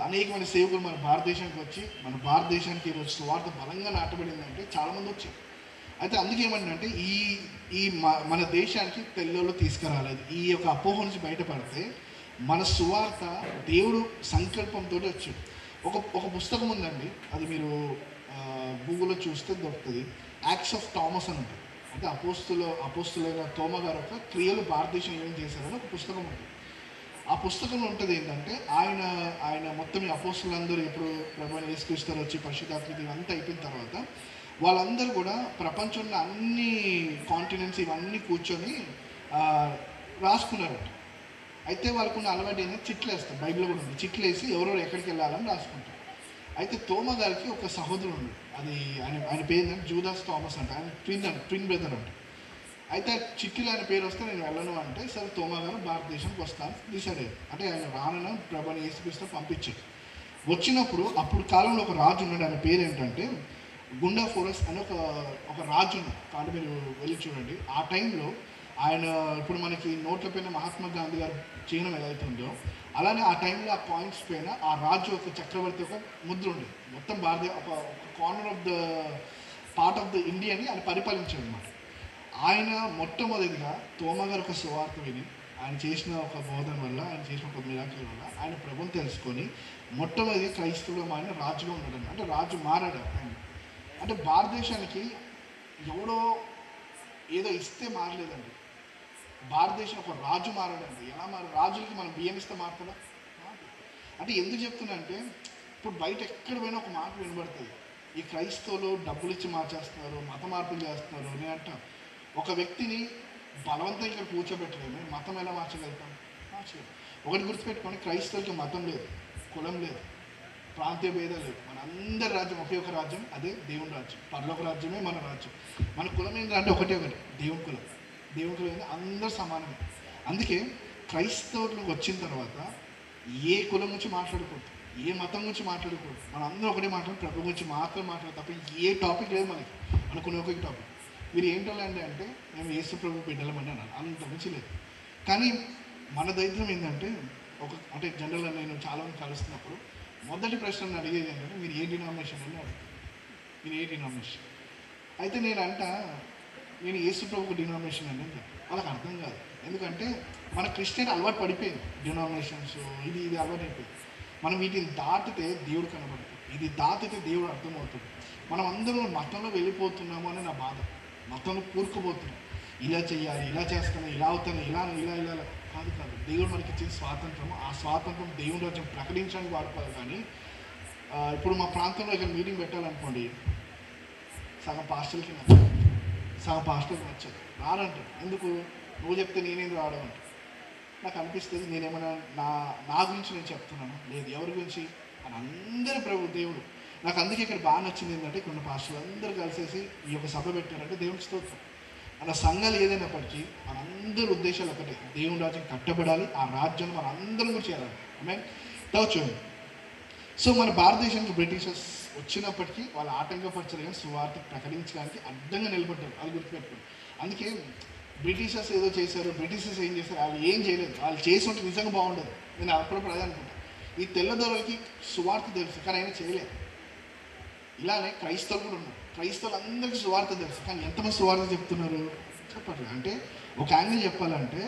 అనేక మంది సేవకులు మన భారతదేశానికి వచ్చి మన భారతదేశానికి ఈరోజు సువార్త బలంగా నాటబడిందంటే చాలామంది వచ్చారు. అయితే అందుకే ఏమంటే ఈ మన దేశానికి తెల్లోళ్ళు తీసుకురాలేదు. ఈ యొక్క అపోహ నుంచి బయటపడితే మన సువార్త దేవుడు సంకల్పంతో వచ్చాడు. ఒక పుస్తకం ఉందండి, అది మీరు గూగుల్లో చూస్తే దొరుకుతుంది. యాక్ట్స్ ఆఫ్ థామస్ అని ఉంటుంది. అంటే అపోస్తులైన తోమా గారు యొక్క క్రియలు భారతదేశంలో ఏం చేశారని ఒక పుస్తకం ఉంటుంది. ఆ పుస్తకంలో ఉంటుంది ఏంటంటే ఆయన మొత్తం ఈ అపోస్తులందరూ ఎప్పుడు ప్రభువైన యేసుక్రీస్తు వచ్చి పరిశుద్ధాత్మ ఇవంతా అయిపోయిన తర్వాత వాళ్ళందరూ కూడా ప్రపంచంలో అన్ని కాంటినెంట్స్ ఇవన్నీ కూర్చొని రాసుకున్నారట. అయితే వాళ్ళకున్న అలవాటు ఏంటంటే చిట్లు వేస్తారు. బైబిల్లో కూడా ఉంది, చిట్లు వేసి ఎవరెవరు ఎక్కడికి వెళ్ళాలని రాసుకుంటారు. అయితే తోమా గారికి ఒక సహోదరుడు ఉంది, అది ఆయన పేరు ఏంటంటే జూదాస్ థామస్ అంట. ఆయన ట్విన్ బ్రదర్ అంట. అయితే చిట్టిలో ఆయన పేరు వస్తే నేను వెళ్ళను అంటే, సరే తోమా గారు భారతదేశానికి వస్తాను డిసైడ్ అయ్యారు. అంటే ఆయన రానని ప్రభుని యేసుక్రీస్తు పంపించారు. వచ్చినప్పుడు అప్పుడు కాలంలో ఒక రాజు ఉన్నాడు, ఆయన పేరు ఏంటంటే గుండా ఫోరస్ అని ఒక రాజు ఉన్నాడు. కాబట్టి మీరు వెళ్ళి చూడండి. ఆ టైంలో ఆయన ఇప్పుడు మనకి నోట్ల పైన మహాత్మా గాంధీ గారు చిహ్నం ఏదైతుందో అలానే ఆ టైంలో ఆ కాయిన్స్ పైన ఆ రాజు ఒక చక్రవర్తి ఒక ముద్ర ఉండేది. మొత్తం ఒక corner of the part of the ఇండియాని ఆయన పరిపాలించాడు అనమాట. ఆయన మొట్టమొదటిగా తోమా గారు ఒక సువార్త విని ఆయన చేసిన ఒక బోధన వల్ల, ఆయన చేసిన ఒక మిరాకిల్ వల్ల ఆయన ప్రభుని తెలుసుకొని మొట్టమొదటి క్రైస్తవుడు ఆయన రాజుగా ఉన్నాడు. అంటే రాజు మారాడు ఆయన. అంటే భారతదేశానికి ఎవడో ఏదో ఇస్తే మారలేదండి, భారతదేశం ఒక రాజు మారాడండి. ఎలా రాజులకి మనం బియ్యం ఇస్తే మారుతుందా? అంటే ఎందుకు చెప్తున్నా అంటే ఇప్పుడు బయట ఎక్కడ పోయినా ఒక మాట వినబడుతుంది, ఈ క్రైస్తవులు డబ్బులు ఇచ్చి మార్చేస్తున్నారు, మత మార్పులు చేస్తున్నారు. నేనంట ఒక వ్యక్తిని బలవంతం ఇక్కడ కూర్చోబెట్టలేము, మతం ఎలా మార్చగలుగుతాం? మార్చలేదు. ఒకటి గుర్తుపెట్టుకోండి, క్రైస్తవులకి మతం లేదు, కులం లేదు, ప్రాంతీయ భేదం లేదు. మన అందరి రాజ్యం ఒకే ఒక రాజ్యం, అదే దేవుని రాజ్యం. పరలోక రాజ్యమే మన రాజ్యం. మన కులం ఏంటంటే ఒకటి దేవుని కులం. దేవుని కులం ఏంటంటే అందరూ సమానమే. అందుకే క్రైస్తవులు వచ్చిన తర్వాత ఏ కులం గురించి మాట్లాడకూడదు, ఏ మతం గురించి మాట్లాడకూడదు, మనం అందరూ ఒకటే మాట్లాడి ప్రభు గురించి మాత్రం మాట్లాడదు తప్ప ఏ టాపిక్ లేదు మనకి. అనుకునే ఒక టాపిక్ మీరు ఏంటండి అంటే మేము యేసు ప్రభు బిడ్డలమని అన్నాను, అంత మంచి లేదు. కానీ మన దైత్యం ఏంటంటే అంటే జనరల్గా నేను చాలామంది కలుస్తున్నప్పుడు మొదటి ప్రశ్న అడిగేది ఏంటంటే మీరు ఏ డినామినేషన్ అని అడుగుతారు, మీరు ఏ డినామినేషన్. అయితే నేను యేసు ప్రభుకు డినామినేషన్ అని వాళ్ళకి అర్థం కాదు. ఎందుకంటే మన క్రిస్టియన్ అలవాటు పడిపోయింది, డినామినేషన్స్ ఇది అలవాటు అయిపోయింది. మనం వీటిని దాటితే దేవుడు కనబడుతుంది, ఇది దాటితే దేవుడు అర్థమవుతుంది. మనం అందరం మతంలో వెళ్ళిపోతున్నాము అని నా బాధ. మతంలో కూరుకుపోతున్నాం, ఇలా చేయాలి, ఇలా చేస్తాను, ఇలా అవుతాను, ఇలా కాదు. దేవుడు మనకి ఇచ్చిన స్వాతంత్రము, ఆ స్వాతంత్రం దేవుని రాజ్యం ప్రకటించడానికి వాడుకోవాలి. కానీ ఇప్పుడు మా ప్రాంతంలో ఇక్కడ మీటింగ్ పెట్టాలనుకోండి, సగం పాస్టర్లకి నచ్చదు, సగం పాస్టర్కి నచ్చదు, రారంటారు. ఎందుకు? నువ్వు చెప్తే నేనేం రావడం అంటే నాకు అనిపిస్తుంది నేనేమైనా నా గురించి నేను చెప్తున్నాను, లేదు ఎవరి గురించి అని అందరి ప్రభు దేవుడు. నాకు అందుకే ఇక్కడ బాగా నచ్చింది ఏంటంటే కొన్ని పాస్టర్లు అందరూ కలిసేసి ఈ యొక్క సభ పెట్టారంటే దేవునికి స్తోత్రం. మన సంఘాలు ఏదైనప్పటికీ మనందరి ఉద్దేశాలు ఒకటే, దేవుని రాజ్యం కట్టబడాలి, ఆ రాజ్యం మన అందరం కూడా చేయాలి. ఆమె చూడండి. సో మన భారతదేశానికి బ్రిటిషర్స్ వచ్చినప్పటికీ వాళ్ళు ఆటంకపరచలేదు, కానీ సువార్త ప్రకటించడానికి అడ్డంగా నిలబడ్డారు, అది గుర్తుపెట్టుకోండి. అందుకే బ్రిటిషర్స్ ఏదో చేశారు, బ్రిటిషర్స్ ఏం చేశారు, వాళ్ళు ఏం చేయలేదు. వాళ్ళు చేసి ఉంటే నిజంగా బాగుండదు. నేను అప్పుడప్పుడు అదే అనుకుంటాను, ఈ తెల్లదొరలకి సువార్త తెలుసు కానీ ఆయన చేయలేదు. ఇలానే క్రైస్తవులు కూడా ఉన్నారు, క్రైస్తవులు అందరికీ సువార్త తెలుసు కానీ ఎంతమంది సువార్త చెప్తున్నారు చెప్పట్లేదు. అంటే ఒక యాంగిల్ చెప్పాలంటే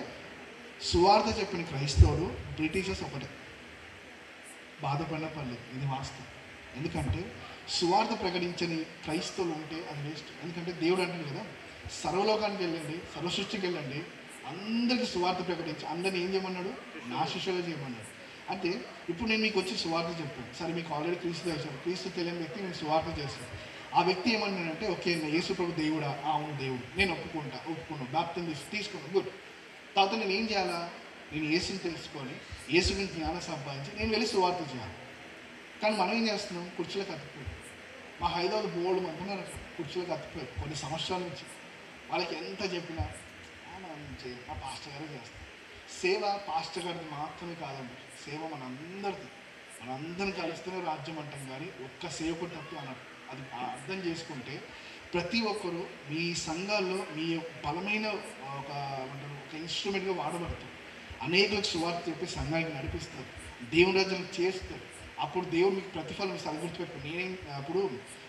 సువార్త చెప్పిన క్రైస్తవుడు బ్రిటిషర్స్ ఒకటే. బాధపడిన పర్లేదు, ఇది వాస్తవం. ఎందుకంటే సువార్త ప్రకటించని క్రైస్తవులు ఉంటే అది వేస్ట్. ఎందుకంటే దేవుడు అంటాడు కదా, సర్వలోకానికి వెళ్ళండి, సర్వసృష్టికి వెళ్ళండి, అందరికీ సువార్త ప్రకటించి అందరిని ఏం చేయమన్నాడు? నా శిష్యులుగా చేయమన్నాడు. అంటే ఇప్పుడు నేను మీకు వచ్చి సువార్త చెప్పాను, సరే మీకు ఆల్రెడీ క్రీస్తు చేశాను, క్రీస్తు తెలియని వ్యక్తి నేను సువార్త చేస్తాను. ఆ వ్యక్తి ఏమన్నాడంటే ఓకే యేసు ప్రభు దేవుడా, అవును దేవుడు, నేను ఒప్పుకున్నాను, బాప్తిజం తీసుకున్నాను, గుడ్. తర్వాత నేను ఏం చేయాలా? నేను యేసుని తెలుసుకొని యేసు గురించి జ్ఞానం సంపాదించి నేను వెళ్ళి సువార్త చేయాలి. కానీ మనం ఏం చేస్తున్నాం? కుర్చీలకు అతుక్కుంటాం. మా హైదరాబాద్ బోర్డు అంటున్నారు కుర్చీలకు అతిపోయారు కొన్ని సంవత్సరాల నుంచి. వాళ్ళకి ఎంత చెప్పినా మనం చేయం, మా పాస్టర్ గారే చేస్తాం. సేవ పాస్టర్ గారిది మాత్రమే కాదండి, సేవ మనందరం కలిస్తేనే రాజ్యం అంటాం. కానీ ఒక్క సేవకు తప్పు అన్నారు. అది అర్థం చేసుకుంటే ప్రతి ఒక్కరు మీ సంఘాల్లో మీ బలమైన ఒక ఇన్స్ట్రుమెంట్గా వాడబడతారు. అనేకులకు సువార్త చెప్పి సంఘానికి నడిపిస్తారు, దేవుని రాజ్యాన్ని చేస్తారు. అప్పుడు దేవుడు మీకు ప్రతిఫలం ఇస్తారు. గుర్తుపెట్టుకో, అప్పుడు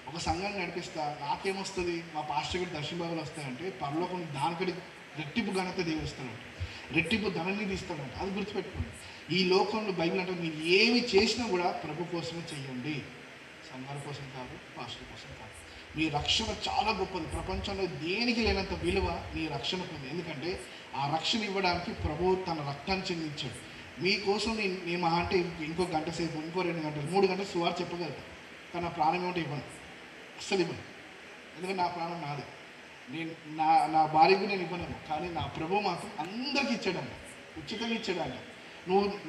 ఒక సంఘాన్ని నడిపిస్తా, నాకేమొస్తుంది, మా పాస్టర్ గారి దర్శన భాగాలు వస్తాయంటే పరలోకం దానికడి రెట్టింపు ఘనత దేవుడు ఇస్తాడంట, రెట్టింపు ధననిధి ఇస్తాడంట. అది గుర్తుపెట్టుకోండి. ఈ లోకంలో బైబిల్ అంటే మీరు ఏమి చేసినా కూడా ప్రభు కోసమే చెయ్యండి, సంఘాల కోసం కాదు, పాస్టర్ కోసం కాదు. మీ రక్షణ చాలా గొప్పది. ప్రపంచంలో దేనికి లేనంత విలువ మీ రక్షణకు ఉంది. ఎందుకంటే ఆ రక్షణ ఇవ్వడానికి ప్రభువు తన రక్తాన్ని చెందించాడు. మీకోసం నేను మహా అంటే ఇంకో గంట సేపు, ఇంకో 2 గంటలు, 3 గంటలు సువార్త చెప్పగలుగుతా. కానీ నా ప్రాణం ఏమంటే ఇవ్వను, అస్సలు ఇవ్వను. ఎందుకంటే నా ప్రాణం నాదే. నేను నా భార్యకు నేను ఇవ్వను. కానీ నా ప్రభు మాత్రం అందరికీ ఇచ్చాడంట, ఉచితంగా ఇచ్చాడంట.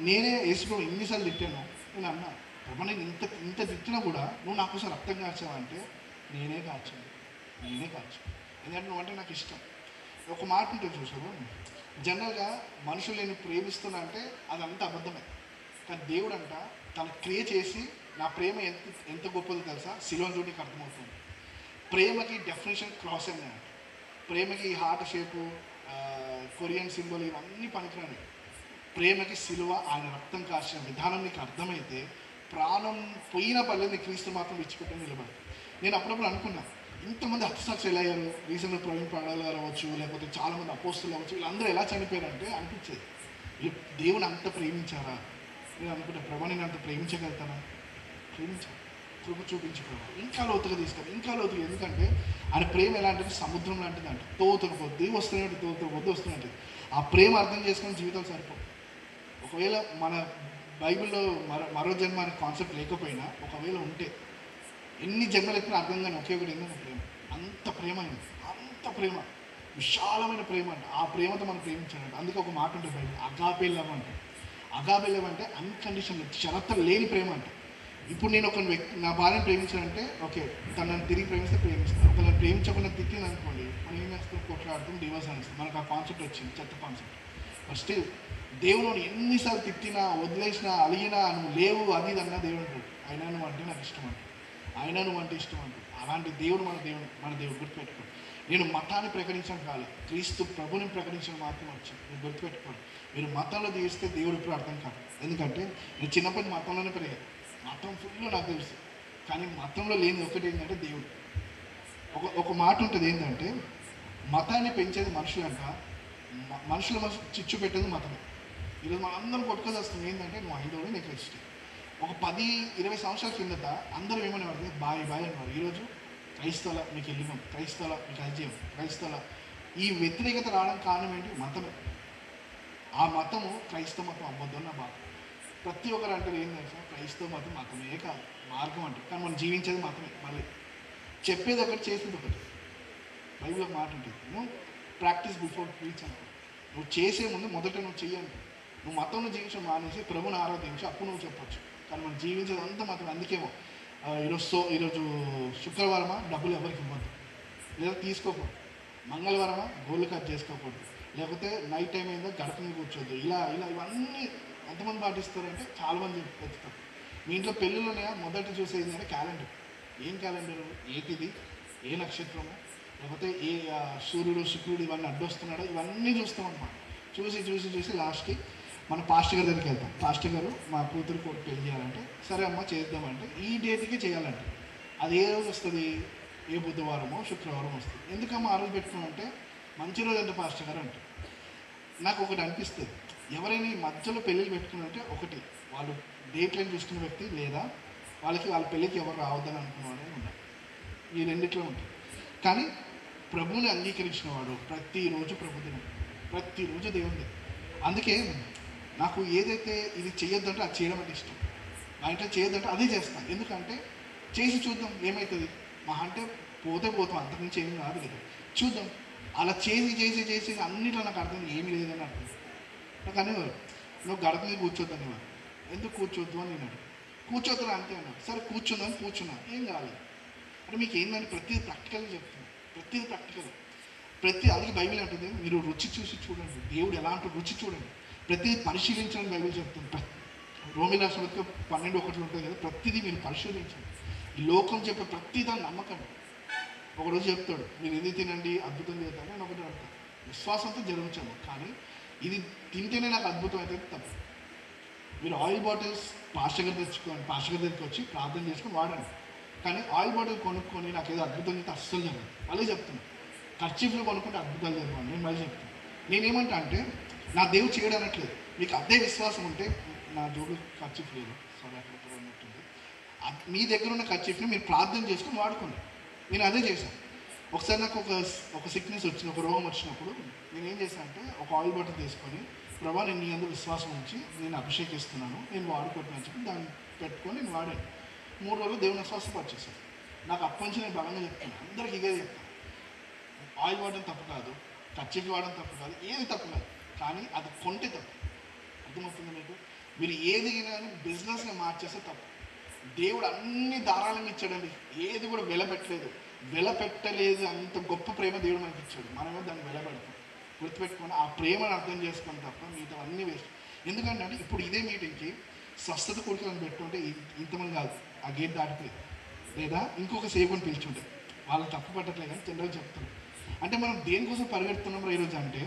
నేనే యేసు ఎన్నిసార్లు తిట్టాను. నేను అన్నా, ప్రభు నేను ఇంత తిట్టినా కూడా నువ్వు నా కోసం రక్తం కార్చావంటే నేనే కార్చాను. ఎందుకంటే నువ్వంటే నాకు ఇష్టం. ఒక మాట ఉంటుంది చూసావు, జనరల్గా మనుషులు నేను ప్రేమిస్తున్నా అంటే అదంతా అబద్ధమే. కానీ దేవుడు అంట తన క్రియ చేసి నా ప్రేమ ఎంత గొప్పదో తెలుసా, సిలువను చూడ నీకు అర్థమవుతుంది. ప్రేమకి డెఫినేషన్ క్రాస్ అయింది. ప్రేమకి హార్ట్ షేపు, కొరియన్ సింబల్ ఇవన్నీ పనికిరాని. ప్రేమకి సిలువ, ఆయన రక్తం కార్చిన విధానం నీకు అర్థమైతే ప్రాణం పోయిన పర్లేదు నీ క్రీస్తు మాత్రం విడిచిపెట్టని నిలబడదు. నేను అప్పుడప్పుడు అనుకున్నా, ఇంతమంది హతసాక్షులు ఎలా అయ్యారు, రీసెంట్గా ప్రవీణ్ పడాలి గారు అవ్వచ్చు, లేకపోతే చాలామంది అపోస్తులు అవ్వచ్చు, వీళ్ళందరూ ఎలా చనిపోయారంటే అనిపించేది, దేవుని అంత ప్రేమించారా? నేను అనుకుంటా, ప్రభు నేను అంత ప్రేమించగలుగుతానా? ప్రేమించాను, కృప చూపించుకోవాలి, ఇంకా లోతుగా తీసుకెళ్ళి, ఇంకా లోతుగా. ఎందుకంటే ఆయన ప్రేమ ఎలాంటిది, సముద్రం లాంటిది అంట. తోతులు కొద్ది వస్తున్నట్టు, తోతులు కొద్ది వస్తున్నట్టు. ఆ ప్రేమ అర్థం చేసుకుని జీవితాలు సరిపోవు. ఒకవేళ మన బైబిల్లో మరో జన్మ అనే కాన్సెప్ట్ లేకపోయినా, ఒకవేళ ఉంటే ఎన్ని జన్మలు ఎత్తినా అర్థం కానీ ఒకే ఒకటి ఏంటంటే ప్రేమ. అంత ప్రేమ అయింది, అంత ప్రేమ, విశాలమైన ప్రేమ అంట. ఆ ప్రేమతో మనం ప్రేమించాలంట. అందుకే ఒక మాట ఉంటుంది బైబిల్, అగాపే లవ్ అంటే. అగాపే లవ్ అంటే అన్కండిషనల్, షరతు లేని ప్రేమ అంట. ఇప్పుడు నేను ఒక వ్యక్తి నా భార్యను ప్రేమించాలంటే ఓకే, తను నన్ను తిరిగి ప్రేమిస్తాను. ఒక నన్ను ప్రేమించకుండా తిట్టింది అనుకోండి, మనం ఏం చేస్తాం, కొట్లాడుతాం, డివోర్స్ అనేస్తాం. మనకు ఆ కాన్సెప్ట్ వచ్చింది, చెత్త కాన్సెప్ట్. బట్ స్టిల్ దేవుని ఎన్నిసార్లు తిట్టినా, వదిలేసినా, అలిగినా, నువ్వు లేవు అది ఇది అన్నా దేవుడు అంటాడు, అయినా నువ్వు అంటే నాకు ఇష్టం అంటాడు, అయినా నువ్వు అంటే ఇష్టం అంటాడు. అలాంటి దేవుడు మన దేవుడు గుర్తుపెట్టుకోండి. నేను మతాన్ని ప్రకటించడం కాదు, క్రీస్తు ప్రభుని ప్రకటించడం మాత్రం వచ్చాను. మీరు గుర్తుపెట్టుకోండి. మీరు మతంలో జీవిస్తే దేవుడు ఇప్పుడు అర్థం కాదు. ఎందుకంటే నేను చిన్నప్పటి మతంలోనే పెరిగాను. మతం ఫుల్ నాకు తెలుసు. కానీ మతంలో లేని ఒకటి ఏంటంటే దేవుడు. ఒక మాట ఉంటుంది ఏంటంటే, మతాన్ని పెంచేది మనుషులంట, మనుషుల చిచ్చు పెట్టేది మతమే. ఈరోజు మనం అందరం కొట్టుకొని వస్తుంది ఏంటంటే, నువ్వు ఐదోడు నీకు ఇష్టం. ఒక 10-20 సంవత్సరాల కిందట అందరూ ఏమనేవారు, బాయ్ అనేవారు. ఈరోజు క్రైస్తవుల మీకు వెళ్ళినాం, క్రైస్తవుల మీకు అజయం, క్రైస్తవుల ఈ వ్యతిరేకత రావడం కారణం ఏంటి, మతమే. ఆ మతము క్రైస్తవ మతం అవ్వద్దు నా బాధ. ప్రతి ఒక్కరు అంటారు ఏంటంటే, క్రైస్తవ మతం మతమే కాదు, మార్గం అంటే. కానీ మనం జీవించేది మతమే. మళ్ళీ చెప్పేది ఒకటి, చేసేది ఒకటి. బైబిల్లో మాట ఉంటుంది, నువ్వు ప్రాక్టీస్ బిఫోర్ ప్రీచ్ అంటే. నువ్వు చేసే ముందు మొదట నువ్వు చెయ్యండి. నువ్వు మతంలో జీవించడం మానేసి ప్రభుని ఆరాధించి అప్పుడు నువ్వు చెప్పొచ్చు. కానీ మనం జీవించేది అంతా మాత్రం. అందుకేమో ఈరోజు శుక్రవారమా డబ్బులు ఎవరికి ఇవ్వద్దు, లేదా తీసుకోకూడదు. మంగళవారమా గోళ్ళు కట్ చేసుకోకూడదు, లేకపోతే నైట్ టైం అయిందో గడప మీద కూర్చోద్దు. ఇలా ఇవన్నీ ఎంతమంది పాటిస్తారంటే చాలామంది వెతుకుతారు. మీ ఇంట్లో పెళ్ళిలోనే మొదట చూసేది ఏంటంటే క్యాలెండర్. ఏం క్యాలెండరు, ఏటిది, ఏ నక్షత్రము, లేకపోతే ఏ సూర్యుడు శుక్రుడు ఇవన్నీ అడ్డొస్తున్నాడో ఇవన్నీ చూస్తాం అన్నమాట. చూసి లాస్ట్కి మన పాస్టర్ గారి దగ్గరికి వెళ్తాం. పాస్టర్ గారు మా కూతురు కొడుకు పెళ్లి చేయాలంటే, సరే అమ్మ చేద్దామంటే ఈ డేట్కి చేయాలంటే అది ఏ రోజు వస్తుంది, ఏ బుధవారమో శుక్రవారం వస్తుంది. ఎందుకమ్మా ఆ రోజు పెట్టుకున్నామంటే, మంచి రోజు అంటే పాస్టర్ గారు అంటే. నాకు ఒకటి అనిపిస్తుంది, ఎవరైనా ఈ మధ్యలో పెళ్ళిళ్ళు పెట్టుకున్నారంటే, ఒకటి వాళ్ళు డేట్ లైన్ చూసుకున్న వ్యక్తి, లేదా వాళ్ళ పెళ్ళికి ఎవరు రావద్దని అనుకున్నవాడే ఉండాలి. ఈ రెండిట్లో ఉంటుంది. కానీ ప్రభువుని అంగీకరించిన వాడు ప్రతిరోజు ప్రభుదినం, ప్రతిరోజు దేవుని. అందుకే నాకు ఏదైతే ఇది చేయొద్దంటే అది చేయడం అంటే ఇష్టం. మా ఇంట్లో చేయొద్దంటే అదే చేస్తాను. ఎందుకంటే చేసి చూద్దాం ఏమవుతుంది, మా అంటే పోతాం, అంతకుమించి ఏమి రాదు కదా, చూద్దాం. అలా చేసి అన్నిట్లో నాకు అర్థం ఏమీ లేదని అర్థం. నాకు అనేవారు, నువ్వు గడప మీద కూర్చోద్దు అనేవారు. ఎందుకు కూర్చోద్దు అని నేను కూర్చోద్దురా అంతే అన్నారు. సరే కూర్చుందని కూర్చున్నా, ఏం కాలేదు. అంటే మీకు ఏంటంటే ప్రతిదీ ప్రాక్టికల్గా చెప్తుంది, ప్రతిదీ ప్రాక్టికల్. అలాగే బైబిల్ అంటుంది మీరు రుచి చూసి చూడండి, దేవుడు ఎలా అంటారు రుచి చూడండి, ప్రతిదీ పరిశీలించడానికి బైబిల్ చెప్తుంది. రోమి రాష్ట్రంలో 12:1 ఉంటుంది కదా, ప్రతిదీ మీరు పరిశీలించండి. ఈ లోకం చెప్పే ప్రతిదాన్ని నమ్మకండి. ఒకరోజు చెప్తాడు మీరు ఇది తినండి అద్భుతం చేద్దాం, నేను ఒకటి అడుగుతాను, విశ్వాసంతో జరుగుతాను, కానీ ఇది తింటేనే నాకు అద్భుతం అయితే తప్పు. మీరు ఆయిల్ బాటిల్స్ పాస్టర్ గారు తెచ్చుకోండి, పాస్టర్ గారి దగ్గరికి వచ్చి ప్రార్థన చేసుకొని వాడండి, కానీ ఆయిల్ బాటిల్ కొనుక్కొని నాకు ఏదో అద్భుతం అయితే అస్సలు జరగదు. మళ్ళీ చెప్తున్నాను, ఖర్చీఫ్లో కొనుక్కుంటే అద్భుతాలు జరగదు. నేను మళ్ళీ చెప్తాను, నేనేమంటా అంటే నా దేవుడు చేయడం అనట్లేదు, మీకు అదే విశ్వాసం ఉంటే, నా జోడు ఖర్చీఫ్ లేదు, సారీ అక్కడ ఉన్నట్టుంది, మీ దగ్గర ఉన్న ఖర్చీఫ్ని మీరు ప్రార్థన చేసుకొని వాడుకోండి. నేను అదే చేశాను. ఒకసారి నాకు ఒక సిక్నెస్ వచ్చింది, ఒక రోగం వచ్చినప్పుడు నేను ఏం చేశాను అంటే ఒక ఆయిల్ బాటిల్ తీసుకొని, ప్రభా నేను నీ అందరూ విశ్వాసం ఉంచి నేను అభిషేకిస్తున్నాను, నేను వాడుకుంటున్నాను చెప్పి దాన్ని పెట్టుకొని నేను వాడాను. 3 రోజులు దేవుని స్వస్థపరిచేశాను. నాకు అప్పటి నుంచి నేను బలంగా చెప్తాను, అందరికి ఇదే చెప్తాను, ఆయిల్ వాడడం తప్పు కాదు, ఖర్చీఫ్ వాడడం తప్పు కాదు, ఏది తప్పు కాదు, కానీ అది కొంటే తప్పు. అర్థమవుతుంది మీకు? మీరు ఏది కానీ బిజినెస్గా మార్చేస్తే తప్పు. దేవుడు అన్ని దారాలను ఇచ్చాడండి, ఏది కూడా వెలపెట్టలేదు. అంత గొప్ప ప్రేమ దేవుడు మనకి ఇచ్చాడు, మనమే దాన్ని వెలపెడతాం. గుర్తుపెట్టుకొని ఆ ప్రేమను అర్థం చేసుకొని తప్ప మిగతా అన్నీ వేస్ట్. ఎందుకంటే అంటే ఇప్పుడు ఇదే మీటింగ్కి స్వస్థత కోరికలను పెట్టుకుంటే ఇంతమంది కాదు, ఆ గేట్ దాటిపోయి లేదా ఇంకొక సేవకుని పిలుచుంటే వాళ్ళని తప్పు పట్టట్లేదు, కానీ జనరల్గా చెప్తున్నాం. అంటే మనం దేనికోసం పరిగెడుతున్నాం ఈరోజు అంటే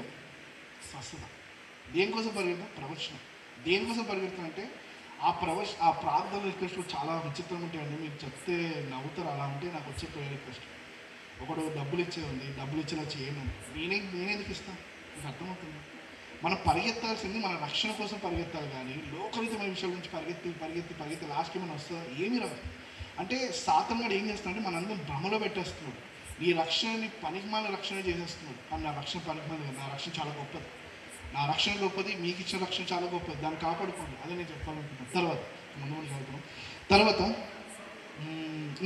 స్వస్థత. దేనికోసం పరిగెడతాం? ప్రవచనం. దేనికోసం పరిగెడుతున్నాం అంటే ఆ ప్రార్థన రిక్వెస్ట్ చాలా విచిత్రంగా ఉంటాయండి, మీరు చెప్తే నవ్వుతారు. అలా ఉంటే నాకు వచ్చే ప్రేయర్ రిక్వెస్ట్, ఒకడు డబ్బులు ఇచ్చే ఉంది, డబ్బులు ఇచ్చేలా చేయను, నేనెందుకు ఇస్తాను? మీకు అర్థమవుతుంది? మనం పరిగెత్తాల్సింది మన రక్షణ కోసం పరిగెత్తాలి, కానీ లోకవితమైన విషయాల నుంచి పరిగెత్తి లాస్ట్కి మనం వస్తుందా? ఏమీ రాదు. అంటే సాతాను గాడు ఏం చేస్తున్నాడంటే మనందరం భ్రమలో పెట్టేస్తున్నాడు, ఈ రక్షణని పనికిమాల రక్షణ చేసేస్తున్నాడు. కానీ నా రక్షణ పనికిమాలి కాదు, నా రక్షణ చాలా గొప్పది, నా రక్షణ గొప్పది, మీకు ఇచ్చిన రక్షణ చాలా గొప్పది, దాన్ని కాపాడుకోండి. అదే నేను చెప్పాలనుకుంటున్నాను. తర్వాత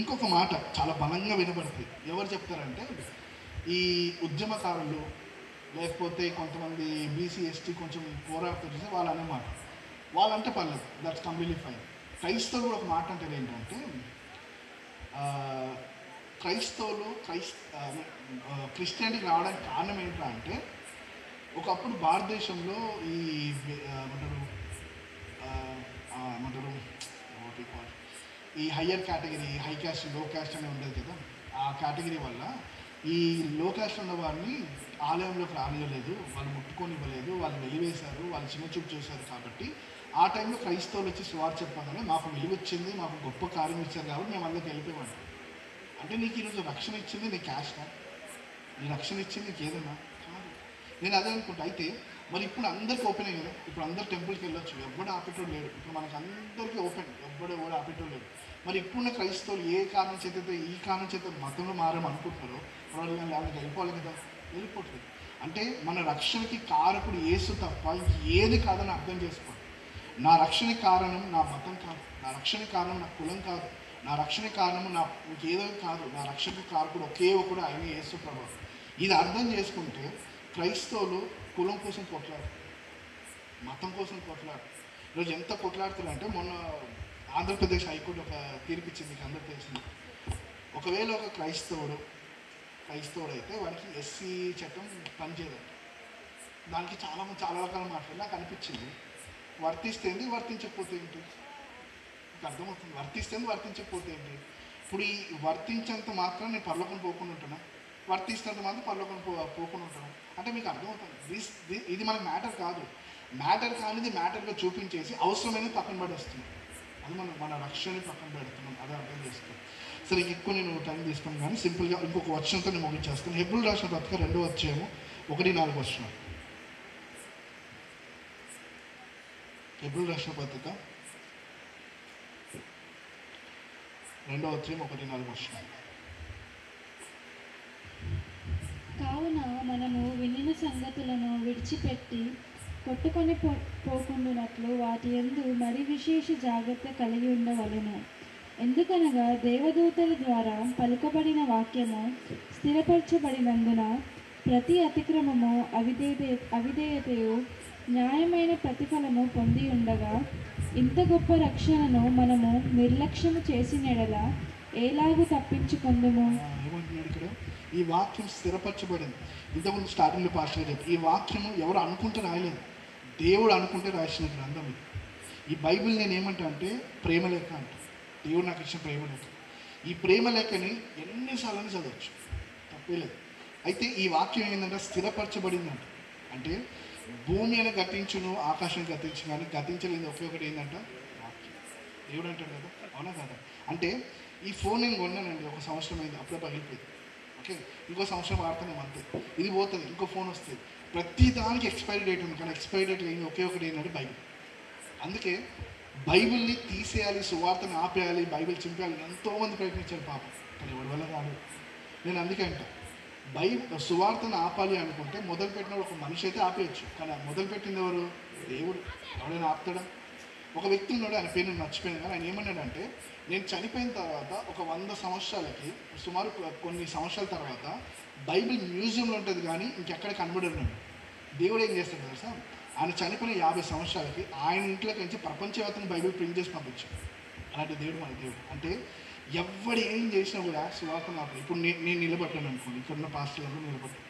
ఇంకొక మాట చాలా బలంగా వినబడుతుంది. ఎవరు చెప్తారంటే ఈ ఉద్యమకారులు లేకపోతే కొంతమంది బీసీ ఎస్టీ కొంచెం పోరాడుతూ చూస్తే వాళ్ళు అనే మాట, వాళ్ళంటే పర్లేదు, దట్స్ కంప్లీట్లీ ఫైన్. క్రైస్తవులు కూడా ఒక మాట అంటే ఏంటంటే క్రైస్తవులు క్రిస్టియానిటీకి రావడానికి కారణం ఏంటంటే అంటే ఒకప్పుడు భారతదేశంలో ఈ హయ్యర్ కేటగిరీ, హై క్యాస్ట్, లో క్యాస్ట్ అనేది ఉండేది కదా, ఆ కేటగిరీ వల్ల ఈ లో క్యాస్ట్ ఉన్న వారిని ఆలయంలోకి రానివ్వలేదు, వాళ్ళు ముట్టుకొనివ్వలేదు, వాళ్ళు వెలివేశారు, వాళ్ళు చిన్న చూపు చేశారు. కాబట్టి ఆ టైంలో క్రైస్తవులు వచ్చి సువార్త చెప్పగానే మాకు వెలుగొచ్చింది, మాకు గొప్ప కార్యం ఇచ్చారు కాబట్టి మేము అందరికి వెళ్ళిపోయాం. అంటే నీకు ఈరోజు రక్షణ ఇచ్చింది నీ క్యాస్టా? నీ రక్షణ ఇచ్చింది నీకు ఏదన్నా కాదు. నేను అదే అనుకుంటా. అయితే మరి ఇప్పుడు అందరికీ ఓపెన్ అయ్యి కదా, ఇప్పుడు అందరు టెంపుల్కి వెళ్ళొచ్చు, ఎవ్వడు ఆపేటోడు లేడు. ఇప్పుడు మనకు అందరికీ ఓపెన్, ఎవడు ఆపేటోడు లేడు. మరి ఇప్పుడున్న క్రైస్తవులు ఏ కారణం చేత ఈ కారణం చేత మతంలో మారామనుకుంటున్నారో వాళ్ళు వాళ్ళకి వెళ్ళిపోవాలి కదా, వెళ్ళిపోతుంది. అంటే మన రక్షణకి కారకుడు యేసు తప్ప ఏది కాదని అర్థం చేసుకోండి. నా రక్షణ కారణం నా మతం కాదు, నా రక్షణ కారణం నా కులం కాదు, నా రక్షణ కారణం నా ఇంకేదో కాదు, నా రక్షణ కారకుడు ఒకే ఒకడు ఆయన యేసు ప్రభువు. ఇది అర్థం చేసుకుంటే క్రైస్తవులు కులం కోసం కొట్లాడు, మతం కోసం కొట్లాడు. ఈరోజు ఎంత కొట్లాడుతున్నారంటే మొన్న ఆంధ్రప్రదేశ్ హైకోర్టు ఒక తీర్పు ఇచ్చింది, మీకు అందరూ తెలిసింది. ఒకవేళ ఒక క్రైస్తవుడు అయితే వాడికి ఎస్సీ చట్టం పనిచేయదంట. దానికి చాలా రకాల మాట్లాడి నాకు అనిపించింది, వర్తిస్తే ఏంటి, వర్తించకపోతే ఏంటి? మీకు అర్థమవుతుంది, వర్తిస్తేంది, వర్తించకపోతే ఏంటి? ఇప్పుడు ఈ వర్తించేంత మాత్రం నేను పరలోకం పోకుండా ఉంటున్నా, వర్తిస్తున్నంత మాత్రం పరలోకం పోకుండా ఉంటున్నా అంటే మీకు అర్థమవుతుంది. ఇది మనకు మ్యాటర్ కాదు, మ్యాటర్ కానిది మ్యాటర్గా చూపించేసి అవసరమైనది పక్కన పడేస్తున్నాం. అది మన రక్షణని పక్కన పెడుతున్నాం, అదే అర్థం చేసుకోండి. సరే ఎక్కువ నేను టైం తీసుకున్నాను, కానీ సింపుల్గా ఇంకొక వచనంతో నేను ముగించేస్తాను. హెబ్రీయులకు రాసిన పత్రిక 2వ అధ్యాయము 1-4 వచనం. హెబ్రీయులకు రాసిన పత్రిక 2వ అధ్యాయం 1-4 వచనం. కావున మనము వినిన సంగతులను విడిచిపెట్టి కొట్టుకొని పోకుండానట్లు వాటి యందు మరి విశేష జాగ్రత్త కలిగి ఉండవలెను. ఎందుకనగా దేవదూతల ద్వారా పలుకబడిన వాక్యము స్థిరపరచబడినందున ప్రతి అతిక్రమము అవిధేయతయు న్యాయమైన ప్రతిఫలము పొంది ఉండగా, ఇంత గొప్ప రక్షణను మనము నిర్లక్ష్యము చేసిన ఎడల ఎలాగూ తప్పించుకుందుము. ఏమంటున్నాడు ఇక్కడ? ఈ వాక్యం స్థిరపరచబడింది. ఇంతకుముందు స్టార్టింగ్లో పాస్టర్ చెప్పి ఈ వాక్యము ఎవరు అనుకుంటే రాయలేదు, దేవుడు అనుకుంటే రాసిన గ్రంథం ఇది. ఈ బైబిల్ నేను ఏమంటా అంటే ప్రేమలేఖ అంట. దేవుడు నాకు ఇచ్చిన ప్రేమలేఖ. ఈ ప్రేమలేఖని ఎన్నిసార్లు చదవచ్చు, తప్పేలేదు. అయితే ఈ వాక్యం ఏంటంటే స్థిరపరచబడిందంట. అంటే భూమి అని గతించును, ఆకాశం గతించును, కానీ గతించలేదు ఒకే ఒకటి ఏంటంట వాక్యం. దేవుడు అంటాడు కదా, అవునా కదా? అంటే ఈ ఫోన్ నేను కొన్నానండి, 1 సంవత్సరం అయింది, అప్పుడే పగిలిపోయింది. ఓకే, ఇంకో సంవత్సరం వాడుతున్నాం అంతే, ఇది పోతుంది, ఇంకో ఫోన్ వస్తుంది. ప్రతి దానికి ఎక్స్పైరీ డేట్ ఉంది, కానీ ఎక్స్పైరీ డేట్ ఏంటి? ఒకే ఒకటి ఏంటంటే బైబిల్. అందుకే బైబిల్ని తీసేయాలి, సువార్తను ఆపేయాలి, బైబిల్ చింపేయాలి, ఎంతోమంది ప్రయత్నించారు పాపం, కానీ ఎవరి వల్ల కాదు. నేను అందుకే అంట సువార్తను ఆపాలి అనుకుంటే మొదలుపెట్టిన ఒక మనిషి అయితే ఆపేయచ్చు, కానీ మొదలుపెట్టింది ఎవరు? దేవుడు. ఎవరైనా ఆపుతాడా? ఒక వ్యక్తి ఉన్నాడు, ఆయన పేరు నేను మర్చిపోయాను, కానీ ఆయన ఏమన్నాడంటే నేను చనిపోయిన తర్వాత ఒక 100 సంవత్సరాలకి సుమారు కొన్ని సంవత్సరాల తర్వాత బైబిల్ మ్యూజియంలో ఉంటుంది కానీ ఇంకెక్కడ కనబడున్నాడు. దేవుడు ఏం చేస్తాడు తెలుసా? ఆయన చనిపోయిన 50 సంవత్సరాలకి ఆయన ఇంట్లోకి నుంచి ప్రపంచవ్యాప్తంగా బైబిల్ ప్రింట్ చేసి పంపించాడు. అలాంటి దేవుడు మన దేవుడు. అంటే ఎవడు ఏం చేసినా కూడా సువార్తను ఆపలేదు. ఇప్పుడు నేను నిలబడ్డాను అనుకోండి, ఇక్కడున్న పాస్టర్లు నిలబడ్డాను,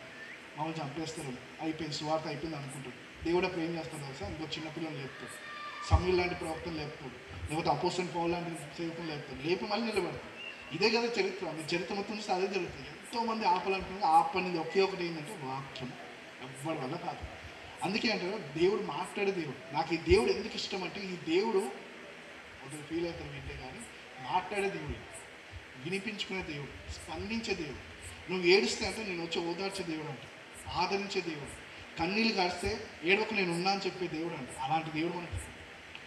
మామూలు చంపేస్తారు, అయిపోయింది సువార్త అయిపోయింది అనుకుంటాడు. దేవుడు అప్పుడు ఏం చేస్తాడు తెలుసా? ఇంకో చిన్నపిల్లలు లేపుతాడు, సమూయేలు లాంటి ప్రవక్తలు లేపుతాడు, లేకపోతే అపోస్తలుడైన పౌలు లాంటి సేవకులు లేపుతాడు, లేపి మళ్ళీ నిలబడతాడు. ఇదే కదా చరిత్ర. మీ చరిత్ర మొత్తం చూస్తే అదే జరుగుతుంది. ఎంతోమంది ఆపాలనుకున్నారు, ఆపనిది ఒకే ఒకటి ఏంటంటే వాక్యం. ఎవ్వడి వల్ల కాదు. అందుకే అంటారు దేవుడు మాట్లాడే దేవుడు. నాకు ఈ దేవుడు ఎందుకు ఇష్టం అంటే ఈ దేవుడు ఒక ఫీల్ అవుతారు వింటే, కానీ మాట్లాడే దేవుడు, వినిపించుకునే దేవుడు, స్పందించే దేవుడు. నువ్వు ఏడుస్తే అంటే నేను వచ్చి ఓదార్చే దేవుడు అంట, ఆదరించే దేవుడు. కన్నీళ్ళు కాడిస్తే ఏడవకు నేను ఉన్నా అని చెప్పే దేవుడు అంట. అలాంటి దేవుడు మనకి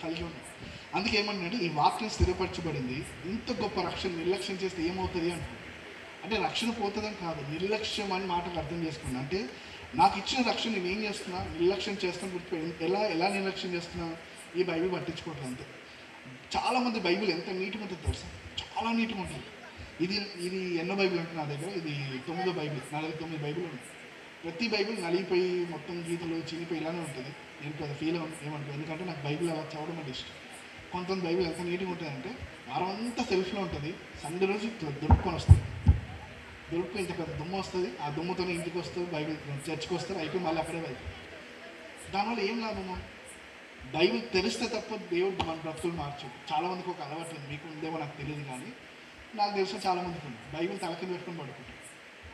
కలిగి ఉన్నాడు. అందుకే ఏమంటే ఈ వాక్యం స్థిరపరచబడింది. ఇంత గొప్ప రక్షణ నిర్లక్ష్యం చేస్తే ఏమవుతుంది అంటారు. అంటే రక్షణ పోతుందని కాదు, నిర్లక్ష్యం అని మాటకు అర్థం చేసుకున్నా. అంటే నాకు ఇచ్చిన రక్షణ నేను ఏం చేస్తున్నా? నిర్లక్ష్యం చేస్తాను. గుర్తుపోయి ఎలా నిర్లక్ష్యం చేస్తున్నా? ఈ బైబిల్ పట్టించుకోవట్లేదు అంతే. చాలామంది బైబిల్ ఎంత నీట్గా ఉంటుంది తెలుసా? చాలా నీట్గా ఉంటుంది. ఇది ఎన్నో బైబిల్ అంటే నా దగ్గర ఇది 9వ బైబిల్. నా దగ్గర 9 బైబిల్ ఉంది. ప్రతి బైబిల్ నలిగిపోయి మొత్తం గీతలు చినిపోయి ఇలానే ఉంటుంది. నేను పెద్ద ఫీల్ ఏమంటాను, ఎందుకంటే నాకు బైబిల్ అలా చదవడం అంటే ఇష్టం. కొంతమంది బైబిల్ ఎంత నీట్గా ఉంటుందంటే వారం అంతా సెల్ఫ్లో ఉంటుంది, సండే రోజు దొరుకుకొని వస్తుంది. దొరుకుని ఇంత పెద్ద దుమ్ము వస్తుంది, ఆ దుమ్ముతోనే ఇంటికి వస్తుంది, బైబిల్ చర్చికి వస్తారు, అయిపోయి మళ్ళీ అక్కడే వెళ్తారు. దానివల్ల ఏం లాభము? బైబిల్ తెలిస్తే తప్ప దేవుడు మన బ్రతుకులు మార్చు. చాలామందికి ఒక అలవాటు ఉంది, మీకు ఉందేమో నాకు తెలియదు, కానీ నాకు తెలిసిన చాలామందికి ఉంది. బైబిల్ తలకింద పెట్టుకొని పడుకుంటారు.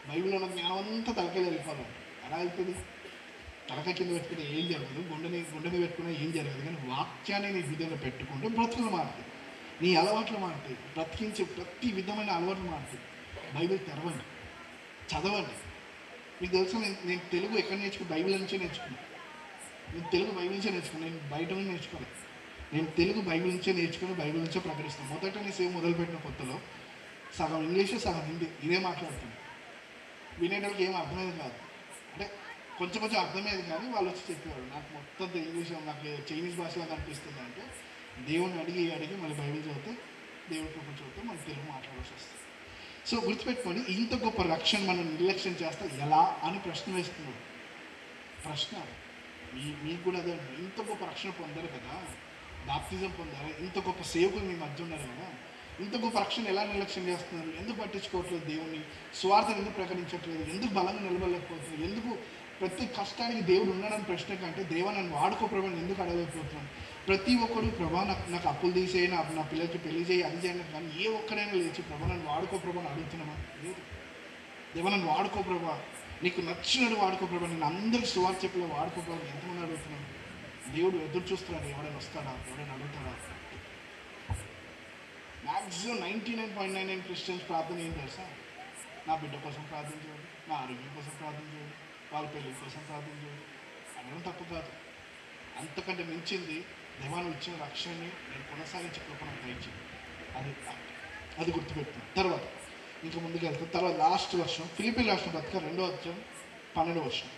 బైబిల్లో ఉన్న జ్ఞానం అంతా తలకాయలు వెళ్ళిపోవాలి. ఎలా అవుతుంది? తలకాయ కింద పెట్టుకుని ఏం జరగదు, గుండె మీద పెట్టుకునే ఏం జరగదు. కానీ వాక్యాన్ని నీ హృదయంలో పెట్టుకుంటే బ్రతుకులు మారుతాయి, నీ అలవాట్లు మారుతాయి, బ్రతికించే ప్రతి విధమైన అలవాట్లు మారుతాయి. బైబిల్ తెరవండి, చదవండి. మీకు తెలుసు నేను తెలుగు ఎక్కడ నేర్చుకుని? బైబిల్ నుంచే నేర్చుకున్నాను. నేను తెలుగు బైబిల్ నుంచే నేర్చుకున్నాను. నేను బయట నుంచి నేర్చుకోలేదు. నేను తెలుగు బైబిల్ నుంచే నేర్చుకుని బైబిల్ నుంచే ప్రకటిస్తాను. మొదట నేను సేవ మొదలుపెట్టిన కొత్తలో సగం ఇంగ్లీషు సగం హిందీ ఇదే మాట్లాడుతున్నాను. వినేటోళ్ళకి ఏం అర్థమయ్యేది కాదు. అంటే కొంచెం అర్థమయ్యేది, కానీ వాళ్ళు వచ్చి చెప్పేవారు నాకు మొత్తం ఇంగ్లీష్ నాకు చైనీస్ భాషలో కనిపిస్తుంది. అంటే దేవుని అడిగి మళ్ళీ బైబిల్ చదివితే దేవుడి కృప చదివితే మళ్ళీ తెలుగు మాట్లాడాల్సి వస్తుంది. సో గుర్తుపెట్టుకోండి, ఇంత గొప్ప రక్షణ మనం నిర్లక్ష్యం చేస్తే ఎలా అని ప్రశ్న వేస్తున్నాడు. ప్రశ్న మీకు కూడా అదే, ఇంత గొప్ప రక్షణ పొందారు కదా, బాప్తిజం పొందారు, ఇంత గొప్ప సేవకులు మీ మధ్య ఉన్నారు కదా, ఇంత గొప్ప రక్షణ ఎలా నిర్లక్ష్యం చేస్తున్నారు? ఎందుకు పట్టించుకోవట్లేదు? దేవుని స్వార్థం ఎందుకు ప్రకటించట్లేదు? ఎందుకు బలంగా నిలబడలేకపోతున్నారు? ఎందుకు ప్రతి కష్టానికి దేవుడు ఉన్నాడని ప్రశ్న కంటే దేవా నన్ను వాడుకో ప్రభా ఎందుకు అడగలేకపోతున్నాను? ప్రతి ఒక్కరు ప్రభా నాకు అప్పులు తీసేయి, నా పిల్లలకి పెళ్లి చేయి, అది చేయండి, కానీ ఏ ఒక్కరైనా లేచి ప్రభా నన్ను వాడుకో ప్రభా అని అడుగుతున్నామా? లేదు. దేవా నన్ను వాడుకో ప్రభా, నీకు నచ్చినట్టు వాడుకో ప్రభా, నేను అందరికి సువార్త చెప్పలే వాడుకో ప్రభా ఎంతమంది అడుగుతున్నాను? దేవుడు ఎదురు చూస్తున్నాడు, ఎవరైనా వస్తాడా, ఎవరైనా అడుగుతాడా? మ్యాక్సిమం 99.99% క్రిస్టియన్స్ ప్రార్థన ఏం తెలుసా? నా బిడ్డ కోసం ప్రార్థన చేయండి, నా ఆరోగ్యం కోసం ప్రార్థన చేయండి, వాళ్ళ పెళ్ళి కోసం ప్రార్థన చేయండి. అనడం తప్పు కాదు. అంతకంటే మించింది దేవాను ఇచ్చిన రక్షణని నేను కొనసాగించే కృప నాకు దయచేయండి. అది గుర్తుపెట్టుకున్నాను. తర్వాత ఇంకా ముందుకు వెళ్తాను. తర్వాత లాస్ట్ వర్షం ఫిలిప్పీయుల రాసిన పత్రిక 2వ అధ్యాయం 12వ వచనం.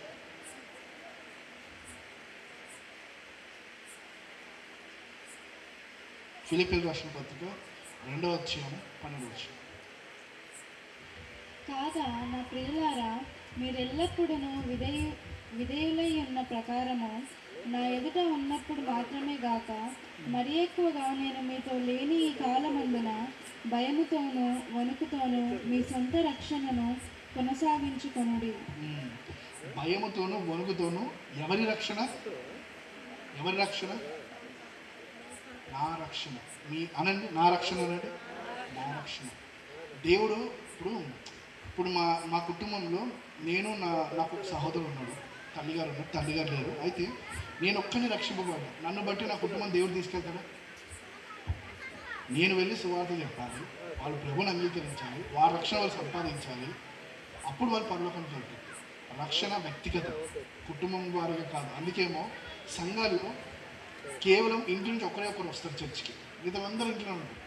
ఫిలిప్పీయుల రాసిన పత్రిక 2వ అధ్యాయం 12వ వచనం. కాగా నా ప్రియులారా, మీరెల్లప్పుడూ విధేయులై ఉన్న ప్రకారము నా ఎదుట ఉన్నప్పుడు మాత్రమే గాక మరి ఎక్కువగా నేను మీతో లేని ఈ కాలమందున భయముతోనూ వణుకుతోనూ మీ సొంత రక్షణను కొనసాగించుకొనుడి. భయముతోనూ వణుకుతోనూ ఎవరి రక్షణ? ఎవరి రక్షణ? నా రక్షణ. మీ అనండి, నా రక్షణ అనండి, నా రక్షణ. దేవుడు ఇప్పుడు మా కుటుంబంలో నేను నాకు ఒక సహోదరుడు ఉన్నాడు, తల్లిగారు ఉన్నారు, తల్లిగారు లేరు. అయితే నేను ఒక్కరిని రక్షింపబడ్డా, నన్ను బట్టి నా కుటుంబం దేవుడు తీసుకెళ్తాడా? నేను వెళ్ళి సువార్త చెప్పాలి, వాళ్ళు ప్రభుని అంగీకరించాలి, వారి రక్షణ వాళ్ళు సంపాదించాలి, అప్పుడు వాళ్ళు పరలోకానికి వెళ్తారు. రక్షణ వ్యక్తిగత, కుటుంబం వారిగా కాదు. అందుకేమో సంఘాల్లో కేవలం ఇంటి నుంచి ఒకరే ఒకరు వస్తారు చర్చికి, మిగతా అందరూ ఇంట్లో ఉంటారు.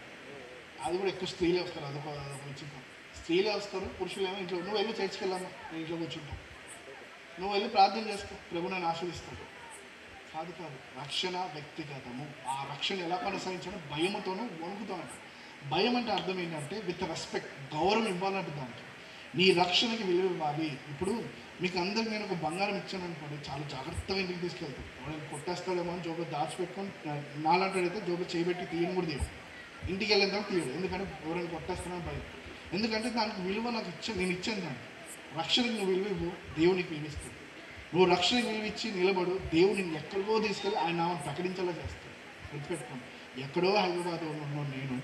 అది కూడా ఎక్కువ స్త్రీలే వస్తారు, అదొక విచిత్రం. స్త్రీలే వస్తారు, పురుషులు ఏమో ఇంట్లో. నువ్వు వెళ్ళి చర్చికి వెళ్ళామా, నేను ఇంట్లో కూర్చుంటావు, నువ్వు వెళ్ళి ప్రార్థన చేసుకో, ప్రభు నన్ను ఆశీర్వదిస్తాడు. కాదు కాదు, రక్షణ వ్యక్తిగతము. ఆ రక్షణ ఎలా కొనసాగించాలో భయముతోనూ వణుకుతోనూ. భయం అంటే అర్థం ఏంటంటే విత్ రెస్పెక్ట్, గౌరవం ఇవ్వాలంటే దానికి. నీ రక్షణకి విలువ ఇవ్వాలి. ఇప్పుడు మీకు అందరికి నేను ఒక బంగారం ఇచ్చాను అనుకోండి, చాలా జాగ్రత్తగా ఇంటికి తీసుకెళ్తాను. ఎవరైనా కొట్టేస్తాడేమో అని జోబులో దాచిపెట్టుకొని, నాలంటాడైతే జోబులో చేయబెట్టి తీయని కూడా తీయడు, ఇంటికి వెళ్ళిన తర్వాత తీయడు. ఎందుకంటే ఎవరైనా కొట్టేస్తానని భయం. ఎందుకంటే దానికి విలువ నాకు నేను ఇచ్చాను. దానికి రక్షణకి నువ్వు విలువ ఇవ్వు, దేవునికి విలువ ఇస్తాడు. నువ్వు రక్షణకి విలువ ఇచ్చి నిలబడు, దేవుడు నిన్ను ఎక్కడికో తీసుకెళ్ళి ఆయన నామని ప్రకటించేలా చేస్తాడు. గుర్తుపెట్టుకోండి, ఎక్కడో హైదరాబాద్లో ఉన్న నేను,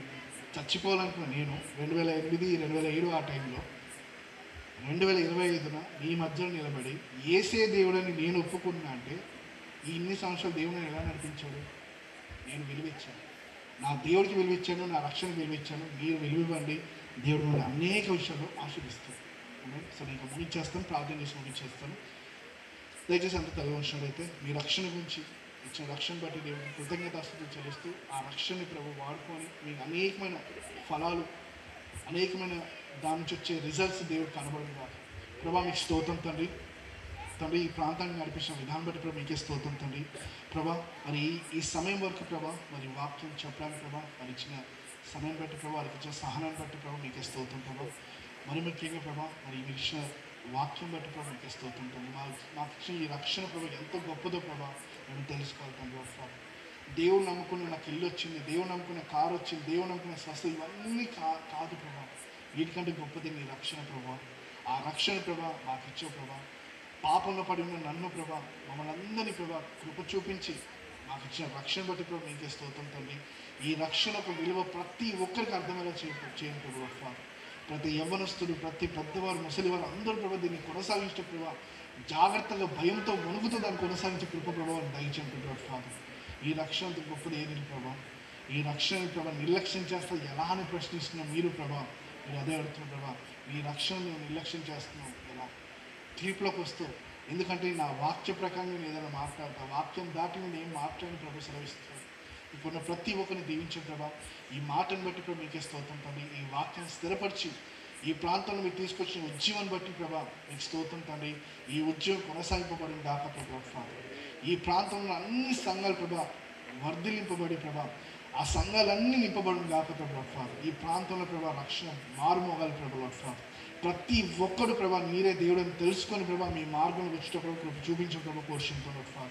చచ్చిపోవాలనుకున్న నేను 2008, 2007 ఆ టైంలో 2025 నీ మధ్యలో నిలబడి ఏసే దేవుడని నేను ఒప్పుకున్నా అంటే ఇన్ని సంవత్సరాలు దేవుడిని ఎలా నడిపించాడు? నేను విలువిచ్చాను, నా దేవుడికి విలువిచ్చాను, నా రక్షణకి విలువిచ్చాను. మీరు విలువివ్వండి, దేవుడు నుండి అనేక విషయాల్లో ఆశీర్దిస్తాడు. సో నేను ముగించేస్తాను, ప్రార్థన చేసి ముగించేస్తాను. దయచేసి అంత తలవంచినట్లయితే మీ రక్షణ గురించి ఇచ్చిన రక్షణ బట్టి దేవుడికి కృతజ్ఞతాస్తుతులు చెల్లిస్తూ ఆ రక్షణని ప్రభు వాడుకొని మీకు అనేకమైన ఫలాలు, అనేకమైన దాని నుంచి వచ్చే రిజల్ట్స్ దేవుడు కనబడదు కాదు. ప్రభా మీకు స్తోత్రం తండ్రి. తండ్రి ఈ ప్రాంతాన్ని నడిపించిన విధానం బట్టి ప్రభా మీకే స్తోత్రం తండ్రి. ప్రభా మరి ఈ సమయం వరకు ప్రభా మరి వాక్యం చెప్పడానికి ప్రభా మరి ఇచ్చిన సమయం బట్టి ప్రభా వారికి ఇచ్చిన సహనాన్ని బట్టి ప్రభా మీకే స్తోత్రం ప్రభా. మరి ముఖ్యంగా ప్రభా మరి మీరు ఇచ్చిన వాక్యం బట్టి ప్రభా మీకే స్తోత్రం తండ్రి. మాకు ఇచ్చిన ఈ రక్షణ ప్రభా ఎంత గొప్పదో ప్రభా మేము తెలుసుకోవాలి తండ్రి. ప్రభా దేవుడు నమ్ముకున్న నాకు ఇల్లు వచ్చింది, దేవుడు నమ్ముకున్న కారు వచ్చింది, దేవుడు నమ్ముకున్న స్వస్థ, ఇవన్నీ కాదు ప్రభా. వీటికంటే గొప్పది నీ రక్షణ ప్రభా. ఆ రక్షణ ప్రభా మాకు ఇచ్చే ప్రభా. పాపంలో పడి ఉన్న నన్ను ప్రభా, మమ్మల్ని అందరినీ ప్రభా కృప చూపించి మాకు ఇచ్చిన రక్షణ బట్టి ప్రభా మీకే స్తోత్రం తండ్రి. ఈ రక్షణకు విలువ ప్రతి ఒక్కరికి అర్థమయ్యేలా చేయండి ప్రభా. ప్రతి యవ్వనస్తుడు, ప్రతి పెద్దవారు, ముసలివారు అందరూ ప్రభా దీన్ని కొనసాగించే ప్రభా జాగ్రత్తగా భయంతో వణుకుతో దాన్ని కొనసాగించే కృప ప్రభావాన్ని దయచేయండి ప్రభా. ఈ రక్షణతో గొప్పది ఏది ప్రభా? ఈ రక్షణ ప్రభా నిర్లక్ష్యం చేస్తా ఎలా అని ప్రశ్నిస్తున్నాం మీరు ప్రభా. మీరు అదే అడుగుతున్నారు ప్రభా, ఈ రక్షణ మేము నిర్లక్ష్యం చేస్తున్నాం ఎలా? తీర్పులోకి వస్తూ, ఎందుకంటే నా వాక్య ప్రకారం నేను ఏదైనా మాట్లాడతా, వాక్యం దాటి నేను ఏం మాట్లాడిన ప్రభు సెలవిస్తున్నాను. ఇప్పుడున్న ప్రతి ఒక్కరిని దీవించే ప్రభా. ఈ మాటను బట్టి ప్రభు మీకే స్తోత్రం తండ్రి. ఈ వాక్యాన్ని స్థిరపరిచి ఈ ప్రాంతంలో మీరు తీసుకొచ్చిన ఉద్యమాన్ని బట్టి ప్రభా మీకు స్తోత్రం తండ్రి. ఈ ఉద్యమం కొనసాగింపబడిన దాకా ప్రభా ఈ ప్రాంతంలో అన్ని సంఘాలు ప్రభా వర్ధిలింపబడి ప్రభా ఆ సంఘాలన్నీ నింపబడిన దాకా ప్రభా ఈ ప్రాంతంలో ప్రభా రక్షణ మారుమోగాలి ప్రభా. ప్రతి ఒక్కడు ప్రభా మీరే దేవుడని తెలుసుకొని ప్రభా మీ మార్గంలో వచ్చేటప్పుడు చూపించిన ప్రభా కోరుకుంటున్నాడు ప్రభా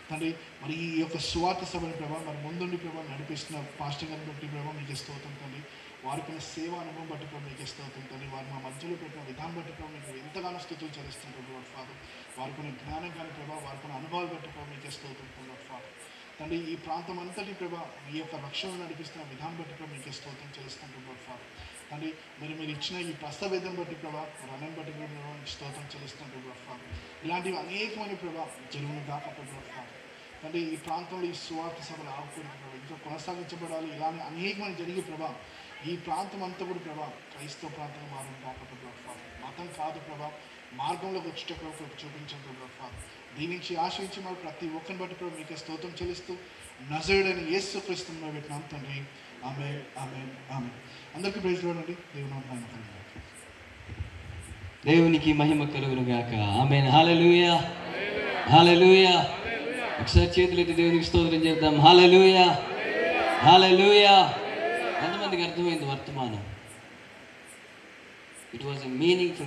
తండ్రి. మరి ఈ యొక్క సువార్త సభని ప్రభా మరి ముందుండి ప్రభా నడిపిస్తున్న పాస్టర్ గారిని బట్టి ప్రభా మీకు స్తోత్రం తండ్రి. వారికి సేవా అనుభవం బట్టి ప్రభా మీకు స్తోత్రం తండ్రి. వారు మా మధ్యలో పెట్టిన విధానం బట్టి ప్రభా మీకు ఎంతగానో స్థుతులు చెల్లిస్తుంటారు ఫాదర్. వారికి జ్ఞానం కానీ ప్రభా వారికి అనుభవాలు బట్టి ప్రభా మీకే స్తోత్రం ఫాదర్ తండ్రి. ఈ ప్రాంతం అంతటి ప్రభా మీ యొక్క రక్షణ నడిపిస్తున్న విధానం బట్టి ప్రభా మీకే స్తోత్రం చెల్లిస్తుంటారు ఫాదర్ తండ్రి. మరి మీరు ఇచ్చిన ఈ ప్రస్తవేదం బట్టి ప్రభా రణం బట్టి ప్రభా మీకు స్తోత్రం చెల్లిస్తుంటారు ఫాదర్. ఇలాంటివి అనేకమైన ప్రభా జరుగును దాకా ప్రభా ఫాదర్ తండ్రి. ఈ ప్రాంతంలో ఈ సువార్త సభలు ఆగుకూడదు ప్రభా, ఇంకా కొనసాగించబడాలి. ఇలానే అనేకమైన జరిగే ప్రభా ఈ ప్రాంతం అంతా కూడా ప్రభా క్రైస్తవ ప్రాంతంగా మారును కాక ప్రభా. మతం కాదు ప్రభా, మార్గంలోకి వచ్చేటప్పుడు చూపించండి ప్రభా. దీని నుంచి ఆశ్రయించి మరి ప్రతి ఒక్కరిని బట్టి ప్రభా మీకే స్తోత్రం చెల్లిస్తూ నజరేయుడైన యేసుక్రీస్తుని పెట్టినాం తండ్రి. ఆమేన్, ఆమేన్, ఆమేన్. అందరికీ ప్రైజ్ లోనండి. దేవునికి మహిమ కలుగును గాక. ఆమేన్. హల్లెలూయా, హల్లెలూయా. ఒకసారి చేతులెత్తి దేవునికి స్తోత్రం చేద్దాం. హల్లెలూయా, హల్లెలూయా. ఎంతమందికి అర్థమైంది వర్తమానం? It was a meaning